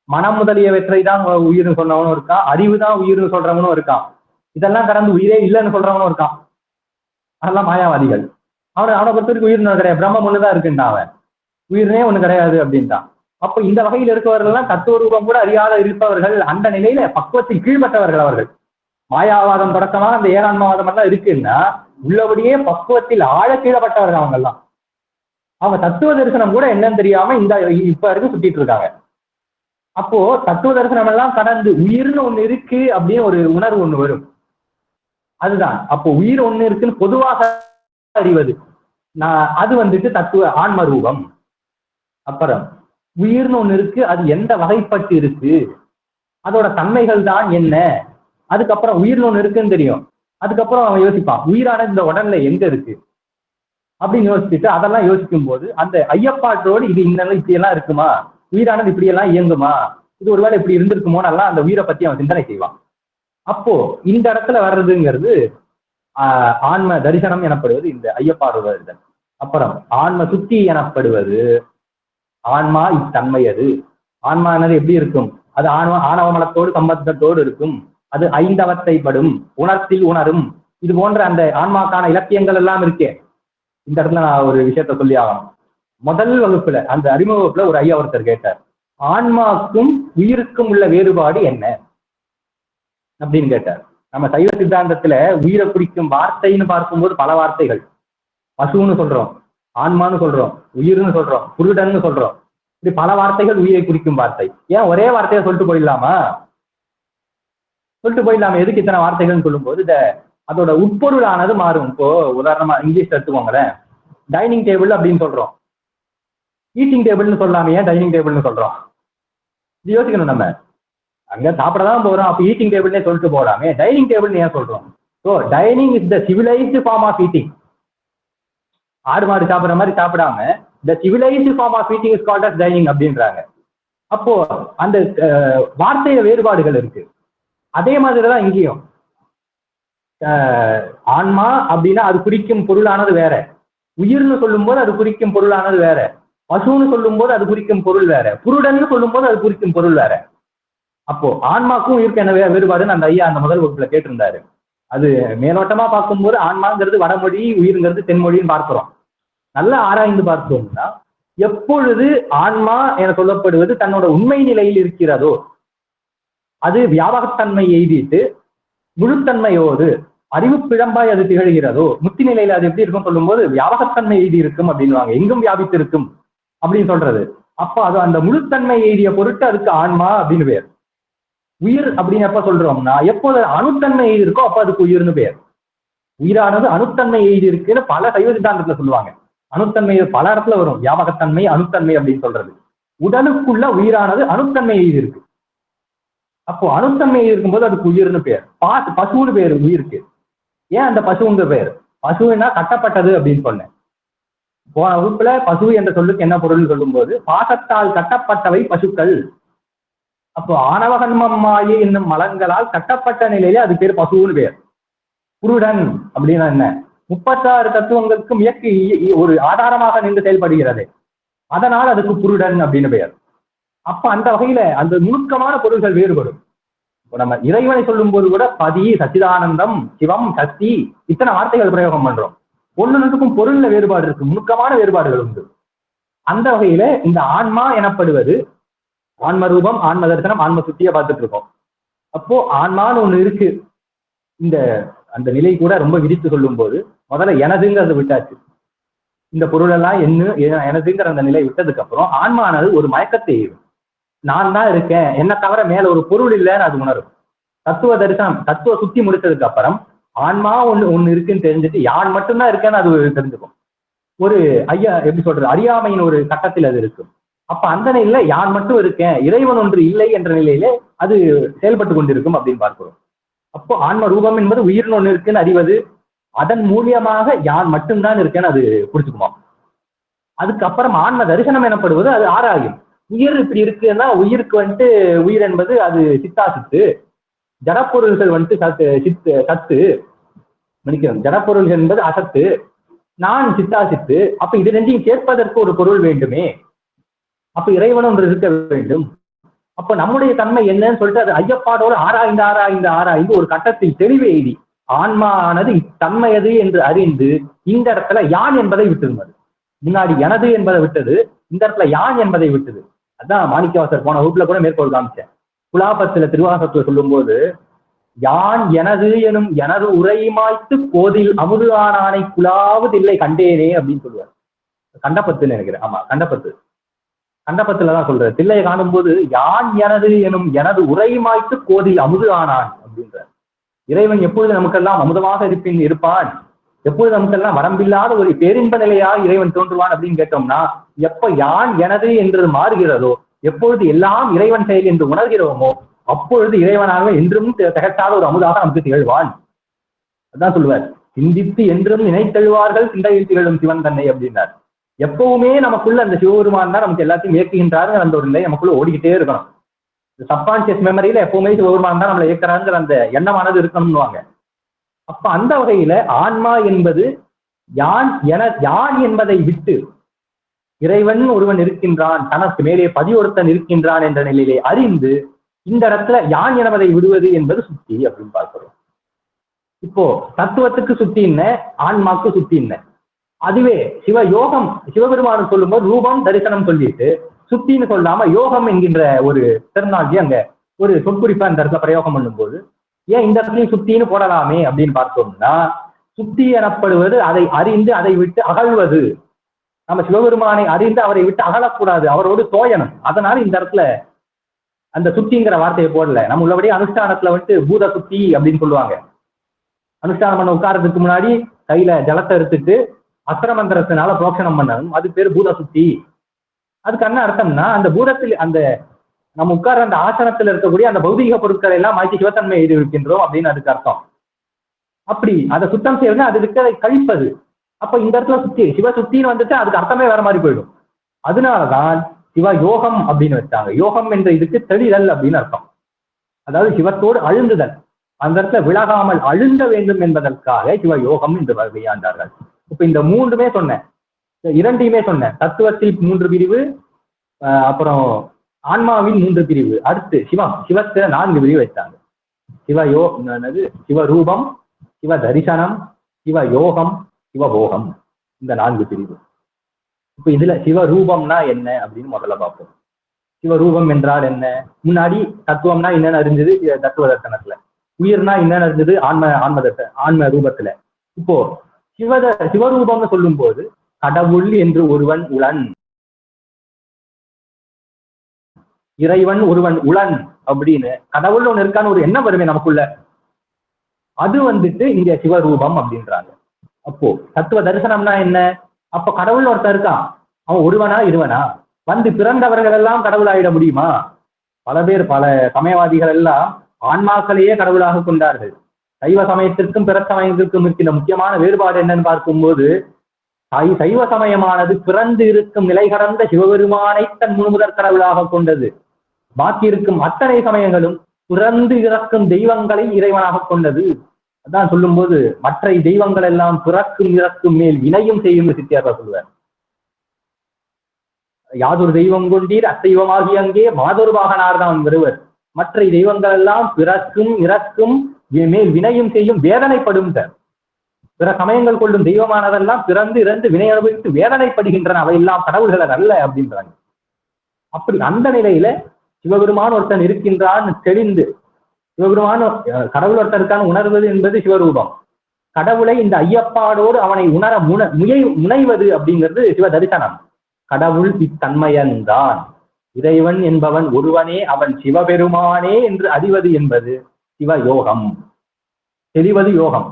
மனம் முதலியவற்றை தான் உயிர்னு சொன்னவனும் இருக்கான், அறிவு தான் உயிர்னு சொல்றவனும் இருக்கான், இதெல்லாம் கடந்து உயிரே இல்லைன்னு சொல்றவனும் இருக்கான். அதெல்லாம் மாயாவாதிகள். அவனை பொறுத்தவரைக்கும் உயிர்னு கிடையாது, பிரம்மம் ஒண்ணுதான் இருக்குன்றான், அவன் உயிர்னே ஒண்ணு கிடையாது அப்படின்ட்டான். அப்போ இந்த வகையில் இருக்கவர்கள் எல்லாம் தத்துவ ரூபம் கூட அறியாத இருப்பவர்கள், அந்த நிலையில பக்குவத்தில் கீழ்பட்டவர்கள் அவர்கள். மாயாவாதம் தொடக்கமாக அந்த ஏரான்மவாதம் எல்லாம் இருக்குன்னா உள்ளபடியே பக்குவத்தில் ஆழ கீழப்பட்டவர்கள் அவங்க எல்லாம். அவங்க தத்துவ தரிசனம் கூட என்னன்னு தெரியாம இப்ப வரைக்கும் சுத்திட்டு இருக்காங்க. அப்போ தத்துவ தரிசனம் எல்லாம் கடந்து உயிர்னு ஒண்ணு இருக்கு அப்படின்னு ஒரு உணர்வு ஒண்ணு வரும். அதுதான் அப்போ உயிர் ஒண்ணு இருக்குன்னு பொதுவாக அறிவது, அது வந்துட்டு தத்துவ ஆன்ம ரூபம். அப்புறம் உயிர்னு ஒண்ணு இருக்கு, அது எந்த வகைப்பட்டு இருக்கு, அதோட தன்மைகள் தான் என்ன, அதுக்கப்புறம் உயிர்னு ஒண்ணு இருக்குன்னு தெரியும். அதுக்கப்புறம் அவன் யோசிப்பான் உயிரானது இந்த உடல்ல எங்க இருக்கு அப்படின்னு யோசிச்சுட்டு அதெல்லாம் யோசிக்கும் போது அந்த ஐயப்பாட்டோடு இது இன்னும் இப்படி எல்லாம் இருக்குமா, உயிரானது இப்படி எல்லாம் இயங்குமா, இது ஒருவேளை இப்படி இருந்திருக்குமோன்னு எல்லாம் அந்த உயிரை பத்தி அவன் சிந்தனை செய்வான். அப்போ இந்த இடத்துல வர்றதுங்கிறது ஆன்ம தரிசனம் எனப்படுவது இந்த ஐயப்பாடுதல். அப்புறம் ஆன்ம சுத்தி எனப்படுவது ஆன்மா இத்தன்மை. அது ஆன்மானது எப்படி இருக்கும், அது ஆணவ மலத்தோடு சம்பந்தத்தோடு இருக்கும், அது ஐந்தவத்தைப்படும், உணர்த்தில் உணரும், இது போன்ற அந்த ஆன்மாக்கான இலக்கியங்கள் எல்லாம் இருக்கே. இந்த இடத்துல நான் ஒரு விஷயத்த சொல்லி ஆகணும். முதல் வகுப்புல அந்த அறிமுக வகுப்புல ஒரு ஐயா ஒருத்தர் கேட்டார், ஆன்மாக்கும் உயிருக்கும் உள்ள வேறுபாடு என்ன அப்படின்னு கேட்டார். நம்ம சைவ சித்தாந்தத்துல உயிரை குறிக்கும் வார்த்தைன்னு பார்க்கும்போது பல வார்த்தைகள், பசுன்னு சொல்றோம், ஆன்மான்னு சொல்றோம், உயிர்னு சொல்றோம், புருடன்னு சொல்றோம், இப்படி பல வார்த்தைகள் உயிரை குறிக்கும் வார்த்தை. ஏன் ஒரே வார்த்தையை சொல்லிட்டு போயிடலாமா? எதுக்கு இத்தனை வார்த்தைகள்னு சொல்லும்போது அதோட உட்பொருளானது மாறும். இப்போ உதாரணமா இங்கிலீஷ் எடுத்துக்கோங்களேன், டைனிங் டேபிள் அப்படின்னு சொல்றோம், ஈட்டிங் டேபிள்னு சொல்லாம ஏன் டைனிங் டேபிள்னு சொல்றோம்? இது யோசிக்கணும். நம்ம அங்க சாப்பிடதான் போறோம், அப்ப ஈட்டிங் டேபிள்னே சொல்லிட்டு போறாமே, டைனிங் டேபிள்னு ஏன் சொல்றோம்? So dining is the civilised form of eating. ஆடு மாடு சாப்பிட்ற மாதிரி சாப்பிடாம the civilised form of eating is called as dining அப்படின்றாங்க. அப்போ அந்த வார்த்தைய வேறுபாடுகள் இருக்கு. அதே மாதிரிதான் இங்கேயும் ஆன்மா அப்படின்னா அது குறிக்கும் பொருளானது வேற, உயிர்னு சொல்லும் போது அது குறிக்கும் பொருளானது வேற, பசுன்னு சொல்லும் போது அது குறிக்கும் பொருள் வேற, புருடன்னு சொல்லும் போது அது குறிக்கும் பொருள் வேற. அப்போ ஆன்மாக்கும் உயிருக்கு என்ன வேறுபாடுன்னு அந்த ஐயா அந்த முதல் வகுப்புல கேட்டிருந்தாரு. அது மேலோட்டமா பார்க்கும்போது ஆன்மாங்கிறது வடமொழி, உயிர்ங்கிறது தென்மொழின்னு பார்க்கிறோம். நல்லா ஆராய்ந்து பார்த்தோம்னா எப்பொழுது ஆன்மா என சொல்லப்படுவது தன்னோட உண்மை நிலையில் இருக்கிறதோ, அது வியாபகத்தன்மை எய்திட்டு முழுத்தன்மையோடு அறிவு பிழம்பாய் அது திகழ்கிறதோ, முத்தி நிலையில அது எப்படி இருக்கும் சொல்லும் போது வியாபகத்தன்மை எய்தி இருக்கும் அப்படின்வாங்க, எங்கும் வியாபித்து இருக்கும் அப்படின்னு சொல்றது. அப்ப அது அந்த முழுத்தன்மை எய்திய பொருட்டு அதுக்கு ஆன்மா அப்படின்னு பேர். உயிர் அப்படின்னு எப்ப சொல்றோம்னா எப்போது அணுத்தன்மை எய்தி இருக்கோ அப்ப அதுக்கு உயிர்னு பேர். உயிரானது அணுத்தன்மை எய்தி இருக்குன்னு பல சைவ சித்தாந்தத்துல சொல்லுவாங்க. அணுத்தன்மை பல இடத்துல வரும், வியாபகத்தன்மை அணுத்தன்மை அப்படின்னு சொல்றது. உடலுக்குள்ள உயிரானது அணுத்தன்மை எய்தி இருக்கு. அப்போ அணுத்தன்மை இருக்கும்போது அதுக்கு உயிர்னு பேர். பசுன்னு பேர் உயிருக்கு. ஏன் அந்த பசுங்க பேர்? பசுன்னா கட்டப்பட்டது அப்படின்னு சொன்னேன். போன வகுப்புல பசு என்ற சொல்லுக்கு என்ன பொருள்னு சொல்லும் போது பாசத்தால் கட்டப்பட்டவை பசுக்கள். அப்போ ஆணவகன்மம் மாயை என்னும் மலங்களால் கட்டப்பட்ட நிலையிலே அது பேர் பசுன்னு பேர். புருடன் அப்படின்னா என்ன? 36 தத்துவங்களுக்கும் இயற்கை ஒரு ஆதாரமாக நின்று செயல்படுகிறது, அதனால் அதுக்கு புருடன் அப்படின்னு பெயர். அப்ப அந்த வகையில அந்த நுணுக்கமான பொருள்கள் வேறுபடும். இப்போ நம்ம இறைவனை சொல்லும் போது கூட பதி, சச்சிதானந்தம், சிவம், சக்தி, இத்தனை வார்த்தைகள் பிரயோகம் பண்றோம். ஒண்ணுக்கும் பொருள்ல வேறுபாடு இருக்கு, நுணுக்கமான வேறுபாடுகள் உண்டு. அந்த வகையில இந்த ஆன்மா எனப்படுவது ஆன்ம ரூபம், ஆன்ம தரிசனம், ஆன்ம சுத்திய பார்த்துட்டு இருக்கோம். அப்போ ஆன்மான்னு ஒண்ணு இருக்கு. இந்த அந்த நிலை கூட ரொம்ப விரித்து சொல்லும் போது முதல்ல எனதுங்கிறத விட்டாச்சு. இந்த பொருள் எல்லாம் எனதுங்கிற அந்த நிலை விட்டதுக்கு அப்புறம் ஆன்மானது ஒரு மயக்கத்தை எய்யும். நான் தான் இருக்கேன், என்ன தவிர மேல ஒரு பொருள் இல்லைன்னு அது உணரும். தத்துவ தரிசனம், தத்துவ சுத்தி முடிச்சதுக்கு அப்புறம் ஆன்மா ஒண்ணு இருக்குன்னு தெரிஞ்சுட்டு யான் மட்டும்தான் இருக்கேன்னு அது தெரிஞ்சுக்கும். ஒரு ஐயா எப்படி சொல்றது, அறியாமையின் ஒரு கட்டத்தில் அது இருக்கும். அப்ப அந்த நிலையில யான் மட்டும் இருக்கேன், இறைவன் ஒன்று இல்லை என்ற நிலையிலே அது செயல்பட்டு கொண்டிருக்கும் அப்படின்னு பார்க்கிறோம். அப்போ ஆன்ம ரூபம் என்பது உயிர்னு ஒண்ணு இருக்குன்னு அறிவது, அதன் மூலியமாக யான் மட்டும்தான் இருக்கேன்னு அது புரிச்சுக்குமா. அதுக்கப்புறம் ஆன்ம தரிசனம் எனப்படுவது அது ஆராயும். உயிர் இப்படி இருக்குன்னா உயிருக்கு வந்துட்டு உயிர் என்பது அது சித்தா சித்து, ஜடப்பொருள்கள் வந்துட்டு சத்து மன்னிக்கணும், ஜடப்பொருள்கள் என்பது அசத்து, நான் சித்தா சித்து. அப்ப இது ரெண்டையும் கேட்பதற்கு ஒரு பொருள் வேண்டுமே, அப்ப இறைவன் ஒன்று இருக்க வேண்டும். அப்ப நம்முடைய தன்மை என்னன்னு சொல்லிட்டு அது ஐயப்பாடோடு ஆராய்ந்து ஒரு கட்டத்தில் தெளிவு எய்தி ஆன்மானது இத்தன்மையது என்று அறிந்து இந்த இடத்துல யான் என்பதை விட்டுருந்தது. முன்னாடி எனது என்பதை விட்டது, இந்த இடத்துல யான் என்பதை விட்டது. அதான் மாணிக்கவாசர் போன வகுப்புல கூட மேற்கோள் காமிச்சேன். குலாபத்துல திருவாசகத்துல சொல்லும் போது யான் எனது எனும் எனது உரைமாய்த்து கோதில் அமுது ஆனானை குலாவதில்லை கண்டேனே அப்படின்னு சொல்லுவார். கண்டபத்துன்னு நினைக்கிறேன். ஆமா, கண்டபத்துலதான் சொல்ற. தில்லையை காணும் போது யான் எனது எனும் எனது உரைமாய்த்து கோதில் அமுது ஆனான் அப்படின்ற. இறைவன் எப்பொழுது நமக்கெல்லாம் அமுதமாக இருப்பான், எப்பொழுது நமக்கெல்லாம் வரம்பில்லாத ஒரு பேரின்ப நிலையாக இறைவன் தோன்றுவான் அப்படின்னு கேட்டோம்னா, எப்ப யான் எனது என்று மாறுகிறதோ, எப்பொழுது எல்லாம் இறைவன் செயல் என்று உணர்கிறோமோ, அப்பொழுது இறைவனாக என்றும் திகட்டாத ஒரு அமுதாக நமக்கு திகழ்வான். அதான் சொல்லுவார், சிந்தித்து என்றும் நினைத்தெழுவார்கள் சிந்தையில் திகழும் சிவன் தன்னை அப்படின்னார். எப்பவுமே நமக்குள்ள அந்த சிவபெருமான் தான் நமக்கு எல்லாத்தையும் இயக்குகின்றாருங்கிற அந்த ஒரு நிலை நமக்குள்ள ஓடிக்கிட்டே இருக்கணும். சப்கான்சியஸ் மெமரியில எப்பவுமே சிவபெருமான் தான் நம்மளை இயக்குறாங்கிற அந்த எண்ணமானது இருக்கணும்னுவாங்க. அப்ப அந்த வகையில ஆன்மா என்பது யான் என்பதை விட்டு இறைவன் ஒருவன் இருக்கின்றான், தனக்கு மேலே பதியொருத்தன் இருக்கின்றான் என்ற நிலையிலே அறிந்து இந்த இடத்துல யான் என்பதை விடுவது என்பது சுத்தி அப்படின்னு பார்க்கிறோம். இப்போ தத்துவத்துக்கு சுத்தி என்ன, ஆன்மாக்கு சுத்தி என்ன? அதுவே சிவ யோகம் சிவபெருமான் சொல்லும்போது ரூபம் தரிசனம் சொல்லிட்டு சுத்தின்னு சொல்லாம யோகம் என்கின்ற ஒரு டெர்மினாலஜி அங்க ஒரு சொற்குறிப்பா அந்த இடத்துல பிரயோகம் பண்ணும்போது, ஏன் இந்த இடத்துலயும் சுத்தின்னு போடலாமே அப்படின்னு பார்த்தோம்னா, சுத்தி எனப்படுவது அதை அறிந்து அதை விட்டு அகழ்வது. நம்ம சிவபெருமானை அறிந்து அவரை விட்டு அகலக்கூடாது, அவரோடு தோயணும். அதனால இந்த இடத்துல அந்த சுத்திங்கிற வார்த்தையை போடல. நம்ம உள்ளபடியே அனுஷ்டானத்துல வந்துட்டு பூத சுத்தி அப்படின்னு சொல்லுவாங்க. அனுஷ்டானம் பண்ண உட்காரத்துக்கு முன்னாடி கையில ஜலத்தை எடுத்துட்டு அஸ்திரமந்திரத்தினால புரோக்ஷனம் பண்ணணும், அது பேர் பூத சுத்தி. அதுக்கு என்ன அர்த்தம்னா, அந்த பூதத்தில் அந்த நம்ம உட்கார அந்த ஆசனத்துல இருக்கக்கூடிய அந்த பௌதிக பொருட்களை எல்லாம் மாற்றி சிவத்தன்மை எழுதி இருக்கின்றோம் அப்படின்னு அதுக்கு அர்த்தம். அப்படி அதை சுத்தம் செய்வது, அது இருக்கிறதை கழிப்பது. அப்ப இந்த இடத்துல சுத்தி சிவ சுத்தின்னு வந்துட்டு அதுக்கு அர்த்தமே வேற மாதிரி போயிடும். அதனாலதான் சிவ யோகம் அப்படின்னு வச்சாங்க. யோகம் என்ற இதுக்கு தெளிதல் அப்படின்னு அர்த்தம். அதாவது சிவத்தோடு அழுந்துதல், அந்த இடத்துல விலகாமல் அழுந்த வேண்டும் என்பதற்காக சிவ யோகம் என்று கையாண்டார்கள். இப்ப இந்த மூன்றுமே சொன்னேன், இரண்டையுமே சொன்னேன். தத்துவத்தில் 3 பிரிவு, அப்புறம் ஆன்மாவின் 3 பிரிவு, அடுத்து சிவத்துல 4 பிரிவு வச்சாங்க. சிவரூபம், சிவ தரிசனம், சிவ யோகம், சிவபோகம், இந்த 4 பிரிவு. இப்ப இதுல சிவரூபம்னா என்ன அப்படின்னு முதல்ல பார்ப்போம். சிவரூபம் என்றால் என்ன? முன்னாடி தத்துவம்னா என்னன்னு அறிஞ்சது தத்துவ தர்சனத்துல, உயிர்னா என்னன்னு அறிஞ்சது ஆன்ம ரூபத்துல. இப்போ சிவரூபம்னு சொல்லும் போது கடவுள் என்று ஒருவன் உளன், இறைவன் ஒருவன் உளன் அப்படின்னு கடவுள் ஒண்ணு இருக்கான்னு ஒரு எண்ணம் வருமே நமக்குள்ள, அது வந்துட்டு இங்க சிவரூபம் அப்படின்றாங்க. அப்போ தத்துவ தரிசனம்னா என்ன? அப்ப கடவுள் ஒருத்தர் இருக்கான், அவன் ஒருவனா இருவனா? வந்து பிறந்தவர்கள் எல்லாம் கடவுள் ஆயிட முடியுமா? பல பேர், பல சமயவாதிகள் எல்லாம் ஆன்மாக்களையே கடவுளாக கொண்டார்கள். சைவ சமயத்திற்கும் பிற சமயத்திற்கும் இருக்கின்ற முக்கியமான வேறுபாடு என்னன்னு பார்க்கும்போது, சைவ சமயமானது பிறந்து இருக்கும் நிலை கடந்த சிவபெருமானை தன் முழுமுதற் கடவுளாக கொண்டது. பாக்கி இருக்கும் அத்தனை சமயங்களும் பிறந்து இறக்கும் தெய்வங்களை இறைவனாக கொண்டது. அதான் சொல்லும் போது மற்ற தெய்வங்கள் எல்லாம் பிறக்கும் இறக்கும் மேல் வினையும் செய்யும் சித்தியார் சொல்லுவார். யாதொரு தெய்வம் கொண்டீர் அத்தெய்வமாகி அங்கே மாதொரு வாகனார் தான் வருவர். மற்ற தெய்வங்கள் எல்லாம் பிறக்கும் இறக்கும் மேல் வினையும் செய்யும் வேதனைப்படும். பிற சமயங்கள் கொள்ளும் தெய்வமானதெல்லாம் பிறந்து இறந்து வினை அனுபவித்து வேதனைப்படுகின்றன, அவை எல்லாம் கடவுள்களை அல்ல அப்படின்றாங்க. அப்படி அந்த நிலையில சிவபெருமான் ஒருத்தன் இருக்கின்றான் தெரிந்து, சிவபெருமான் கடவுள் ஒருத்தன் இருக்கான்னு உணர்வது என்பது சிவரூபம். கடவுளை இந்த ஐயப்பாடோடு அவனை உணர முனைவது அப்படிங்கிறது சிவ தரிசனம். கடவுள் இத்தன்மையன்தான், இறைவன் என்பவன் ஒருவனே, அவன் சிவபெருமானே என்று அறிவது என்பது சிவ யோகம், தெளிவது யோகம்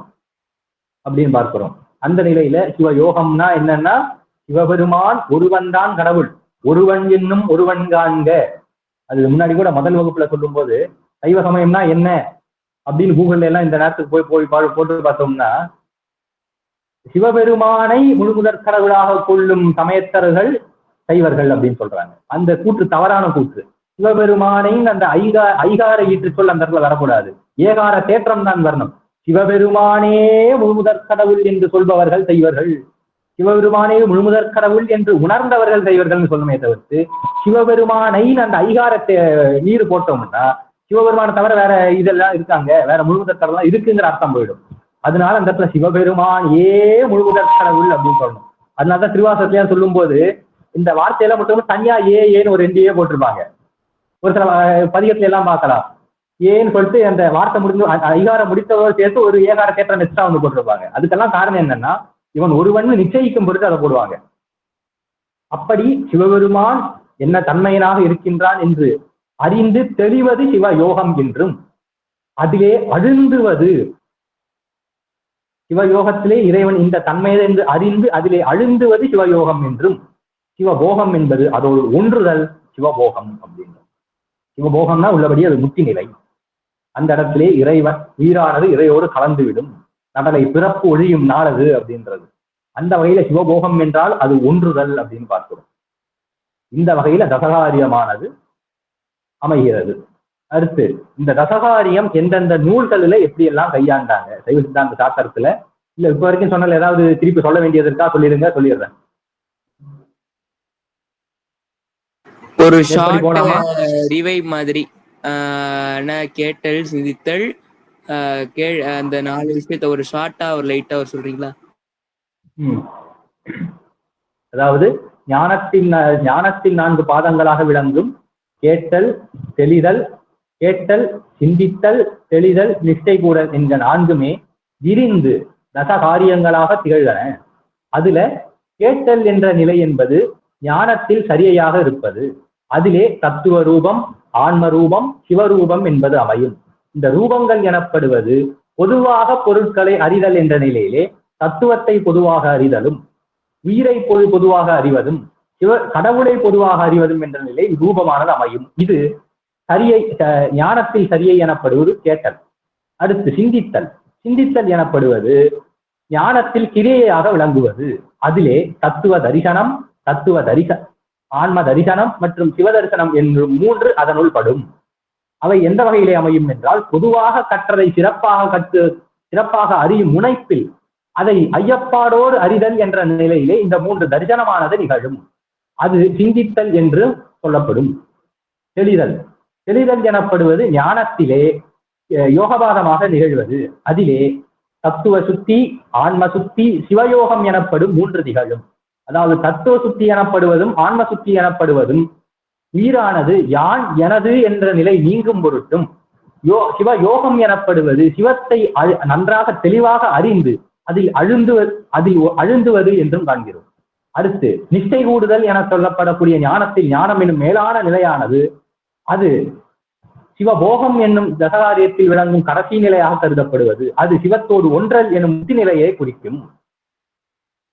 அப்படின்னு பார்க்கிறோம். அந்த நிலையில சிவ யோகம்னா என்னன்னா, சிவபெருமான் ஒருவன் தான் கடவுள், ஒருவன் என்னும் ஒருவன் காண்க. அது முன்னாடி கூட முதல் வகுப்புல சொல்லும் போது சைவ சமயம்னா என்ன அப்படின்னு கூகுள்ல எல்லாம் இந்த நேரத்துக்கு போய் போட்டு பார்த்தோம்னா, சிவபெருமானை முழுமுதற் கடவுளாக கொள்ளும் சமயத்தர்கள் சைவர்கள் அப்படின்னு சொல்றாங்க. அந்த கூற்று தவறான கூற்று. சிவபெருமானை அந்த ஐகார ஈற்று சொல் அந்த இடத்துல வரக்கூடாது, ஏகார தேற்றம் தான் வரணும். சிவபெருமானே முழுமுதற் கடவுள் என்று சொல்பவர்கள் சைவர்கள், சிவபெருமானே முழுமுதற் கடவுள் என்று உணர்ந்தவர்கள் சைவர்கள் சொல்லுமே தவிர்த்து, சிவபெருமானை அந்த ஐகாரத்தை ஈடு போட்டோம்னா சிவபெருமானை தவிர வேற இதெல்லாம் இருக்காங்க, வேற முழுமுதற் கடவுள் இருக்குங்கிற அர்த்தம் போயிடும். அதனால அந்த இடத்துல சிவபெருமான் முழுமுதற் கடவுள் அப்படின்னு சொல்லணும். அதனாலதான் திருவாசகத்திலேயே சொல்லும் போது இந்த வார்த்தையெல்லாம் மட்டும் தனியா ஏன்னு ஒரு 2 போட்டிருப்பாங்க. ஒரு சில பதிகத்துல எல்லாம் பார்க்கலாம், ஏன்னு சொல்லிட்டு அந்த வார்த்தை முடிஞ்சு ஐகாரம் முடித்ததோடு சேர்த்து ஒரு ஏகார தேற்றம் எக்ஸ்ட்ரா வந்து போட்டிருப்பாங்க. அதுக்கெல்லாம் காரணம் என்னன்னா, இவன் ஒருவன் நிச்சயிக்கும் பொழுது அதை போடுவாங்க. அப்படி சிவபெருமான் என்ன தன்மையனாக இருக்கின்றான் என்று அறிந்து தெளிவது சிவ யோகம் என்றும், அதிலே அழுந்துவது, சிவயோகத்திலே இறைவன் இந்த தன்மையை என்று அறிந்து அதிலே அழுந்துவது சிவயோகம் என்றும், சிவபோகம் என்பது அதோடு ஒன்றுதல் சிவபோகம் அப்படின்ற. சிவபோகம்னா உள்ளபடி அது முக்தி நிலை. அந்த இடத்திலே இறைவன் உயிரானது இறையோடு கலந்துவிடும், நடலை பிறப்பு ஒழியும் நாளது அப்படின்றது. அந்த வகையில சிவபோகம் என்றால் அது ஒன்றுதல் அப்படின்னு பார்க்கிறோம். இந்த வகையில தசகாரியமானது அமைகிறது. அடுத்து இந்த தசகாரியம் எந்தெந்த நூல்களில எப்படி எல்லாம் கையாண்டாங்க சைவ சித்தாந்த சாஸ்திரத்துல, இல்ல இப்ப வரைக்கும் சொன்னல ஏதாவது திருப்பி சொல்ல வேண்டியது இருக்கா? சொல்லிடுறேன். ஒரு ஷார்ட் ரிவைவ் மாதிரி கேட்டல் சிந்தித்தல் அந்த 4 விஷயத்த ஒரு ஷார்ட்டா ஒரு லைட்டா ஒரு சொல்றீங்களா? அதாவது ஞானத்தின் 4 பாதங்களாக விளங்கும் கேட்டல், தெளிதல், கேட்டல், சிந்தித்தல், தெளிதல், நிஷ்டை கூடல் என்கிற 4மே விரிந்து தசகாரியங்களாக திகழ்ந்தன. அதுல கேட்டல் என்ற நிலை என்பது ஞானத்தில் சரியாக இருப்பது. அதிலே தத்துவ ரூபம், ஆன்ம ரூபம், சிவரூபம் என்பது அமையும். இந்த ரூபங்கள் எனப்படுவது பொதுவாக பொருட்களை அறிதல் என்ற நிலையிலே தத்துவத்தை பொதுவாக அறிதலும், உயிரை பொதுவாக அறிவதும், கடவுளை பொதுவாக அறிவதும் என்ற நிலை ரூபமானது அமையும். இது சரியை ஞானத்தில் சரியை எனப்படுவது கேட்டல். அடுத்து சிந்தித்தல். சிந்தித்தல் எனப்படுவது ஞானத்தில் கிரியையாக விளங்குவது. அதிலே தத்துவ தரிசனம், ஆன்ம தரிசனம் மற்றும் சிவதரிசனம் என்று 3 அதனுள் படும். அவை எந்த வகையிலே அமையும் என்றால், பொதுவாக கற்றதை சிறப்பாக அறியும் முனைப்பில் அதை ஐயப்பாடோடு அறிதல் என்ற நிலையிலே இந்த 3 தரிசனமானது நிகழும். அது சிந்தித்தல் என்று சொல்லப்படும். தெளிதல். தெளிதல் எனப்படுவது ஞானத்திலே யோகபாதமாக நிகழ்வது. அதிலே தத்துவ சுத்தி, ஆன்ம சுத்தி, சிவயோகம் எனப்படும் 3 நிகழும். அதாவது தத்துவ சுத்தி எனப்படுவதும் ஆன்ம சுத்தி எனப்படுவதும் உயிரானது யான் எனது என்ற நிலை நீங்கும் பொருட்டும், சிவயோகம் எனப்படுவது சிவத்தை நன்றாக தெளிவாக அறிந்து அதில் அழுந்துவது என்றும் காண்கிறோம். அடுத்து நிஷ்டை கூடுதல் என சொல்லப்படக்கூடிய ஞானத்தில் ஞானம் என்னும் மேலான நிலையானது அது சிவபோகம் என்னும் தசகாரியத்தில் விளங்கும் கடைசி நிலையாக கருதப்படுவது. அது சிவத்தோடு ஒன்றல் எனும் முத்தி நிலையை குறிக்கும்.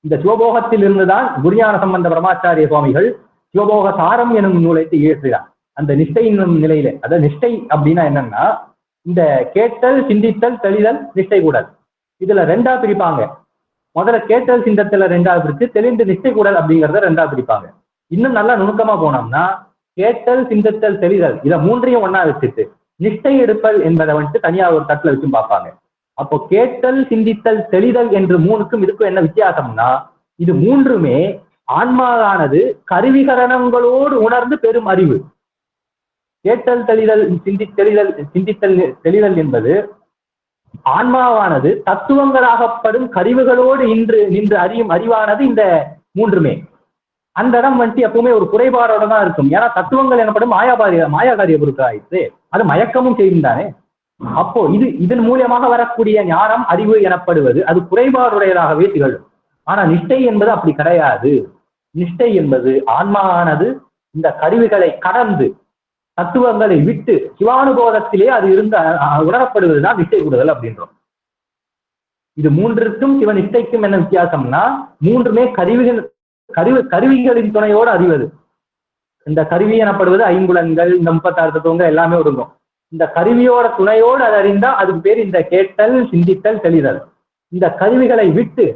இந்த சிவபோகத்தில் இருந்துதான் குருஞான சம்பந்த பிரம்மாச்சாரிய சுவாமிகள் சிவபோக சாரம் எனும் நூலை இயற்றினார். அந்த நிஷ்டை என்னும் நிலையில, அதாவது நிஷ்டை அப்படின்னா என்னன்னா, இந்த கேட்டல், சிந்தித்தல், தெளிதல், நிஷ்டை கூடல், இதுல 2ஆ பிரிப்பாங்க. முதல்ல கேட்டல் சிந்தத்துல 2ஆ பிரிச்சு தெளிந்து நிஷ்டை கூடல் அப்படிங்கிறத 2ஆ பிரிப்பாங்க. இன்னும் நல்லா நுணுக்கமா போனோம்னா கேட்டல், சிந்தித்தல், தெளிதல் இதை 3ஐயும் ஒன்னா வச்சுட்டு நிஷ்டை எடுப்பல் என்பதை வந்துட்டு தனியா ஒரு தட்டுல வச்சும் பார்ப்பாங்க. அப்போ கேட்டல், சிந்தித்தல், தெளிதல் என்று 3க்கும் இதுக்கும் என்ன வித்தியாசம்னா, இது 3மே ஆன்மாவானது கருவிகரணங்களோடு உணர்ந்து பெரும் அறிவு. கேட்டல், தெளிதல், தெளிதல் என்பது ஆன்மாவானது தத்துவங்களாகப்படும் கருவிகளோடு நின்று அறியும் அறிவானது இந்த 3மே. அந்த இடம் வந்துட்டு எப்பவுமே ஒரு குறைபாடோட தான் இருக்கும். ஏன்னா தத்துவங்கள் எனப்படும் மாயாகாரிய பொருட்கள் ஆயிடுச்சு, அது மயக்கமும் செய்கின்றானே. அப்போ இதன் மூலியமாக வரக்கூடிய ஞானம், அறிவு எனப்படுவது அது குறைபாடுடையதாகவே திகழும். ஆனா நிஷ்டை என்பது அப்படி கிடையாது. நிஷ்டை என்பது ஆன்மாவானது இந்த கருவிகளை கடந்து தத்துவங்களை விட்டு சிவானுபோதத்திலே அது இருந்து உணரப்படுவதுதான் நிஷ்டை கூடுதல் அப்படின்றோம். இது 3க்கும் சிவ நிஷ்டைக்கும் என்ன வித்தியாசம்னா, 3மே கருவிகளின் துணையோடு அறிவது. இந்த கருவி எனப்படுவது ஐம்புலன்கள், இந்த 36 தத்துவங்கள் எல்லாமே ஒடுங்கும். இந்த கருவியோட துணையோடு அது அறிந்தா அதுக்கு பேர் இந்த கேட்டல், சிந்தித்தல், தெளிதல். இந்த கருவிகளை விட்டு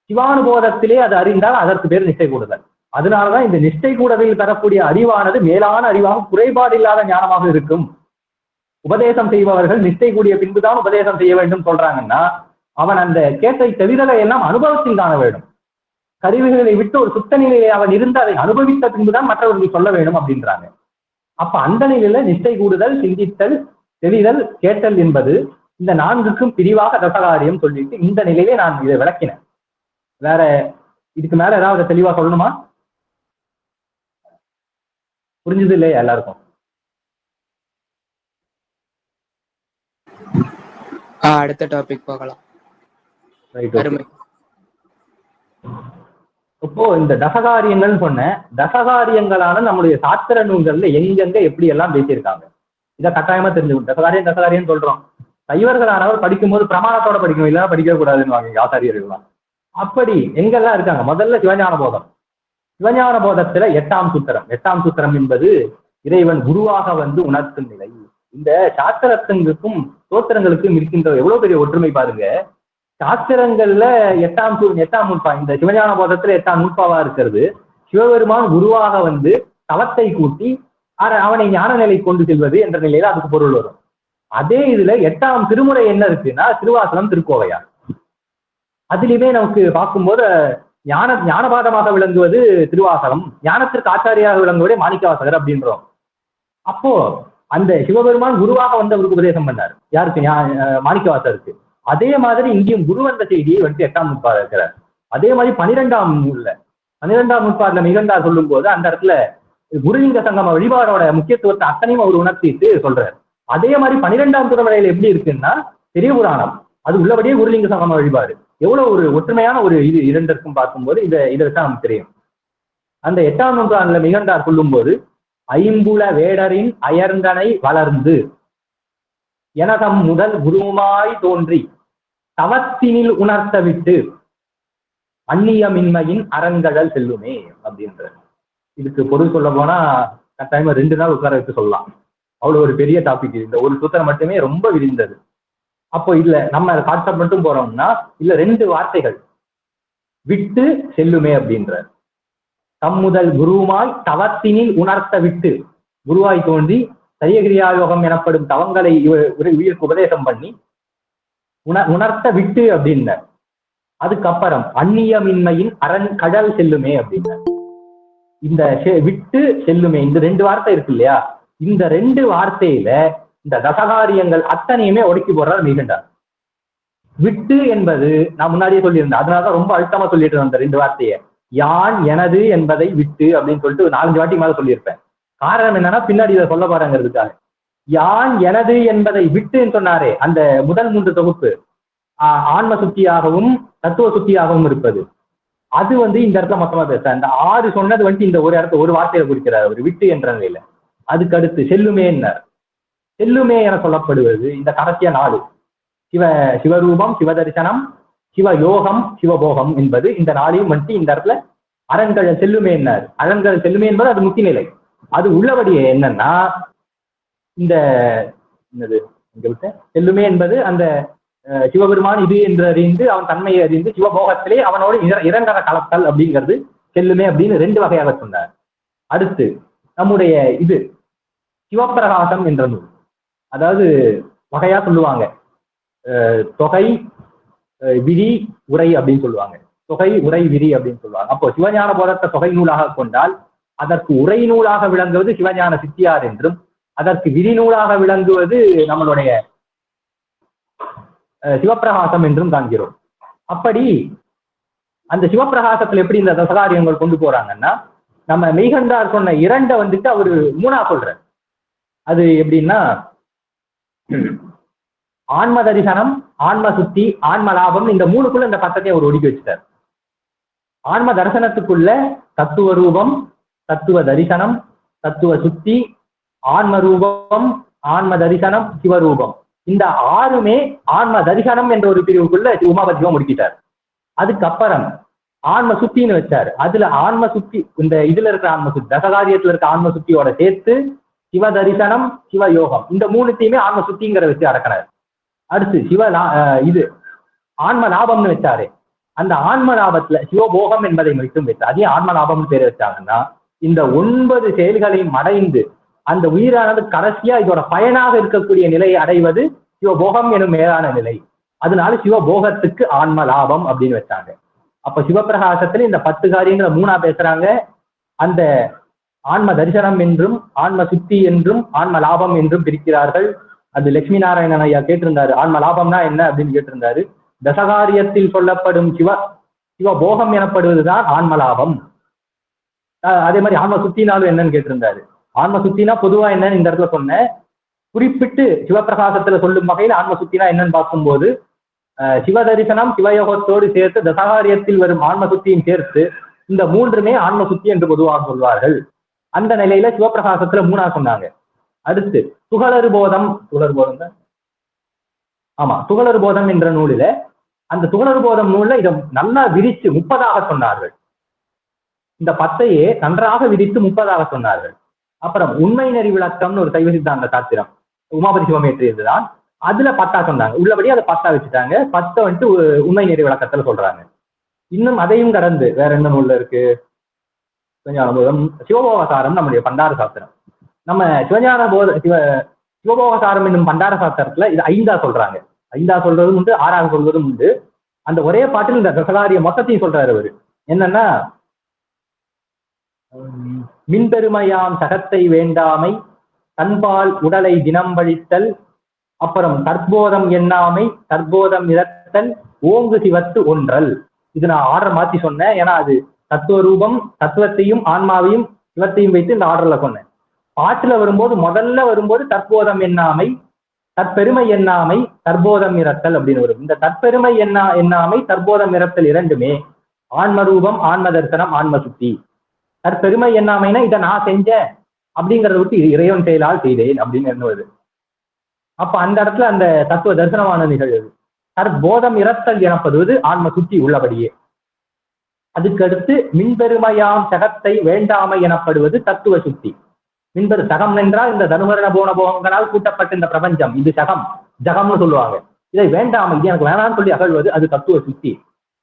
சிவானுபோதத்திலே அது அறிந்தால் அதற்கு பேர் நிஷ்டை கூடுதல். அதனாலதான் இந்த நிஷ்டை கூடலில் தரக்கூடிய அறிவானது மேலான அறிவாக குறைபாடு இல்லாத ஞானமாக இருக்கும். உபதேசம் செய்பவர்கள் நிஷ்டை கூடிய பின்புதான் உபதேசம் செய்ய வேண்டும் சொல்றாங்கன்னா, அவன் அந்த கேட்டை தெளிதலை எல்லாம் அனுபவத்தில் காண வேண்டும். கருவிகளை விட்டு ஒரு சுத்த நிலையை அவன் இருந்து அதை அனுபவித்த பின்புதான் மற்றவர்கள் சொல்ல வேண்டும் அப்படின்றாங்க. அப்ப அந்த நிலையில நிஷ்டை கூடுதல், சிந்தித்தல், தெளிதல், கேட்டல் என்பது இந்த 4க்கும் பிரிவாக தசகாரியம் சொல்லிட்டு இந்த நிலையிலே நான் இதை விளக்கினேன். வேற இதுக்கு மேல ஏதாவது தெளிவா சொல்லணுமா? புரிஞ்சது இல்லையா எல்லாருக்கும்? அடுத்த டாபிக் பார்க்கலாம். இப்போ இந்த தசகாரியங்கள் சொன்ன தசகாரியங்களான நம்முடைய சாஸ்திர நூல்கள்ல எங்கெங்க எப்படி எல்லாம் பேசியிருக்காங்க, இதை கட்டாயமா தெரிஞ்சுக்கணும். தசகாரியம் சொல்றோம், சைவர்களானவர் படிக்கும்போது பிரமாணத்தோட படிக்கணும், இல்லைன்னா படிக்க கூடாதுன்னு வாங்க ஆசாரியர்கள்லாம். அப்படி எங்கெல்லாம் இருக்காங்க? முதல்ல சிவஞான போதம். சிவஞான போதத்துல 8ஆம் சூத்திரம். 8ஆம் சூத்திரம் என்பது இறைவன் குருவாக வந்து உணர்த்தும் நிலை. இந்த சாஸ்திரத்துக்கும் தோத்திரங்களுக்கும் இருக்கின்ற எவ்வளவு பெரிய ஒற்றுமை பாருங்க. சாஸ்திரங்கள்ல 8ஆம் நூற்பா, இந்த சிவஞான போதத்துல 8ஆம் நூற்பாவா இருக்கிறது சிவபெருமான் குருவாக வந்து தவத்தை கூட்டி அவனை ஞான நிலை கொண்டு செல்வது என்ற நிலையில அதுக்கு பொருள் வரும். அதே இதுல 8ஆம் திருமுறை என்ன இருக்குன்னா திருவாசகம், திருக்கோவையார். அதுலயுமே நமக்கு பார்க்கும்போது ஞானபாதமாக விளங்குவது திருவாசகம், ஞானத்திற்கு ஆச்சாரியாக விளங்குவதே மாணிக்கவாசகர் அப்படின்றோம். அப்போ அந்த சிவபெருமான் குருவாக வந்து அவருக்கு உபதேசம் பண்ணார். யாருக்கு? மாணிக்கவாசகருக்கு. அதே மாதிரி இங்கேயும் குரு வந்த செய்தியை வந்து 8ஆம் நூற்பாடு இருக்கிறார். அதே மாதிரி 12ஆம் நூற்பாடுல மிகண்டார் சொல்லும் போது அந்த இடத்துல குருலிங்க சங்கம வழிபாடோட முக்கியத்துவத்தை அத்தனையும் அவர் உணர்த்திட்டு சொல்றாரு. அதே மாதிரி 12ஆம் திருமுறையில எப்படி இருக்குன்னா பெரிய புராணம், அது உள்ளபடியே குருலிங்க சங்கம வழிபாடு. எவ்வளவு ஒரு ஒற்றுமையான ஒரு இது இரண்டிற்கும் பார்க்கும்போது இதை வச்சா நமக்கு தெரியும். அந்த 8ஆம் நூற்றாண்டுல மிகண்டார் சொல்லும் போது ஐம்புல வேடரின் அயர்ந்தனை வளர்ந்து எனகம் முதல் குருமாய் தோன்றி தவத்தினில் உணர்த்த விட்டு அந்நியமின்மையின் அரங்கடல் செல்லுமே அப்படின்ற. இதுக்கு பொருள் சொல்ல போனா கட்டாயமா 2 நாள் உட்கார வச்சு சொல்லலாம். அவ்வளவு ஒரு பெரிய டாபிக். இந்த ஒரு சூத்திரம் மட்டுமே ரொம்ப விரிந்தது. அப்போ இதுல நம்ம கான்செப்ட் மட்டும் போறோம்னா இல்ல 2 வார்த்தைகள் விட்டு செல்லுமே அப்படின்ற. தம்முதல் குருமாய் தவத்தினில் உணர்த்த விட்டு, குருவாய் தோன்றி சரியகிரியாயோகம் எனப்படும் தவங்களை உயிருக்கு உபதேசம் பண்ணி உணர்த்த விட்டு அப்படின்ன. அதுக்கப்புறம் அந்நியமின்மையின் கடல் செல்லுமே அப்படின்ன. இந்த விட்டு செல்லுமே இந்த 2 வார்த்தை இருக்கு இல்லையா, இந்த 2 வார்த்தையில இந்த தசகாரியங்கள் அத்தனையுமே ஒடுக்கி போடுறார் மிகண்டார். விட்டு என்பது நான் முன்னாடியே சொல்லியிருந்தேன், அதனாலதான் ரொம்ப அழுத்தமா சொல்லிட்டு இருந்தேன் அந்த 2 வார்த்தையை. யான் எனது என்பதை விட்டு அப்படின்னு சொல்லிட்டு 4-5 வாட்டி மேல சொல்லியிருப்பேன். காரணம் என்னன்னா பின்னாடி இதை சொல்ல பாருங்கிறதுக்காக. யான் எனது என்பதை விட்டுன்னு சொன்னாரே அந்த முதல் 3 தொகுப்பு ஆன்ம சுத்தியாகவும் தத்துவ சுத்தியாகவும் இருப்பது, அது வந்து இந்த இடத்துல மொத்தமா பேச. இந்த 6 சொன்னது வந்து இந்த ஒரு வார்த்தையில குறிக்கிறார் அவர் விட்டு என்ற நிலையில. அதுக்கு அடுத்து செல்லுமே செல்லுமே என சொல்லப்படுவது இந்த கடைசிய 4 சிவரூபம், சிவதரிசனம், சிவயோகம், சிவபோகம் என்பது இந்த 4ஐயும் வந்துட்டு இந்த இடத்துல அரண்கள் செல்லுமே என்னார். அரண்கள் செல்லுமே என்பது அது முக்தி நிலை. அது உள்ளபடியே என்னன்னா இந்த இங்க விட்ட செல்லுமே என்பது அந்த சிவபெருமான் இது என்று அறிந்து அவன் தன்மையை அறிந்து சிவபோகத்திலே அவனோடு இரண்டர கலத்தல் அப்படிங்கிறது செல்லுமே அப்படின்னு 2 வகையாக சொன்னார். அடுத்து நம்முடைய இது சிவப்பிரகாசம் என்ற நூல், அதாவது வகையா சொல்லுவாங்க, தொகை விரி உரை அப்படின்னு சொல்லுவாங்க. தொகை உரை விரி அப்படின்னு சொல்லுவாங்க. அப்போ சிவஞான போதத்தை தொகை நூலாக கொண்டால் அதற்கு உரை நூலாக விளங்குவது சிவஞான சித்தியார் என்றும், அதற்கு விரி நூலாக விளங்குவது நம்மளுடைய சிவப்பிரகாசம் என்றும் காண்கிறோம். அப்படி அந்த சிவப்பிரகாசத்துல எப்படி இந்த தசகாரியங்கள் கொண்டு போறாங்கன்னா நம்ம மெய்கண்டார் சொன்ன 2 வந்துட்டு அவரு 3ஆ சொல்றார். அது எப்படின்னா ஆன்ம தரிசனம், ஆன்ம சுத்தி, ஆன்ம லாபம், இந்த 3க்குள்ள இந்த பத்தத்தையும் அவர் ஒடுக்கி வச்சுட்டார். ஆன்ம தரிசனத்துக்குள்ள தத்துவ ரூபம், தத்துவ தரிசனம், தத்துவ சுத்தி, ஆன்ம ரூபம், ஆன்ம தரிசனம், சிவரூபம், இந்த 6மே ஆன்ம தரிசனம் என்ற ஒரு பிரிவுக்குள்ள உமாபதிவம் முடிக்கிட்டார். அதுக்கப்புறம் ஆன்ம சுத்தின்னு வச்சாரு. அதுல ஆன்ம சுத்தி இந்த இதுல இருக்கிற ஆன்ம சுத்தி தசகாரியத்துல இருக்க ஆன்ம சுத்தியோட சேர்த்து சிவ தரிசனம், சிவயோகம், இந்த 3த்தையுமே ஆன்ம சுத்திங்கிற வச்சு அடக்கினார். அடுத்து இது ஆன்ம லாபம்னு வச்சாரு. அந்த ஆன்ம லாபத்துல சிவபோகம் என்பதை மட்டும் வச்சு அதே ஆன்ம லாபம்னு பேர் வச்சாங்கன்னா இந்த 9 செயல்களையும் அடைந்து அந்த உயிரானது கடைசியா இதோட பயனாக இருக்கக்கூடிய நிலையை அடைவது சிவபோகம் எனும் மேலான நிலை. அதனால சிவபோகத்துக்கு ஆன்ம லாபம் அப்படின்னு வச்சாங்க. அப்ப சிவப்பிரகாசத்துல இந்த 10 காரியங்களை 3ஆ பேசுறாங்க. அந்த ஆன்ம தரிசனம் என்றும் ஆன்ம சுத்தி என்றும் ஆன்ம லாபம் என்றும் பிரிக்கிறார்கள். அது லட்சுமி நாராயணன் ஐயா கேட்டிருந்தாரு, ஆன்ம லாபம்னா என்ன அப்படின்னு கேட்டிருந்தாரு. தசகாரியத்தில் சொல்லப்படும் சிவபோகம் எனப்படுவதுதான் ஆன்ம லாபம். அதே மாதிரி ஆன்ம சுத்தினாலும் என்னன்னு கேட்டிருந்தாரு. ஆன்ம சுத்தினா பொதுவா என்னன்னு இந்த இடத்துல சொன்னேன். குறிப்பிட்டு சிவப்பிரகாசத்துல சொல்லும் வகையில் ஆன்ம சுத்தினா என்னன்னு பார்க்கும்போது சிவதரிசனம் சிவயோகத்தோடு சேர்த்து தசகாரியத்தில் வரும் ஆன்ம சுத்தியும் சேர்த்து இந்த 3மே ஆன்ம சுத்தி என்று பொதுவாக சொல்வார்கள். அந்த நிலையில சிவப்பிரகாசத்துல 3ஆ சொன்னாங்க. அடுத்து துகளறு போதம் தான் ஆமா, துகளறு போதம் என்ற நூலில அந்த துகளறு போதம் நூல்ல இதை நல்லா விரிச்சு 30ஆக சொன்னார்கள். இந்த 10ஐயே நன்றாக விரித்து 30ஆக சொன்னார்கள். அப்புறம் உண்மை நெறி விளக்கம்னு ஒரு சைவ சித்தாந்த சாத்திரம் உமாபதி சிவம் ஏற்றியதுதான். அதுல 10ஆ சொன்னாங்க. உள்ளபடி அதை 10ஆ வச்சுட்டாங்க. 10 வந்துட்டு உண்மை நெறி விளக்கத்துல சொல்றாங்க. இன்னும் அதையும் கடந்து வேற என்ன நூல்ல இருக்கு? சிவபோகசாரம் நம்முடைய பண்டார சாஸ்திரம். நம்ம சிவபோகசாரம் என்னும் பண்டார சாஸ்திரத்துல இது 5ஆ சொல்றாங்க. 5ஆ சொல்றதும் உண்டு, 6ஆக சொல்வதும் உண்டு. அந்த ஒரே பாட்டில் இந்த தசகாரிய மொத்தத்தையும் சொல்றாரு அவரு. என்னன்னா, மின்பெருமையாம் சகத்தை வேண்டாமை, தன்பால் உடலை தினம் வழித்தல், அப்புறம் தற்போதம் எண்ணாமை, தற்போதம் இறத்தல், ஓங்கு சிவத்து ஒன்றல். இது நான் ஆர்டர் மாத்தி சொன்னேன். ஏன்னா அது தத்துவ ரூபம், தத்துவத்தையும் ஆன்மாவையும் சிவத்தையும் வைத்து இந்த ஆர்டர்ல சொன்னேன். பாட்டுல வரும்போது முதல்ல வரும்போது தற்போதம் எண்ணாமை, தற்பெருமை எண்ணாமை, தற்போதம் இறத்தல் அப்படின்னு வரும். இந்த தற்பெருமை எண்ணாமை, தற்போதம் இறத்தல் இரண்டுமே ஆன்ம ரூபம், ஆன்ம தரிசனம், ஆன்ம சுத்தி. தற்பெருமை எண்ணாமைனா இதை நான் செஞ்சேன் அப்படிங்கிறத விட்டு இறைவன் செயலால் செய்தேன் அப்படின்னு எண்ணுவது. அப்ப அந்த இடத்துல அந்த தத்துவ தரிசனமான நிகழ்வு. தற்போதம் இறத்தல் எனப்படுவது ஆன்ம சுத்தி உள்ளபடியே. அதுக்கடுத்து மின்பெருமையாம் சகத்தை வேண்டாமை எனப்படுவது தத்துவ சுத்தி. மின்பெரு சகம் என்றால் இந்த தனுமரண போன போகங்களால் கூட்டப்பட்ட இந்த பிரபஞ்சம், இது சகம், ஜகம்னு சொல்லுவாங்க. இதை வேண்டாமை, இது எனக்கு வேணாம்னு சொல்லி அகழ்வது அது தத்துவ சுத்தி.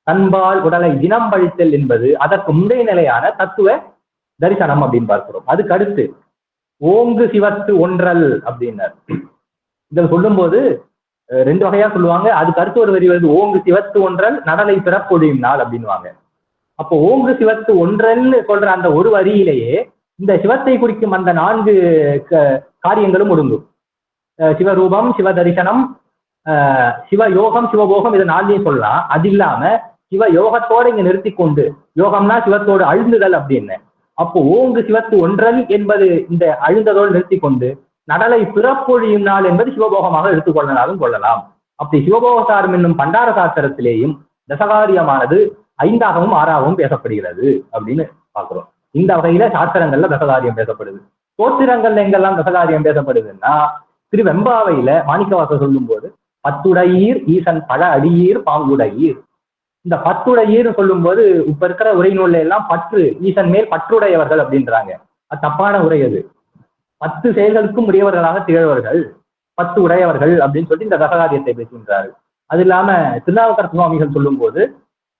தன்பால் உடலை தினம் பழித்தல் என்பது அதற்கு முந்தைய நிலையான தத்துவ தரிசனம் அப்படின்னு பார்க்கிறோம். அதுக்கு அடுத்து ஓங்கு சிவத்து ஒன்றல் அப்படின்னார். இதை சொல்லும் போது 2 வகையா சொல்லுவாங்க. அதுக்கு அடுத்து ஒரு வரி வருது, ஓங்கு சிவத்து ஒன்றல் நடலை பிறப்பொழியும் நாள் அப்படின்வாங்க. அப்போ ஓங்கு சிவத்து ஒன்றல்னு சொல்ற அந்த ஒரு வரியிலேயே இந்த சிவத்தை குறிக்கும் அந்த 4 காரியங்களும் ஒடுங்கும். சிவரூபம், சிவ தரிசனம், சிவயோகம், சிவபோகம், இதை 4ஐயும் சொல்லலாம். அது இல்லாம சிவ யோகத்தோடு இங்க நிறுத்தி கொண்டு, யோகம்னா சிவத்தோடு அழுந்துதல் அப்படின்னு. அப்போ ஓங்கு சிவத்து ஒன்றல் என்பது இந்த அழுந்ததோடு நிறுத்தி கொண்டு, நடலை பிறப்பொழியும் நாள் என்பது சிவபோகமாக எடுத்துக்கொள்ளனாலும் கொள்ளலாம். அப்படி சிவபோகசாரம் என்னும் பண்டார சாஸ்திரத்திலேயும் தசகாரியமானது 5ஆகவும் 6ஆகவும் பேசப்படுகிறது அப்படின்னு பாக்குறோம். இந்த வகையில சாஸ்திரங்கள்ல தசகாரியம் பேசப்படுது. தோத்திரங்கள்ல எங்கெல்லாம் தசகாரியம் பேசப்படுதுன்னா, திருவெம்பாவையில மாணிக்கவாசர் சொல்லும் போது 10உடையீர் ஈசன் பல அடியீர் பாங்குடையீர். இந்த 10உடையீர் சொல்லும் போது இப்ப இருக்கிற உரை நூல்ல எல்லாம் பற்று, ஈசன் மேல் பற்றுடையவர்கள் அப்படின்றாங்க. அது தப்பான உரை. அது 10 செயல்களுக்கும் உரியவர்களாக திகழ்வர்கள், 10 உடையவர்கள் அப்படின்னு சொல்லி இந்த தசகாரியத்தை பேசுகின்றார்கள். அது இல்லாம திருநாவுக்கரசு சுவாமிகள் சொல்லும் போது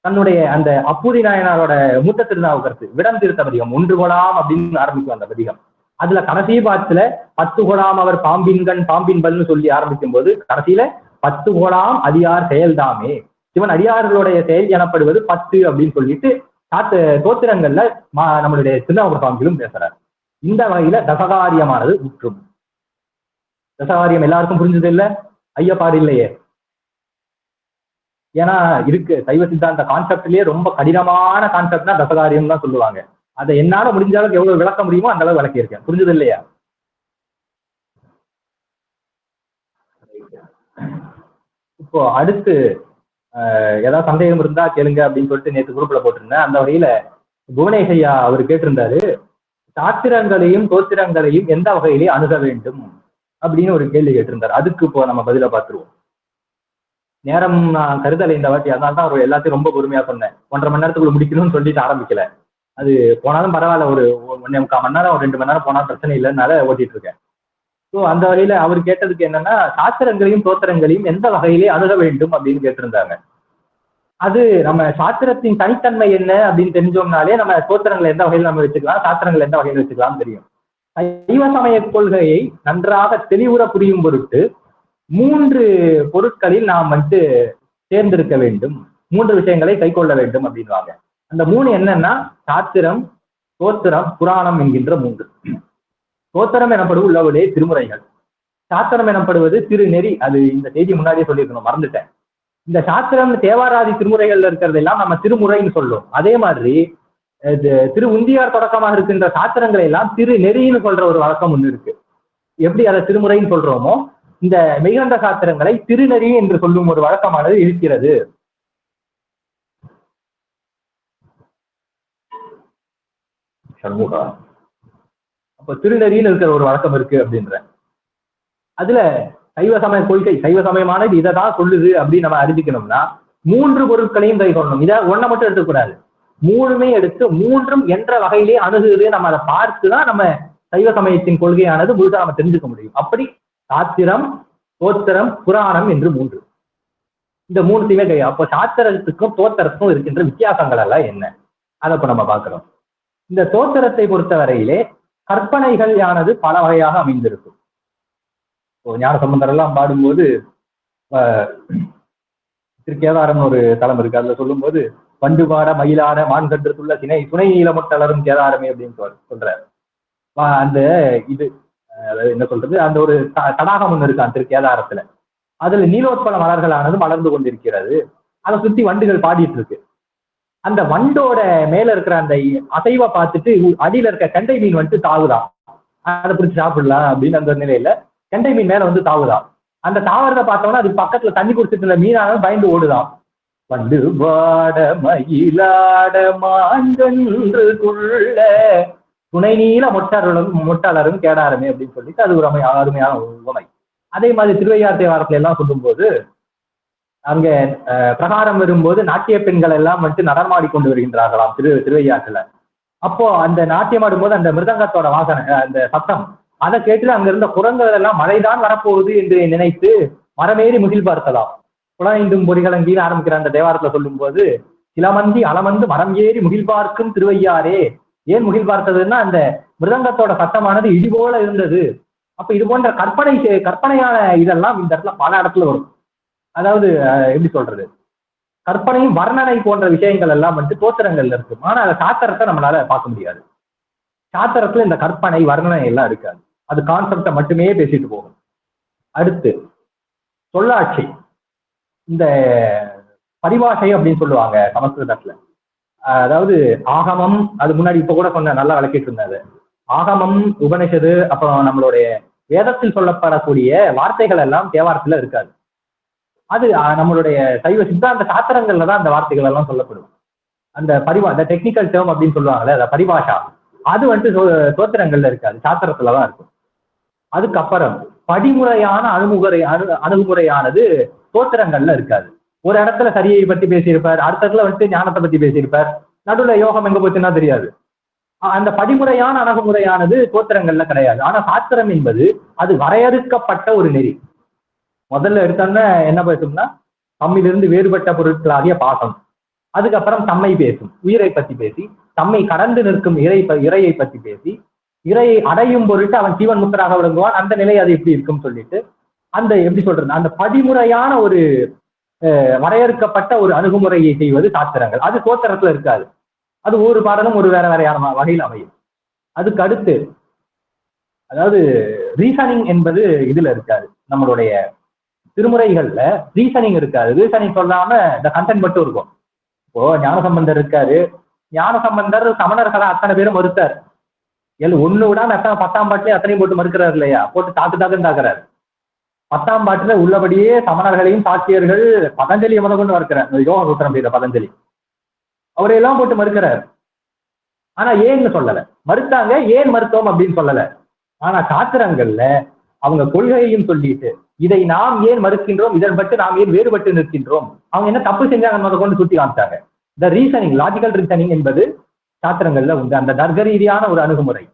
தன்னுடைய அந்த அப்பூதி நாயனாரோட மூத்த திருநாவுக்கரசு விடம் தீர்த்த பதிகம் 1 கொலாம் அப்படின்னு ஆரம்பிக்கும் அந்த பதிகம். அதுல கடைசி பாட்டுல 10 கொலாம் அவர் பாம்பின்கண் பாம்பின்பல்னு சொல்லி ஆரம்பிக்கும் போது கடைசியில 10 கொலாம் அடியார் செயல்தாமே, சிவன் அடியார்களுடைய செயல் எனப்படுவது 10 அப்படின்னு சொல்லிட்டு தோத்திரங்கள்ல நம்மளுடைய திருநாவுக்கரசு சுவாமிகளும் பேசுறாரு. இந்த வகையில தசகாரியமானது முற்றும். தசகாரியம் எல்லாருக்கும் புரிஞ்சது இல்ல, ஐயப்பாடு இல்லையே. ஏன்னா இருக்கு சைவ சித்தாந்த கான்செப்ட்லயே ரொம்ப கடினமான கான்செப்ட்னா தசகாரியம் தான் சொல்லுவாங்க. அதை என்னால முடிஞ்ச அளவுக்கு எவ்வளவு விளக்க முடியுமோ அந்த அளவு விளக்கியிருக்கேன். புரிஞ்சது இல்லையா? இப்போ அடுத்து ஏதாவது சந்தேகம் இருந்தா கேளுங்க அப்படின்னு சொல்லிட்டு நேற்று குரூப்ல போட்டிருந்தேன். அந்த வகையில புவனேஷ் ஐயா அவர் கேட்டிருந்தாரு, சாத்திரங்களையும் தோத்திரங்களையும் எந்த வகையிலே அணுக வேண்டும் அப்படின்னு ஒரு கேள்வி கேட்டிருந்தாரு. அதுக்கு இப்போ நம்ம பதில பார்த்துருவோம். நேரம் நான் கருதலை இந்த வாட்டி, அதனால தான் அவர் எல்லாத்தையும் ரொம்ப பொறுமையா சொன்னேன். 1.5 மணி நேரத்துக்குள்ள முடிக்கணும்னு சொல்லிட்டு ஆரம்பிக்கல. அது போனாலும் பரவாயில்ல, ஒரு 1.25 மணி நேரம், ஒரு 2 மணி நேரம் போனா பிரச்சனை இல்லைன்னால ஓட்டிட்டு இருக்கேன். ஸோ அந்த வகையில அவர் கேட்டதுக்கு என்னன்னா, சாத்திரங்களையும் தோத்திரங்களையும் எந்த வகையிலே அணுக வேண்டும் அப்படின்னு கேட்டிருந்தாங்க. அது நம்ம சாத்திரத்தின் தனித்தன்மை என்ன அப்படின்னு தெரிஞ்சோம்னாலே நம்ம தோத்திரங்களை எந்த வகையில் நம்ம வச்சுக்கலாம், சாத்திரங்கள் எந்த வகையில் வச்சுக்கலாம் தெரியும். சைவ சமய கொள்கையை நன்றாக தெளிவுற புரியும் பொருட்டு 3 பொருட்களில் நாம் தேர்ந்தெடுக்க வேண்டும், 3 விஷயங்களை கை கொள்ள வேண்டும் அப்படின்வாங்க. அந்த 3 என்னன்னா சாத்திரம், தோத்திரம், புராணம் என்கின்ற 3. தோத்திரம் எனப்படுவது உள்ளவர்களே திருமுறைகள். சாத்திரம் எனப்படுவது திருநெறி. அது இந்த செய்தி முன்னாடியே சொல்லியிருக்கணும், மறந்துட்டேன். இந்த சாத்திரம் தேவாராதி திருமுறைகள்ல இருக்கிறதெல்லாம் நம்ம திருமுறைன்னு சொல்லுவோம். அதே மாதிரி திரு உந்தியார் தொடக்கமாக இருக்கின்ற சாத்திரங்களை எல்லாம் திருநெறின்னு சொல்ற ஒரு வழக்கம் ஒண்ணு இருக்கு. எப்படி அதை திருமுறைன்னு சொல்றோமோ, இந்த மெய்கண்ட சாத்திரங்களை திருநெறி என்று சொல்லும் ஒரு வழக்கமானது இருக்கிறது. சண்முகா, அப்ப திருநெறின்னு இருக்கிற ஒரு வழக்கம் இருக்கு அப்படின்ற. அதுல சைவ சமய கொள்கை, சைவ சமயமானது இதை தான் சொல்லுது அப்படின்னு நம்ம அறிஞ்சிக்கணும்னா 3 பொருட்களையும் கை கொள்ளணும். இதை ஒன்றை மட்டும் எடுத்துக்கூடாது, 3மே எடுத்து 3ம் என்ற வகையிலே அணுகுது. நம்ம அதை பார்த்துதான் நம்ம சைவ சமயத்தின் கொள்கையானது முழுக்க நம்ம தெரிஞ்சுக்க முடியும். அப்படி சாத்திரம், தோத்திரம், புராணம் என்று 3. இந்த 3த்தையுமே கை. அப்போ சாத்திரத்துக்கும் தோத்திரத்துக்கும் இருக்கின்ற வித்தியாசங்கள் எல்லாம் என்ன, அதை இப்ப நம்ம பார்க்கிறோம். இந்த தோத்திரத்தை பொறுத்தவரையிலே கற்பனைகள் யானது பல வகையாக அமைந்திருக்கும். ஞானசம்பந்தர் எல்லாம் பாடும்போது திருக்கேதாரம் ஒரு தலம் இருக்கு, அதுல சொல்லும்போது வண்டுபாட மயிலாட மான்கற்றுள்ள துணை நீளமுட்டலரும் கேதாரமே அப்படின்னு சொல்றாரு. அந்த இது என்ன சொல்றது, அந்த ஒரு தடாகம் ஒண்ணு இருக்கான் திருக்கேதாரத்துல, அதுல நீலோத்பல மலர்களானது மலர்ந்து கொண்டிருக்கிறது. அதை சுத்தி வண்டுகள் பாடிட்டு இருக்கு. அந்த வண்டோட மேல இருக்கிற அந்த அசைவை பார்த்துட்டு அடியில இருக்க கெண்டை மீன் வந்துட்டு தாவுதான், அதை பிடிச்சி சாப்பிடலாம் அப்படின்னு அந்த நிலையில கெண்டை மீன் மேல வந்து தாவுதான். அந்த தாவரத்தை பார்த்தோம்னா அது பக்கத்துல தண்ணி குடிச்சிட்டு மீனானது பயந்து ஓடுதான். வண்டு வாட மயிலாட மான்கன்றுள்ள துணை நீல மொட்டலரும் கேடாரமே அப்படின்னு சொல்லிட்டு அது ஒரு அருமையான உவமை. அதே மாதிரி திருவையார் தேவாரத்துல எல்லாம் சொல்லும் போது அங்க பிரகாரம் வரும்போது நாட்டிய பெண்கள் எல்லாம் வந்துட்டு நடனமாடி கொண்டு வருகின்றார்களாம் திருவையாற்றுல. அப்போ அந்த நாட்டியம் ஆடும்போது அந்த மிருதங்கத்தோட வாசனை, அந்த சத்தம், அதை கேட்டு அங்க இருந்த குரங்குகள் எல்லாம் மழைதான் வரப்போகுது என்று நினைத்து மரமேறி முகில் பார்த்ததாம். புலனைந்தும் பொறிகளங்கின்னு ஆரம்பிக்கிற அந்த தேவாரத்துல சொல்லும் போது சிலமந்தி அலமந்து மரம் ஏறி முகில் பார்க்கும் திருவையாரே. ஏன் முகில் பார்த்ததுன்னா அந்த மிருதங்கத்தோட சத்தமானது இடி போல இருந்தது. அப்ப இது போன்ற கற்பனையான இதெல்லாம் இந்த இடத்துல பல இடத்துல வரும். அதாவது எப்படி சொல்றது, கற்பனையும் வர்ணனை போன்ற விஷயங்கள் எல்லாம் வந்துட்டு தோத்திரங்கள்ல இருக்கும். ஆனா அதை சாத்திரத்தை நம்மளால பார்க்க முடியாது. சாத்திரத்துல இந்த கற்பனை வர்ணனை எல்லாம் இருக்காது, அது கான்செப்டை மட்டுமே பேசிட்டு போகும். அடுத்து சொல்லாட்சி, இந்த பரிபாஷை அப்படின்னு சொல்லுவாங்க சமஸ்கிருதத்துல. அதாவது ஆகமம், அது முன்னாடி இப்ப கூட சொன்ன நல்லா விளக்கிட்டு இருந்தாரு. ஆகமம், உபனிஷது, அப்புறம் நம்மளுடைய வேதத்தில் சொல்லப்படக்கூடிய வார்த்தைகள் எல்லாம் தேவாரத்துல இருக்காது. அது நம்மளுடைய சைவ சித்தாந்த சாத்திரங்கள்ல தான் அந்த வார்த்தைகள் எல்லாம் சொல்லப்படும். அந்த அந்த டெக்னிக்கல் டேர்ம் அப்படின்னு சொல்லுவாங்கல்ல, அந்த பரிபாஷா, அது வந்துட்டு தோத்திரங்கள்ல இருக்காது, சாத்திரத்துலதான் இருக்கும். அதுக்கப்புறம் படிமுறையான அணுகுமுறையானது தோத்திரங்கள்ல இருக்காது. ஒரு இடத்துல சரியை பத்தி பேசியிருப்பார், அடுத்த இடத்துல வந்துட்டு ஞானத்தை பத்தி பேசியிருப்பார், நடுவுல யோகம் எங்க போச்சுன்னா தெரியாது. அந்த படிமுறையான அணுகுமுறையானது தோத்திரங்கள்ல கிடையாது. ஆனா சாத்திரம் என்பது அது வரையறுக்கப்பட்ட ஒரு நெறி. முதல்ல எடுத்தோன்னா என்ன பேசும்னா தம்மிலிருந்து வேறுபட்ட பொருட்களாகிய பாசம். அதுக்கப்புறம் தம்மை பேசும், உயிரை பத்தி பேசி, தம்மை கடந்து நிற்கும் இறையை பத்தி பேசி, இறையை அடையும் பொருட்டு அவன் ஜீவன் முத்தராக விளங்குவான், அந்த நிலை அது எப்படி இருக்குன்னு சொல்லிட்டு அந்த எப்படி சொல்றது, அந்த படிமுறையான ஒரு வரையறுக்கப்பட்ட ஒரு அணுகுமுறையை செய்வது சாத்திரங்கள். அது தோத்திரத்துல இருக்காது. அது ஒரு பாடலும் ஒரு வேறையான வகையில் அமையும். அதுக்கு அடுத்து அதாவது ரீசனிங் என்பது இதுல இருக்காது. நம்மளுடைய திருமுறைகள்ல ரீசனிங் இருக்காது. ரீசனிங் சொல்லாம இந்த கண்டென்ட் மட்டும் இருக்கும். இப்போ ஞானசம்பந்தர் இருக்காரு, ஞானசம்பந்தர் சமணர்களை அத்தனை பேரும் மறுத்தார். ஒண்ணு விடாம 10ஆம் பாட்டிலே அத்தனையும் போட்டு மறுக்கிறார் இல்லையா, போட்டு தாக்குன்னு தாக்குறாரு. 10ஆம் பாட்டுல உள்ளபடியே சமணர்களையும் சாட்சியர்கள் பதஞ்சலியை கொண்டு மறுக்கிறார். யோக சூத்திரம் செய்த பதஞ்சலி அவரையெல்லாம் போட்டு மறுக்கிறார். ஆனா ஏன்னு சொல்லல, மறுத்தாங்க, ஏன் மறுத்தோம் அப்படின்னு சொல்லல. ஆனா சாத்திரங்கள்ல அவங்க கொள்கையையும் சொல்லிட்டு இதை நாம் ஏன் மறுக்கின்றோம், இதன் பட்டு நாம் ஏன் வேறுபட்டு நிற்கின்றோம், அவங்க என்ன தப்பு செஞ்சாங்க கொண்டு சுட்டி காமிச்சாங்க. இந்த ரீசனிங், லாஜிக்கல் ரீசனிங் என்பது சாத்திரங்கள்ல உண்டு, அந்த தர்க்க ரீதியான ஒரு அணுகுமுறை.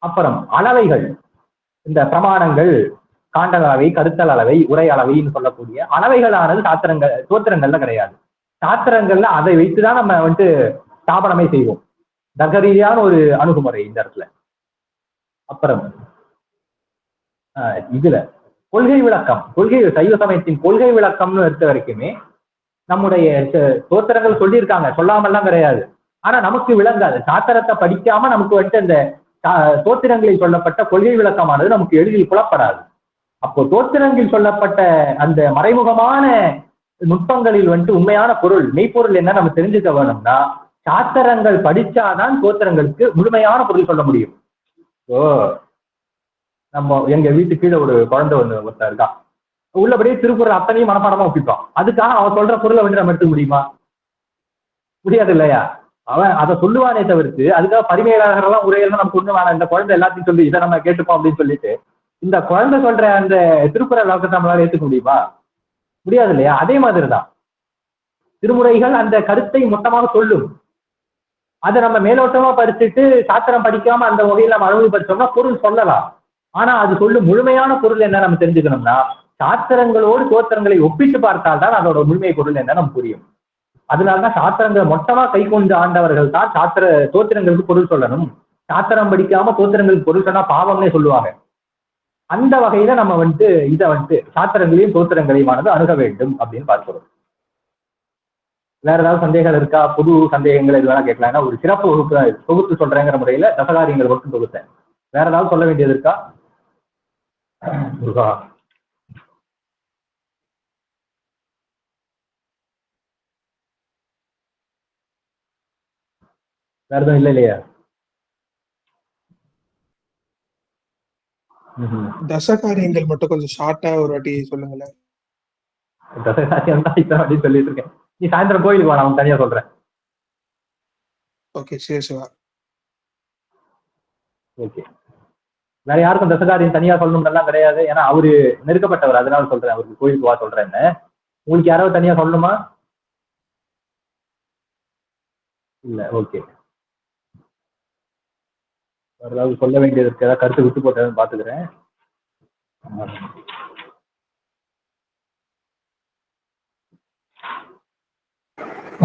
அப்புறம் அளவைகள், இந்த பிரமாணங்கள், காண்டல் அளவை, கருத்தல் அளவை, உரை அளவைன்னு சொல்லக்கூடிய அளவைகளானது தோத்திரங்கள்ல கிடையாது. சாத்திரங்கள்ல அதை வைத்துதான் நம்ம வந்துட்டு ஸ்தாபனமே செய்வோம். தர்க்க ரீதியான ஒரு அணுகுமுறை இந்த இடத்துல. அப்புறம் இதுல கொள்கை விளக்கம், சைவ சமயத்தின் கொள்கை விளக்கம்னு இருக்க வரைக்குமே நம்முடைய தோத்திரங்கள் சொல்லியிருக்காங்க, சொல்லாமல்லாம் கிடையாது. ஆனா நமக்கு விளங்காது. சாத்திரத்தை படிக்காம நமக்கு வந்துட்டு அந்த தோத்திரங்களில் சொல்லப்பட்ட கொள்கை விளக்கமானது நமக்கு எளிதில் புலப்படாது. அப்போ தோத்திரங்களில் சொல்லப்பட்ட அந்த மறைமுகமான நுட்பங்களில் வந்துட்டு உண்மையான பொருள், மெய்ப்பொருள் என்ன நம்ம தெரிஞ்சுக்க வேணும்னா சாத்திரங்கள் படிச்சாதான் தோத்திரங்களுக்கு முழுமையான பொருள் சொல்ல முடியும். நம்ம எங்க வீட்டு கீழே ஒரு குழந்தை ஒருத்தர் இருக்கா, உள்ளபடியே திருக்குறள் அத்தனையும் மனப்பாடமா ஒப்பிப்பான். அதுக்காக அவன் சொல்ற பொருளை வந்து நம்ம எடுத்துக்க முடியுமா? முடியாது இல்லையா? அவன் அதை சொல்லுவானே தவிர்த்து அதுக்காக பரிமையாளர்கள் எல்லாம் உரையெல்லாம் நமக்கு ஒண்ணு வேணாம், இந்த குழந்தை எல்லாத்தையும் சொல்லி இதை நம்ம கேட்டுப்போம் அப்படின்னு சொல்லிட்டு இந்த குழந்தை சொல்ற அந்த திருக்குறள் விளக்கத்தை நம்மளால ஏற்றுக்க முடியுமா? முடியாது இல்லையா? அதே மாதிரிதான் திருமுறைகள் அந்த கருத்தை மொத்தமாக சொல்லும். அதை நம்ம மேலோட்டமா படிச்சுட்டு சாத்திரம் படிக்காம அந்த வகையில் நம்ம அனுபவப்படுத்தோம்னா பொருள் சொல்லலாம். ஆனா அது சொல்லும் முழுமையான பொருள் என்ன நம்ம தெரிஞ்சுக்கணும்னா சாத்திரங்களோடு தோத்திரங்களை ஒப்பிட்டு பார்த்தால்தான் அதோட முழுமை பொருள் என்ன நம்ம புரியும். அதனாலதான் சாத்திரங்களை மொத்தமா கை கொண்டு ஆண்டவர்கள் தான் தோத்திரங்களுக்கு பொருள் சொல்லணும். சாத்திரம் படிக்காம தோத்திரங்களுக்கு பொருள் சொன்னா பாவம்னே சொல்லுவாங்க. அந்த வகையில நம்ம இதை சாத்திரங்களையும் தோத்திரங்களையுமானது அணுக வேண்டும் அப்படின்னு பார்க்கிறோம். வேற ஏதாவது சந்தேகம் இருக்கா? புது சந்தேகங்கள் எது வேணா கேட்கலாம். ஏன்னா ஒரு சிறப்பு வகுப்பு தொகுத்து சொல்றேங்கிற முறையில தசகாரியங்கள் மட்டும் தொகுத்தேன். வேற ஏதாவது சொல்ல வேண்டியது இருக்கா? வேற எதுவும் இல்லை இல்லையா? தசகாரியங்கள் மட்டும் கொஞ்சம் ஷார்ட்டா ஒரு வாட்டி சொல்லுங்களேன். தசகாரியம் தான் இத்தனை வாட்டி சொல்லிட்டு இருக்கேன். நீ சாயந்தரம் கோயிலுக்கு வா, நான் தனியா சொல்றேன். ஓகே, சரி சிவா. ஓகே, வேற யாருக்கும் தசகாரியம் தனியா சொல்லணும்லாம் கிடையாது. ஏன்னா அவரு நெருக்கப்பட்டவர், அதனால சொல்றேன். அவருக்கு கோயிலுக்கு வா சொல்றேன்னு. உங்களுக்கு யாராவது தனியா சொல்லணுமா? இல்ல, ஓகே. வேற ஏதாவது சொல்ல வேண்டியது இருக்கு? ஏதாவது கருத்து விட்டு போட்டதுன்னு பாத்துக்கிறேன்.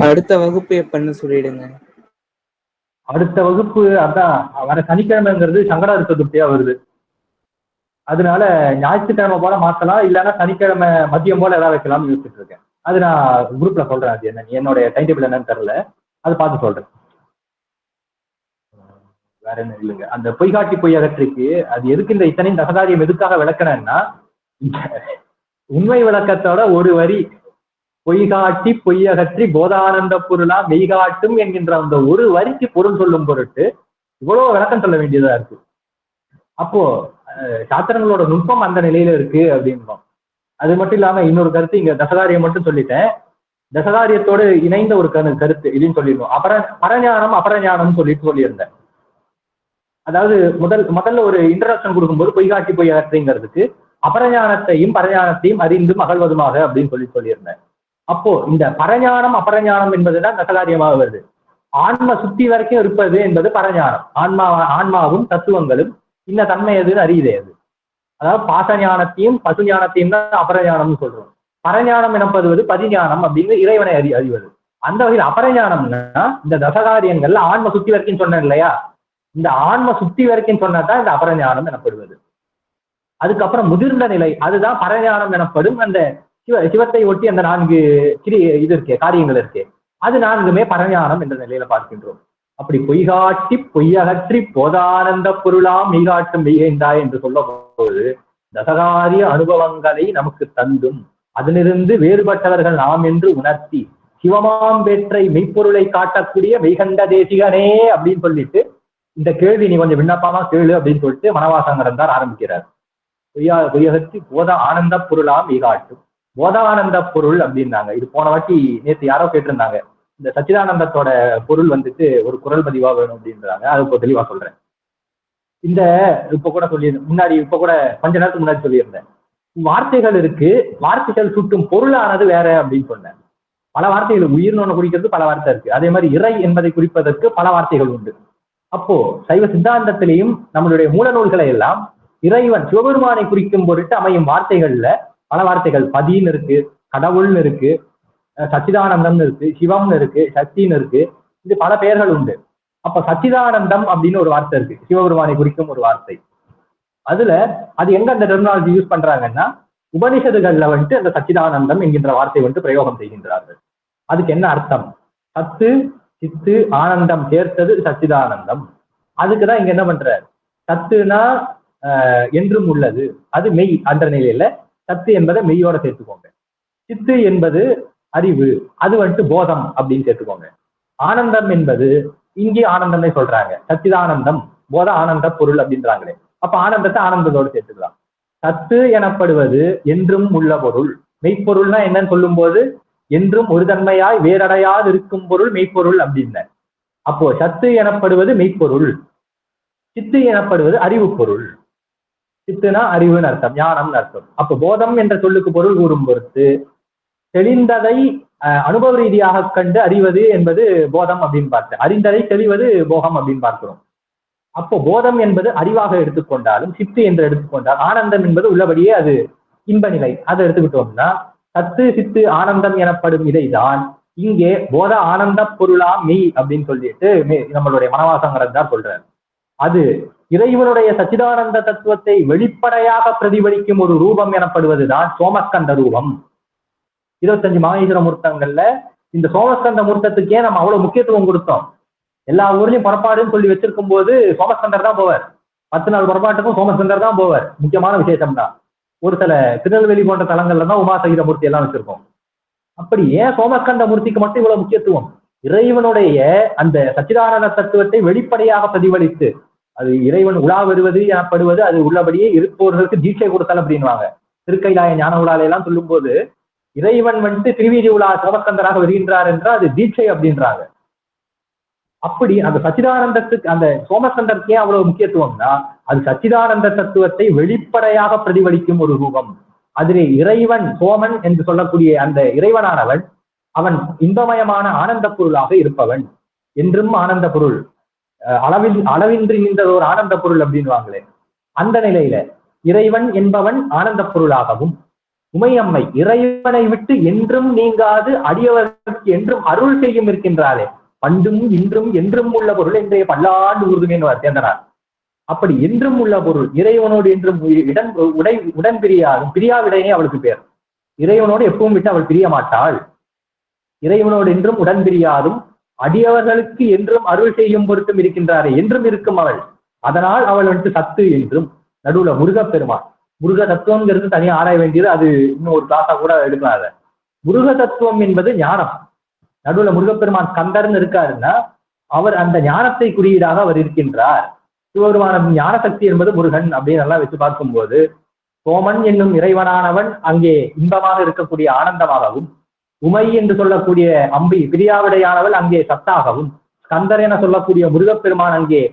அடுத்த வகுப்பு எப்பன்னு சொல்லிடுங்க. அடுத்த வகுப்பு அதான் வர சனிக்கிழமைங்கிறது சங்கடார சதுர்த்தியா வருது. அதனால ஞாயிற்றுக்கிழமை போல மாத்தலாம், இல்லைன்னா சனிக்கிழமை மதியம் போல ஏதாவது வைக்கலாம்னு யோசிச்சுட்டு இருக்கேன். அது நான் குரூப்ல சொல்றேன். அது என்ன என்னோட டைம் டேபிள் என்னன்னு தெரியல, அதை பார்த்து சொல்றேன். வேற என்ன இல்லைங்க. அந்த பொய்காட்டி பொய் அகற்றிக்கு அது எதுக்கு இந்த இத்தனையும் தசகாரியம் எதுக்காக விளக்கணும்னா உண்மை விளக்கத்தோட ஒரு வரி பொய்காட்டி பொய்யகற்றி போதானந்த பொருளா மெய்காட்டும் என்கின்ற அந்த ஒரு வரிக்கு பொருள் சொல்லும் பொருட்டு இவ்வளவு விளக்கம் சொல்ல வேண்டியதா இருக்கு. அப்போ சாத்திரங்களோட நுட்பம் அந்த நிலையில இருக்கு அப்படின்றோம். அது மட்டும் இல்லாம இன்னொரு கருத்து, இங்க தசகாரியம் மட்டும் சொல்லிட்டேன். தசகாரியத்தோடு இணைந்த ஒரு கருத்து இதையும் சொல்லிடணும். பரஞானம் அபரஞானம் சொல்லியிருந்தேன். அதாவது முதல்ல ஒரு இன்ட்ரடக்ஷன் கொடுக்கும்போது பொய்காட்டி பொய் அகற்றிங்கிறதுக்கு அபரஞானத்தையும் பரஞானத்தையும் அறிந்தும் அகழ்வதுமாக அப்படின்னு சொல்லியிருந்தேன். அப்போ இந்த பரஞானம் அபரஞானம் என்பதுதான் தசகாரியமாக வருது. ஆன்ம சுத்தி வரைக்கும் இருப்பது என்பது பரஞானம். ஆன்மாவும் தத்துவங்களும் இந்த தன்மை எதுன்னு அறியுதே அது. அதாவது பாசஞானத்தையும் பசுஞானத்தையும் தான் அபரஞானம்னு சொல்றோம். பரஞானம் எனப்படுவது பதிஞானம் அப்படின்னு இறைவனை அறிவது. அந்த வகையில் அபரஞானம்னா இந்த தசகாரியங்கள்ல ஆன்ம சுத்தி வரைக்கும் சொன்னேன் இல்லையா, இந்த ஆன்ம சுத்தி வரைக்கும் சொன்னதான் இந்த அபரஞானம் எனப்படுவது. அதுக்கப்புறம் முதிர்ந்த நிலை அதுதான் பரஞானம் எனப்படும். அந்த சிவத்தை ஒட்டி அந்த 4 இது இருக்கே, காரியங்கள் இருக்கே, அது 4மே பரஞானம் என்ற நிலையில பார்க்கின்றோம். அப்படி பொய்காட்டி பொய்யகற்றி போதானந்த பொருளாம் மெய்காட்டும் மெய்கைந்தாய் என்று சொல்ல போது தசகாரிய அனுபவங்களை நமக்கு தந்தும் அதிலிருந்து வேறுபட்டவர்கள் நாம் என்று உணர்த்தி சிவமாம்பேற்றை மெய்ப்பொருளை காட்டக்கூடிய மெய்கண்ட தேசிகனே அப்படின்னு சொல்லிட்டு இந்த கேள்வி நீ கொஞ்சம் விண்ணப்பமா கேளு அப்படின்னு சொல்லிட்டு மனவாசங்கரந்தார் ஆரம்பிக்கிறார். பொய்யகற்றி போத ஆனந்த பொருளாம் மெய்காட்டும். போதானந்த பொருள் அப்படின்னாங்க. இது போன வாட்டி நேற்று யாரோ கேட்டிருந்தாங்க, இந்த சச்சிதானந்தத்தோட பொருள் ஒரு குரல் பதிவா வேணும் அப்படின்றாங்க. அது இப்போ தெளிவா சொல்றேன். இந்த இப்ப கூட சொல்லியிருந்தேன், இப்ப கூட கொஞ்ச நேரத்துக்கு முன்னாடி சொல்லியிருந்தேன், வார்த்தைகள் இருக்கு, வார்த்தைகள் சுட்டும் பொருளானது வேற அப்படின்னு சொன்னேன். பல வார்த்தைகள், உயிர்னு ஒண்ணு குறிக்கிறது பல வார்த்தை இருக்கு. அதே மாதிரி இறை என்பதை குறிப்பதற்கு பல வார்த்தைகள் உண்டு. அப்போ சைவ சித்தாந்தத்திலையும் நம்மளுடைய மூல நூல்களை எல்லாம் இறைவன் சிவபெருமானை குறிக்கும் பொருட்டு அமையும் வார்த்தைகள்ல பல வார்த்தைகள், பதின்னு இருக்கு, கடவுள்னு இருக்கு, சச்சிதானந்தம்னு இருக்கு, சிவம்னு இருக்கு, சக்தின்னு இருக்கு, இது பல பெயர்கள் உண்டு. அப்ப சச்சிதானந்தம் அப்படின்னு ஒரு வார்த்தை இருக்கு, சிவபெருமானை குறிக்கும் ஒரு வார்த்தை. அதுல அது எங்க அந்த டெர்மினாலஜி யூஸ் பண்றாங்கன்னா உபனிஷதுகள்ல அந்த சச்சிதானந்தம் என்கின்ற வார்த்தை பிரயோகம் செய்கின்றார்கள். அதுக்கு என்ன அர்த்தம்? சத்து சித்து ஆனந்தம் சேர்த்தது சச்சிதானந்தம். அதுக்குதான் இங்க என்ன பண்றாரு, சத்துனா என்றும் உள்ளது, அது மெய் அந்த நிலையில சத்து என்பதை மெய்யோட சேர்த்துக்கோங்க. சித்து என்பது அறிவு, அது போதம் அப்படின்னு சேர்த்துக்கோங்க. ஆனந்தம் என்பது இங்கே ஆனந்தம்னே சொல்றாங்க, சச்சிதானந்தம் போத ஆனந்த பொருள் அப்படின்றாங்களே, அப்ப ஆனந்தத்தை ஆனந்தத்தோடு சேர்த்துக்கலாம். சத்து எனப்படுவது என்றும் உள்ள பொருள். மெய்ப்பொருள்னா என்னன்னு சொல்லும் போது என்றும் ஒரு தன்மையாய் வேறடையாது இருக்கும் பொருள் மெய்ப்பொருள் அப்படின்னு. அப்போ சத்து எனப்படுவது மெய்ப்பொருள், சித்து எனப்படுவது அறிவு பொருள். சித்துனா அறிவுன்னு அர்த்தம், ஞானம்னு அர்த்தம். அப்ப போதம் என்ற சொல்லுக்கு பொருள் கூறும் பொறுத்து தெளிந்ததை அனுபவ ரீதியாக கண்டு அறிவது என்பது போதம் அப்படின்னு பார்த்தேன். அறிந்ததை தெளிவது போகம் அப்படின்னு பார்க்கிறோம். அப்போ போதம் என்பது அறிவாக எடுத்துக்கொண்டாலும், சித்து என்று எடுத்துக்கொண்டால், ஆனந்தம் என்பது உள்ளபடியே அது இன்ப நிலை. அதை எடுத்துக்கிட்டோம்னா சத்து சித்து ஆனந்தம் எனப்படும் இதைதான் இங்கே போத ஆனந்த பொருளா மெய் அப்படின்னு சொல்லிட்டு நம்மளுடைய மனவாசங்கிறது தான் சொல்றாரு. அது இறைவனுடைய சச்சிதானந்த தத்துவத்தை வெளிப்படையாக பிரதிபலிக்கும் ஒரு ரூபம் எனப்படுவதுதான் சோமஸ்கந்த ரூபம். 25 மகேஸ்வர மூர்த்தங்கள்ல இந்த சோமஸ்கந்த மூர்த்தத்துக்கே நம்ம அவ்வளவு முக்கியத்துவம் கொடுத்தோம். எல்லா ஊர்லயும் புறப்பாடுன்னு சொல்லி வச்சிருக்கும் போது சோமஸ்கந்தர் தான் போவார். 10 நாள் புறப்பாட்டுக்கும் சோமஸ்கந்தர் தான் போவார். முக்கியமான விசேஷம் தான். ஒரு சில திருநெல்வேலி போன்ற தலங்கள்ல தான் உமாசகித மூர்த்தி எல்லாம் வச்சிருக்கோம். அப்படி ஏன் சோமஸ்கந்த மூர்த்திக்கு மட்டும் இவ்வளவு முக்கியத்துவம்? இறைவனுடைய அந்த சச்சிதானந்த தத்துவத்தை வெளிப்படையாக பிரதிபலித்து, அது இறைவன் உலா வருவது எனப்படுவது அது உள்ளபடியே இருப்பவர்களுக்கு தீட்சை கொடுத்தல் அப்படின்வாங்க. திருக்கைலாய ஞான உலாலை எல்லாம் சொல்லும் போது இறைவன் திருவீதி உலா சோமஸ்கந்தராக வருகின்றார் என்றால் அது தீட்சை அப்படின்றாங்க. அப்படி அந்த சச்சிதானந்தத்துக்கு அந்த சோமஸ்கந்தருக்கே அவ்வளவு முக்கியத்துவம்னா அது சச்சிதானந்த தத்துவத்தை வெளிப்படையாக பிரதிபலிக்கும் ஒரு ரூபம். அதிலே இறைவன் சோமன் என்று சொல்லக்கூடிய அந்த இறைவனானவன் அவன் இன்பமயமான ஆனந்த பொருளாக இருப்பவன். என்றும் ஆனந்த பொருள், அளவின்றி நின்ற ஒரு ஆனந்த பொருள் அப்படின்வாங்களே, அந்த நிலையில இறைவன் என்பவன் ஆனந்த பொருளாகவும், உமையம்மை இறைவனை விட்டு என்றும் நீங்காது அடியவர்களுக்கு என்றும் அருள் செய்யும் இருக்கின்றாளே, பண்டும் இன்றும் என்றும் உள்ள பொருள் இன்றைய பல்லாண்டு உறுதுமேன்னு சேர்ந்தனார். அப்படி என்றும் உள்ள பொருள் இறைவனோடு என்றும் உடன் பிரியாதும், பிரியாவிடையே அவளுக்கு பேர். இறைவனோடு எப்பவும் விட்டு அவள் பிரிய மாட்டாள். இறைவனோடு என்றும் உடன் பிரியாதும் அடியவர்களுக்கு என்றும் அருள் செய்யும் பொருட்டும் இருக்கின்றாரே, என்றும் இருக்கும் அவள். அதனால் அவள் சத்து என்றும். நடுவுல முருகப்பெருமான், முருக தத்துவம்ங்கிறது தனியாக ஆராய வேண்டியது, அது இன்னும் ஒரு கிளாஸா கூட எடுக்கலாம். அதை முருக தத்துவம் என்பது ஞானம். நடுவுல முருகப்பெருமான் கந்தர்ன்னு இருக்காருன்னா அவர் அந்த ஞானத்தை குறியீடாக அவர் இருக்கின்றார். சிவபெருமான ஞான சக்தி என்பது முருகன் அப்படின்னு நல்லா வச்சு பார்க்கும்போது சோமன் என்னும் இறைவனானவன் அங்கே இன்பமாக இருக்கக்கூடிய ஆனந்தமாகவும், உமை என்று சொல்லக்கூடிய அம்பி பிரியாவிடையானவள் அங்கே சத்தாகவும், ஸ்கந்தர் என சொல்லக்கூடிய முருகப்பெருமான் அங்கே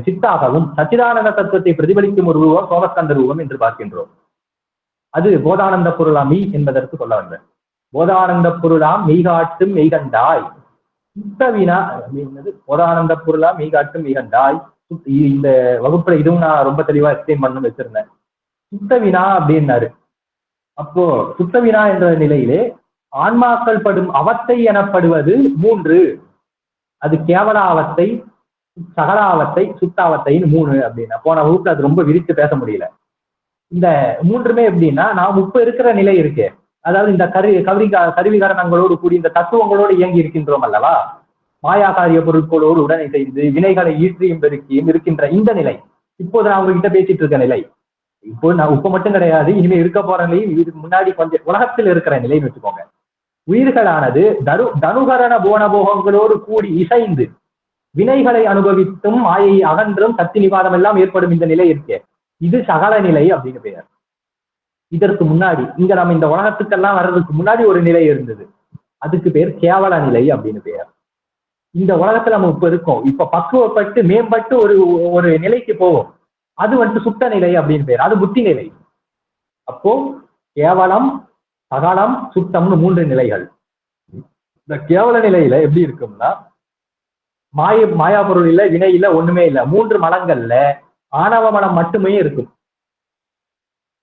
சித்தாகவும், சச்சிதானந்த தத்துவத்தை பிரதிபலிக்கும் ஒரு ரூபம் சோமஸ்கந்த ரூபம் என்று பார்க்கின்றோம். அது போதானந்த பொருளாமி என்பதற்கு சொல்ல வந்தேன். போதானந்த பொருளாம் மெய்காட்டும் மெய்கண்டாய் சுத்தவினா அப்படின்றது. போதானந்த பொருளாம் மெய்காட்டும் மெய்கண்டாய். இந்த வகுப்புல இதுவும் நான் ரொம்ப தெளிவா எக்ஸ்பிளைன் பண்ண வச்சிருந்தேன். சுத்தவினா அப்படின்னாரு. அப்போ சுத்தவினா என்ற நிலையிலே ஆன்மாக்கள் படும் அவத்தை எனப்படுவது 3. அது கேவலாவத்தை, சகலாவத்தை, சுத்தாவத்தைன்னு 3 அப்படின்னா போன வகுப்புல அது ரொம்ப விரித்து பேச முடியல. இந்த 3மே எப்படின்னா நாம் இப்ப இருக்கிற நிலை இருக்கு, அதாவது இந்த கருவிகரணங்களோடு கூடி இந்த தத்துவங்களோடு இயங்கி இருக்கின்றோம் அல்லவா, மாயாகாரிய பொருட்களோடு உடனே செய்து வினைகளை ஈற்றியும் பெருக்கியும் இருக்கின்ற இந்த நிலை, இப்போது நான் உங்ககிட்ட பேசிட்டு இருக்க நிலை, இப்போ நான் இப்ப மட்டும் கிடையாது, இனிமே இருக்க போற நிலையும் இதுக்கு முன்னாடி கொஞ்சம் உலகத்தில் இருக்கிற நிலைன்னு வச்சுக்கோங்க. உயிர்களானது தனுகரண போனபோகங்களோடு கூடி இசைந்து வினைகளை அனுபவித்தும் மாயை அகன்றும் சக்தி நிவாதம் எல்லாம் ஏற்படும் இந்த நிலை இருக்கே, இது சகல நிலை அப்படின்னு பெயர். இதற்கு முன்னாடி இங்க நம்ம இந்த உலகத்துக்கெல்லாம் வர்றதுக்கு முன்னாடி ஒரு நிலை இருந்தது, அதுக்கு பேர் கேவல நிலை அப்படின்னு பெயர். இந்த உலகத்துல நம்ம இப்ப இருக்கோம், இப்ப பக்குவப்பட்டு மேம்பட்டு ஒரு நிலைக்கு போவோம், அது சுத்த நிலை அப்படின்னு பேர், அது புத்தி நிலை. அப்போ கேவலம், சகலம், சுத்தம்னு 3 நிலைகள். இந்த கேவல நிலையில எப்படி இருக்கும்னா மாயா பொருள் இல்ல, வினை இல்ல, ஒண்ணுமே இல்ல. 3 மலங்கள்ல ஆணவ மலம் மட்டுமே இருக்கும்.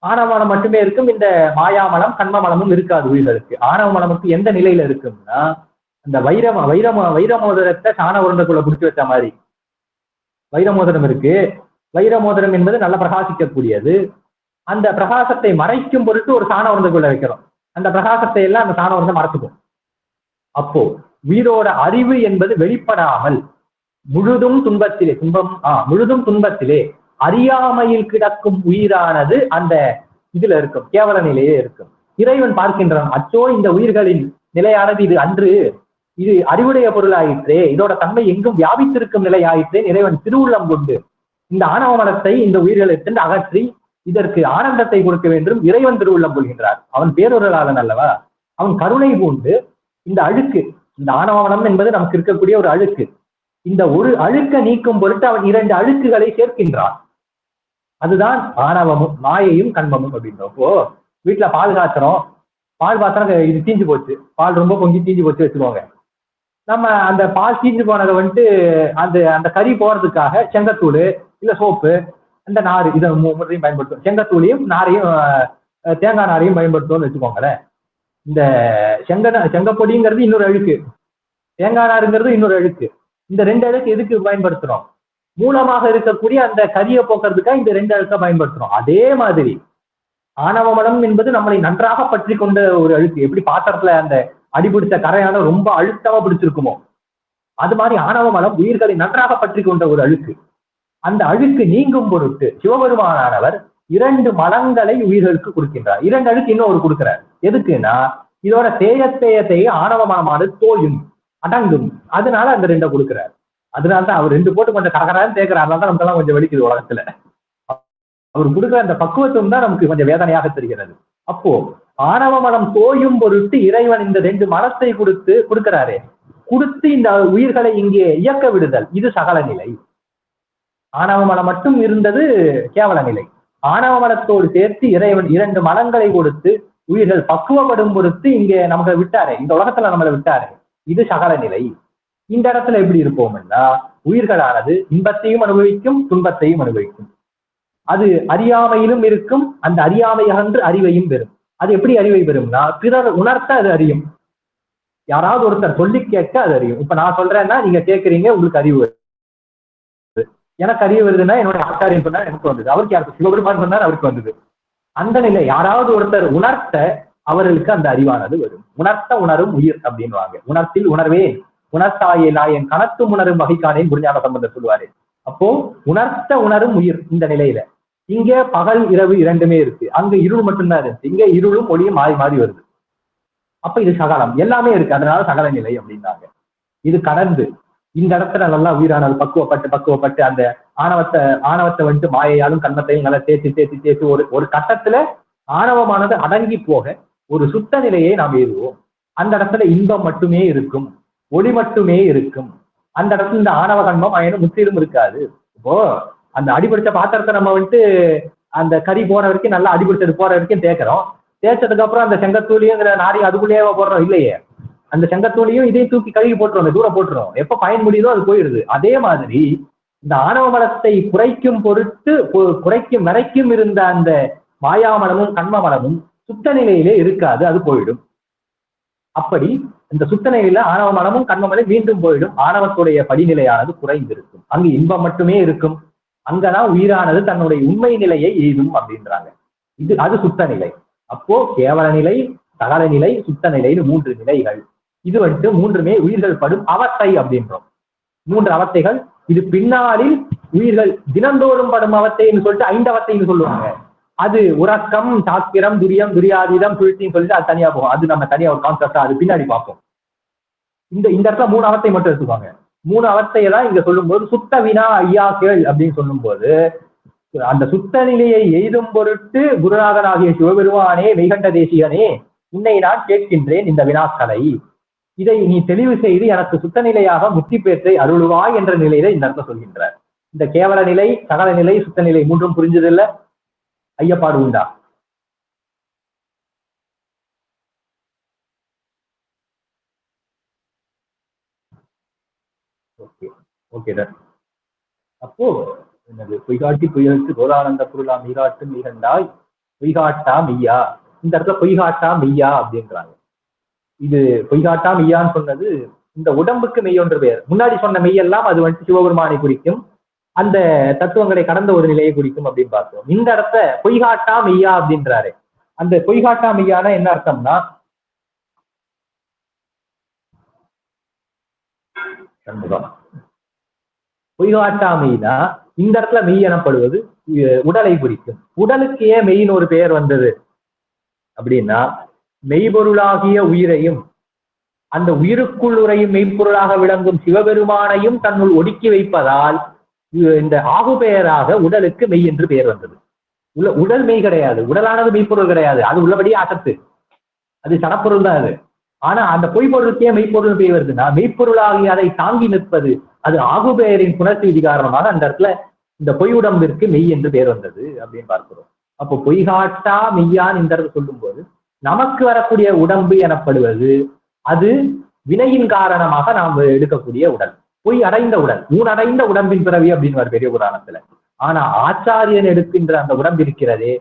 ஆணவ மலம் மட்டுமே இருக்கும். இந்த மாயாமலம் கண்ம மலமும் இருக்காது உயிர்களுக்கு. ஆணவ மலமுக்கு எந்த நிலையில இருக்கும்னா அந்த வைரமோதிரத்தை சாண உருண்டைக்குள்ள பிடிச்சி வச்ச மாதிரி வைரமோதிரம் இருக்கு. வைரமோதிரம் என்பது நல்ல பிரகாசிக்கக்கூடியது. அந்த பிரகாசத்தை மறைக்கும் பொருட்டு ஒரு சாண உருண்டைக்குள்ள வைக்கிறோம். அந்த பிரகாசத்தை எல்லாம் அந்த சாண உருண்டை மறைச்சுக்கும். அப்போ உயிரோட அறிவு என்பது வெளிப்படாமல் முழுதும் துன்பத்திலே அறியாமையில் கிடக்கும் உயிரானது அந்த இதுல இருக்கும், கேவல நிலையே இருக்கும். இறைவன் பார்க்கின்றான், அச்சோ இந்த உயிர்களின் நிலையானது இது அன்று, இது அறிவுடைய பொருளாயிற்றே, இதோட தன்மை எங்கும் வியாபித்திருக்கும் நிலை ஆயிற்றே. இறைவன் திருவுள்ளம் கொண்டு இந்த ஆணவ மனத்தை இந்த உயிர்களுக்கு அகற்றி இதற்கு ஆனந்தத்தை கொடுக்க வேண்டும் இறைவன் திருவுள்ளம் கொள்கின்றார். அவன் பேரொருளாளன் அல்லவா, அவன் கருணை பூண்டு இந்த அழுக்கு, இந்த ஆணவ மனம் என்பது நமக்கு இருக்கக்கூடிய ஒரு அழுக்கு, இந்த ஒரு அழுக்க நீக்கும் பொருட்டு அவன் 2 அழுக்குகளை சேர்க்கின்றான். அதுதான் ஆணவமும் மாயையும் கண்மமும் அப்படின்றப்போ வீட்டுல பால் காய்ச்சறோம், பால் பாத்திரம் இது தீஞ்சு போச்சு, பால் ரொம்ப பொங்கி தீஞ்சு போச்சு வச்சுக்கோங்க. நம்ம அந்த பால் தீஞ்சு போனதை வந்துட்டு அந்த அந்த கறி போறதுக்காக செங்கத்தூள் இல்ல சோப்பு இந்த நார் இதை மூன்றையும் பயன்படுத்தும். செங்கத்தூளையும் நாரையும் தேங்காய் நாரையும் பயன்படுத்துவோம்னு வச்சுக்கோங்களேன். இந்த செங்கப்பொடிங்கிறது இன்னொரு அழுக்கு, தேங்காய் நாருங்கிறது இன்னொரு அழுக்கு. இந்த 2 அழுக்கு எதுக்கு பயன்படுத்துறோம்? மூலமாக இருக்கக்கூடிய அந்த கரியை போக்குறதுக்காக இந்த 2 அழுக்கை பயன்படுத்துறோம். அதே மாதிரி ஆணவ மலம் என்பது நம்மளை நன்றாக பற்றி கொண்ட ஒரு அழுக்கு. எப்படி பாத்திரத்துல அந்த அடிபிடிச்ச கரையான ரொம்ப அழுத்தமா பிடிச்சிருக்குமோ அது மாதிரி ஆணவ மலம் உயிர்களை நன்றாக பற்றி கொண்ட ஒரு அழுக்கு. அந்த அழுக்கு நீங்கும் பொருட்டு சிவபெருமானவர் 2 மலங்களை உயிர்களுக்கு கொடுக்கின்றார். 2 அழுக்கு இன்னும் ஒரு கொடுக்கிறார். எதுக்குன்னா இதோட தேய ஆணவ மலமானது தோயும் அடங்கும். அதனால அந்த 2 கொடுக்கிறார். அதனாலதான் அவர் 2 போட்டு கொஞ்சம் கரகரான்னு தேய்க்கிறார். அதனாலதான் நமக்கு எல்லாம் கொஞ்சம் வெடிக்குது உலகத்துல. அவர் கொடுக்குற அந்த பக்குவத்துவம் தான் நமக்கு கொஞ்சம் வேதனையாக தெரிகிறது. அப்போ ஆணவ மலம் தோயும் பொருட்டு இறைவன் இந்த 2 மலத்தை கொடுக்கிறாரு. கொடுத்து இந்த உயிர்களை இங்கே இயக்க விடுதல், இது சகல நிலை. ஆணவ மலம் மட்டும் இருந்தது கேவல நிலை. ஆணவ மலத்தோடு சேர்த்து இறைவன் 2 மலங்களை கொடுத்து உயிர்கள் பக்குவப்படும் பொருட்டு இங்கே நமக்கு விட்டாரு, இந்த உலகத்துல நம்மளை விட்டாரு, இது சகல நிலை. இந்த இடத்துல எப்படி இருப்போம்னா உயிர்களானது இன்பத்தையும் அனுபவிக்கும் துன்பத்தையும் அனுபவிக்கும். அது அறியாமையிலும் இருக்கும். அந்த அறியாமை அகன்று அறிவையும் பெறும். அது எப்படி அறிவை பெறும்னா பிறர் உணர்த்த அது அறியும். யாராவது ஒருத்தர் சொல்லி கேட்க அது அறியும். இப்ப நான் சொல்றேன்னா நீங்க கேட்கறீங்க, உங்களுக்கு அறிவு வருது. எனக்கு அறிவு வருதுன்னா என்னோட ஆச்சாரியன் சொன்னார் எனக்கு வந்தது, அவருக்கு யாருக்கு சிவபெருமான் சொன்னார் அவருக்கு வந்தது. அந்த நிலை யாராவது ஒருத்தர் உணர்த்த அவர்களுக்கு அந்த அறிவானது வரும். உணர்த்த உணரும் உயிர் அப்படின்வாங்க. உணர்த்தில் உணர்வே உணர்த்தாயே நாயன் கணத்து உணரும் வகைக்கானேன் குருஞான சம்பந்தர் சொல்லுவாரு. அப்போ உணர்த்த உணரும் உயிர் இந்த நிலையில. இங்க பகல் இரவு 2மே இருக்கு, அங்க இருள் மட்டும்தான் இருக்கு. இங்க இருளும் ஒளியும் மாறி மாறி வருது. அப்ப இது சகலம் எல்லாமே இருக்கு. அதனால சகல நிலை அப்படின்னாங்க. இது கடந்து இந்த இடத்துல நல்லா உயிரானது பக்குவப்பட்டு அந்த ஆணவத்தை வந்துட்டு மாயையாலும் கண்மத்தையும் நல்லா தேய்ச்சி ஒரு கட்டத்துல ஆணவமானது அடங்கி போக ஒரு சுத்த நிலையை நாம் எழுதுவோம். அந்த இடத்துல இன்பம் மட்டுமே இருக்கும், ஒளி மட்டுமே இருக்கும். அந்த இடத்துல இந்த ஆணவ கண்மம் ஆயினும் முற்றிலும் இருக்காது. இப்போ அந்த அடிபிடிச்ச பாத்திரத்தை நம்ம வந்துட்டு அந்த கறி போற வரைக்கும் நல்லா அடிபிடிச்சது போற வரைக்கும் தேய்க்கிறோம். தேய்ச்சதுக்கு அப்புறம் அந்த செங்கத்தூளியுங்கிற நாரையும் அதுக்குள்ளேயே போடுறோம் இல்லையே. அந்த செங்கத்தூளியும் இதையும் தூக்கி கழுவி போட்டுரும், தூரம் போட்டுரும். எப்ப பயன் முடியுதோ அது போயிடுது. அதே மாதிரி இந்த ஆணவ மலத்தை குறைக்கும் பொருட்டு மறைக்கும் இருந்த அந்த மாயாமலமும் கண்ம மலமும் சுத்த நிலையிலே இருக்காது, அது போயிடும். அப்படி இந்த சுத்த நிலையில ஆணவ மலமும் கண்ம மலம் மீண்டும் போயிடும். ஆணவத்துடைய படிநிலையானது குறைந்திருக்கும். அங்கு இன்பம் மட்டுமே இருக்கும். அங்கதான் உயிரானது தன்னுடைய உண்மை நிலையை எய்தும் அப்படின்றாங்க. அது சுத்த நிலை. அப்போ கேவல நிலை, சகல நிலை, சுத்த நிலைன்னு 3 நிலைகள். இது வந்துட்டு 3மே உயிர்கள் படும் அவத்தை அப்படின்றோம். 3 அவத்தைகள். இது பின்னாளில் உயிர்கள் தினந்தோறும் படும் அவத்தைன்னு சொல்லிட்டு 5 அவத்தைன்னு சொல்லுவாங்க. அது உறக்கம், சாக்கிரம், துரியம், துரியாதீதம், சுழ்த்தின்னு சொல்லிட்டு அது தனியா போகும். அது நம்ம தனியா ஒரு கான்செப்டா அது பின்னாடி பார்ப்போம். இந்த இடத்துல 3 அவத்தை மட்டும் எடுத்துக்குவாங்க. 3 அவத்தையெல்லாம் இங்க சொல்லும்போது சுத்த வினா ஐயா கேள் அப்படின்னு சொல்லும் போது அந்த சுத்த நிலையை எய்தும் பொருட்டு குருநாதனாகிய சிவபெருமானே மெய்கண்ட தேசிகனே உன்னை நான் கேட்கின்றேன் இந்த வினாக்களை, இதை நீ தெளிவு செய்து எனக்கு சுத்த நிலையாக முக்தி பேற்றை அருளுவாய் என்ற நிலையில இந்த இடத்துல சொல்கின்றார். இந்த கேவல நிலை, சகல நிலை, சுத்த நிலை 3ம் புரிஞ்சது இல்ல? ஐயப்பாடு உண்டா? Okay okay sir. அப்போ என்னது பொய்காட்டி புயலுக்கு கோதானந்த பொருளா மீகாட்டு மீகண்டாய் பொய்காட்டா மெய்யா. இந்த இடத்துல பொய்காட்டா மெய்யா அப்படின்றாங்க. இது பொய்காட்டா மெய்யான்னு சொன்னது இந்த உடம்புக்கு மெய்யொன்று பேர். முன்னாடி சொன்ன மெய்யெல்லாம் அது வந்துட்டு சிவபெருமானை குறிக்கும், அந்த தத்துவங்களை கடந்த ஒரு நிலையை குறிக்கும் அப்படின்னு பார்த்தோம். இந்த இடத்த பொய்காட்டா மெய்யா அப்படின்றாரு. அந்த பொய்காட்டா மெய்யானா என்ன அர்த்தம்னா பொய்காட்டாமைனா இந்த இடத்துல மெய் எனப்படுவது உடலை குறிக்கும். உடலுக்கு ஏன் மெய்ன்னு ஒரு பெயர் வந்தது அப்படின்னா மெய்பொருளாகிய உயிரையும் அந்த உயிருக்குள் உரையும் மெய்ப்பொருளாக விளங்கும் சிவபெருமானையும் தன்னுள் ஒடுக்கி வைப்பதால் இந்த ஆகு பெயராக உடலுக்கு மெய் என்று பெயர் வந்தது. உடல் மெய் கிடையாது, உடலானது மெய்ப்பொருள் கிடையாது, அது உள்ளபடியே அசத்து, அது சடப்பொருள் தான் அது. ஆனா அந்த பொய்ப்பொருளுக்கே மெய்ப்பொருள் பெயர் வருதுன்னா மெய்ப்பொருளாகி அதை தாங்கி நிற்பது அது ஆகு பெயரின் புணர்ச்சி விதி காரணமாக அந்த இடத்துல இந்த பொய் உடம்பிற்கு மெய் என்று பேர் வந்தது அப்படின்னு பார்க்கிறோம். அப்போ பொய்காட்டா மெய்யான் இந்த சொல்லும் போது நமக்கு வரக்கூடிய உடம்பு எனப்படுவது அது வினையின் காரணமாக நாம் எடுக்கக்கூடிய உடல், பொய் அடைந்த உடல், ஊனடைந்த உடம்பின் பிறவி அப்படின்னு பெரிய புராணத்துல. ஆனா ஆச்சாரியன் எடுக்கின்ற அந்த உடம்பு இருக்கிறதே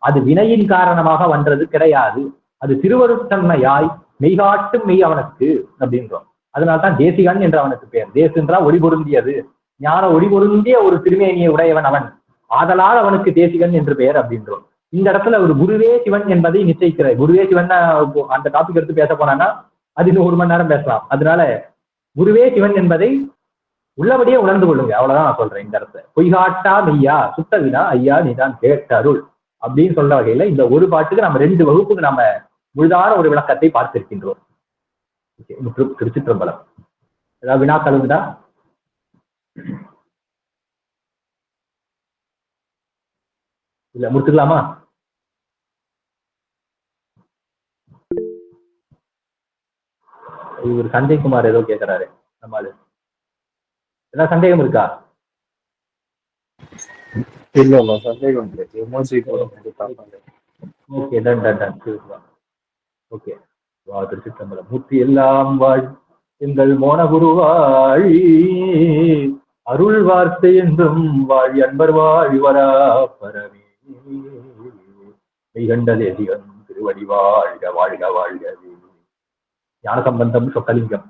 அது வினையின் காரணமாக வந்தது கிடையாது. அது திருவருத்தன்மையாய் மெய்காட்டும் மெய் அவனுக்கு அப்படின்றோம். அதனால்தான் தேசிகன் என்று அவனுக்கு பேர். தேசு என்றால் ஒளி பொருந்தியது, ஞான ஒளி பொருந்திய ஒரு திருமேனியை உடையவன் அவன், ஆதலால் அவனுக்கு தேசிகன் என்று பெயர் அப்படின்றோம். இந்த இடத்துல ஒரு குருவே சிவன் என்பதை நிச்சயிக்கிறார். குருவே சிவன் அந்த டாபிக் எடுத்து பேச போனான்னா அது இன்னும் 1 மணி நேரம் பேசலாம். அதனால குருவே சிவன் என்பதை உள்ளபடியே உணர்ந்து கொள்ளுங்க, அவ்வளவுதான் நான் சொல்றேன். இந்த இடத்துல பொய்காட்டா மெய்யா சுத்தவினா ஐயா நீதான் கேட்டருள் அப்படின்னு சொல்ற வகையில இந்த ஒரு பாட்டுக்கு நம்ம 2 வகுப்புக்கு நம்ம முழுதான ஒரு விளக்கத்தை பார்த்திருக்கின்றோம். திருச்சிற்றம்பலம். ஏதாவது வினாக்கள் உண்டா? இல்ல முடிச்சுக்கலாமா? இவர் சஞ்சய்குமார் ஏதோ கேட்கிறாரு நம்மளு. ஏதாவது சந்தேகம் இருக்கா? இல்ல சந்தேகம் okay, done done done. Okay, Thiruchitrambalam. மூர்த்தி எல்லாம் வாழ் எங்கள் மோனகுருவாழி, அருள் வார்த்தை என்றும் வாழ் அன்பர் வாழ்வரா பரவி, மெய்கண்ட தேசிகன் திருவடி வாழ்க வாழ்க வாழ்க. ஞானசம்பந்தம் சொக்கலிங்கம்.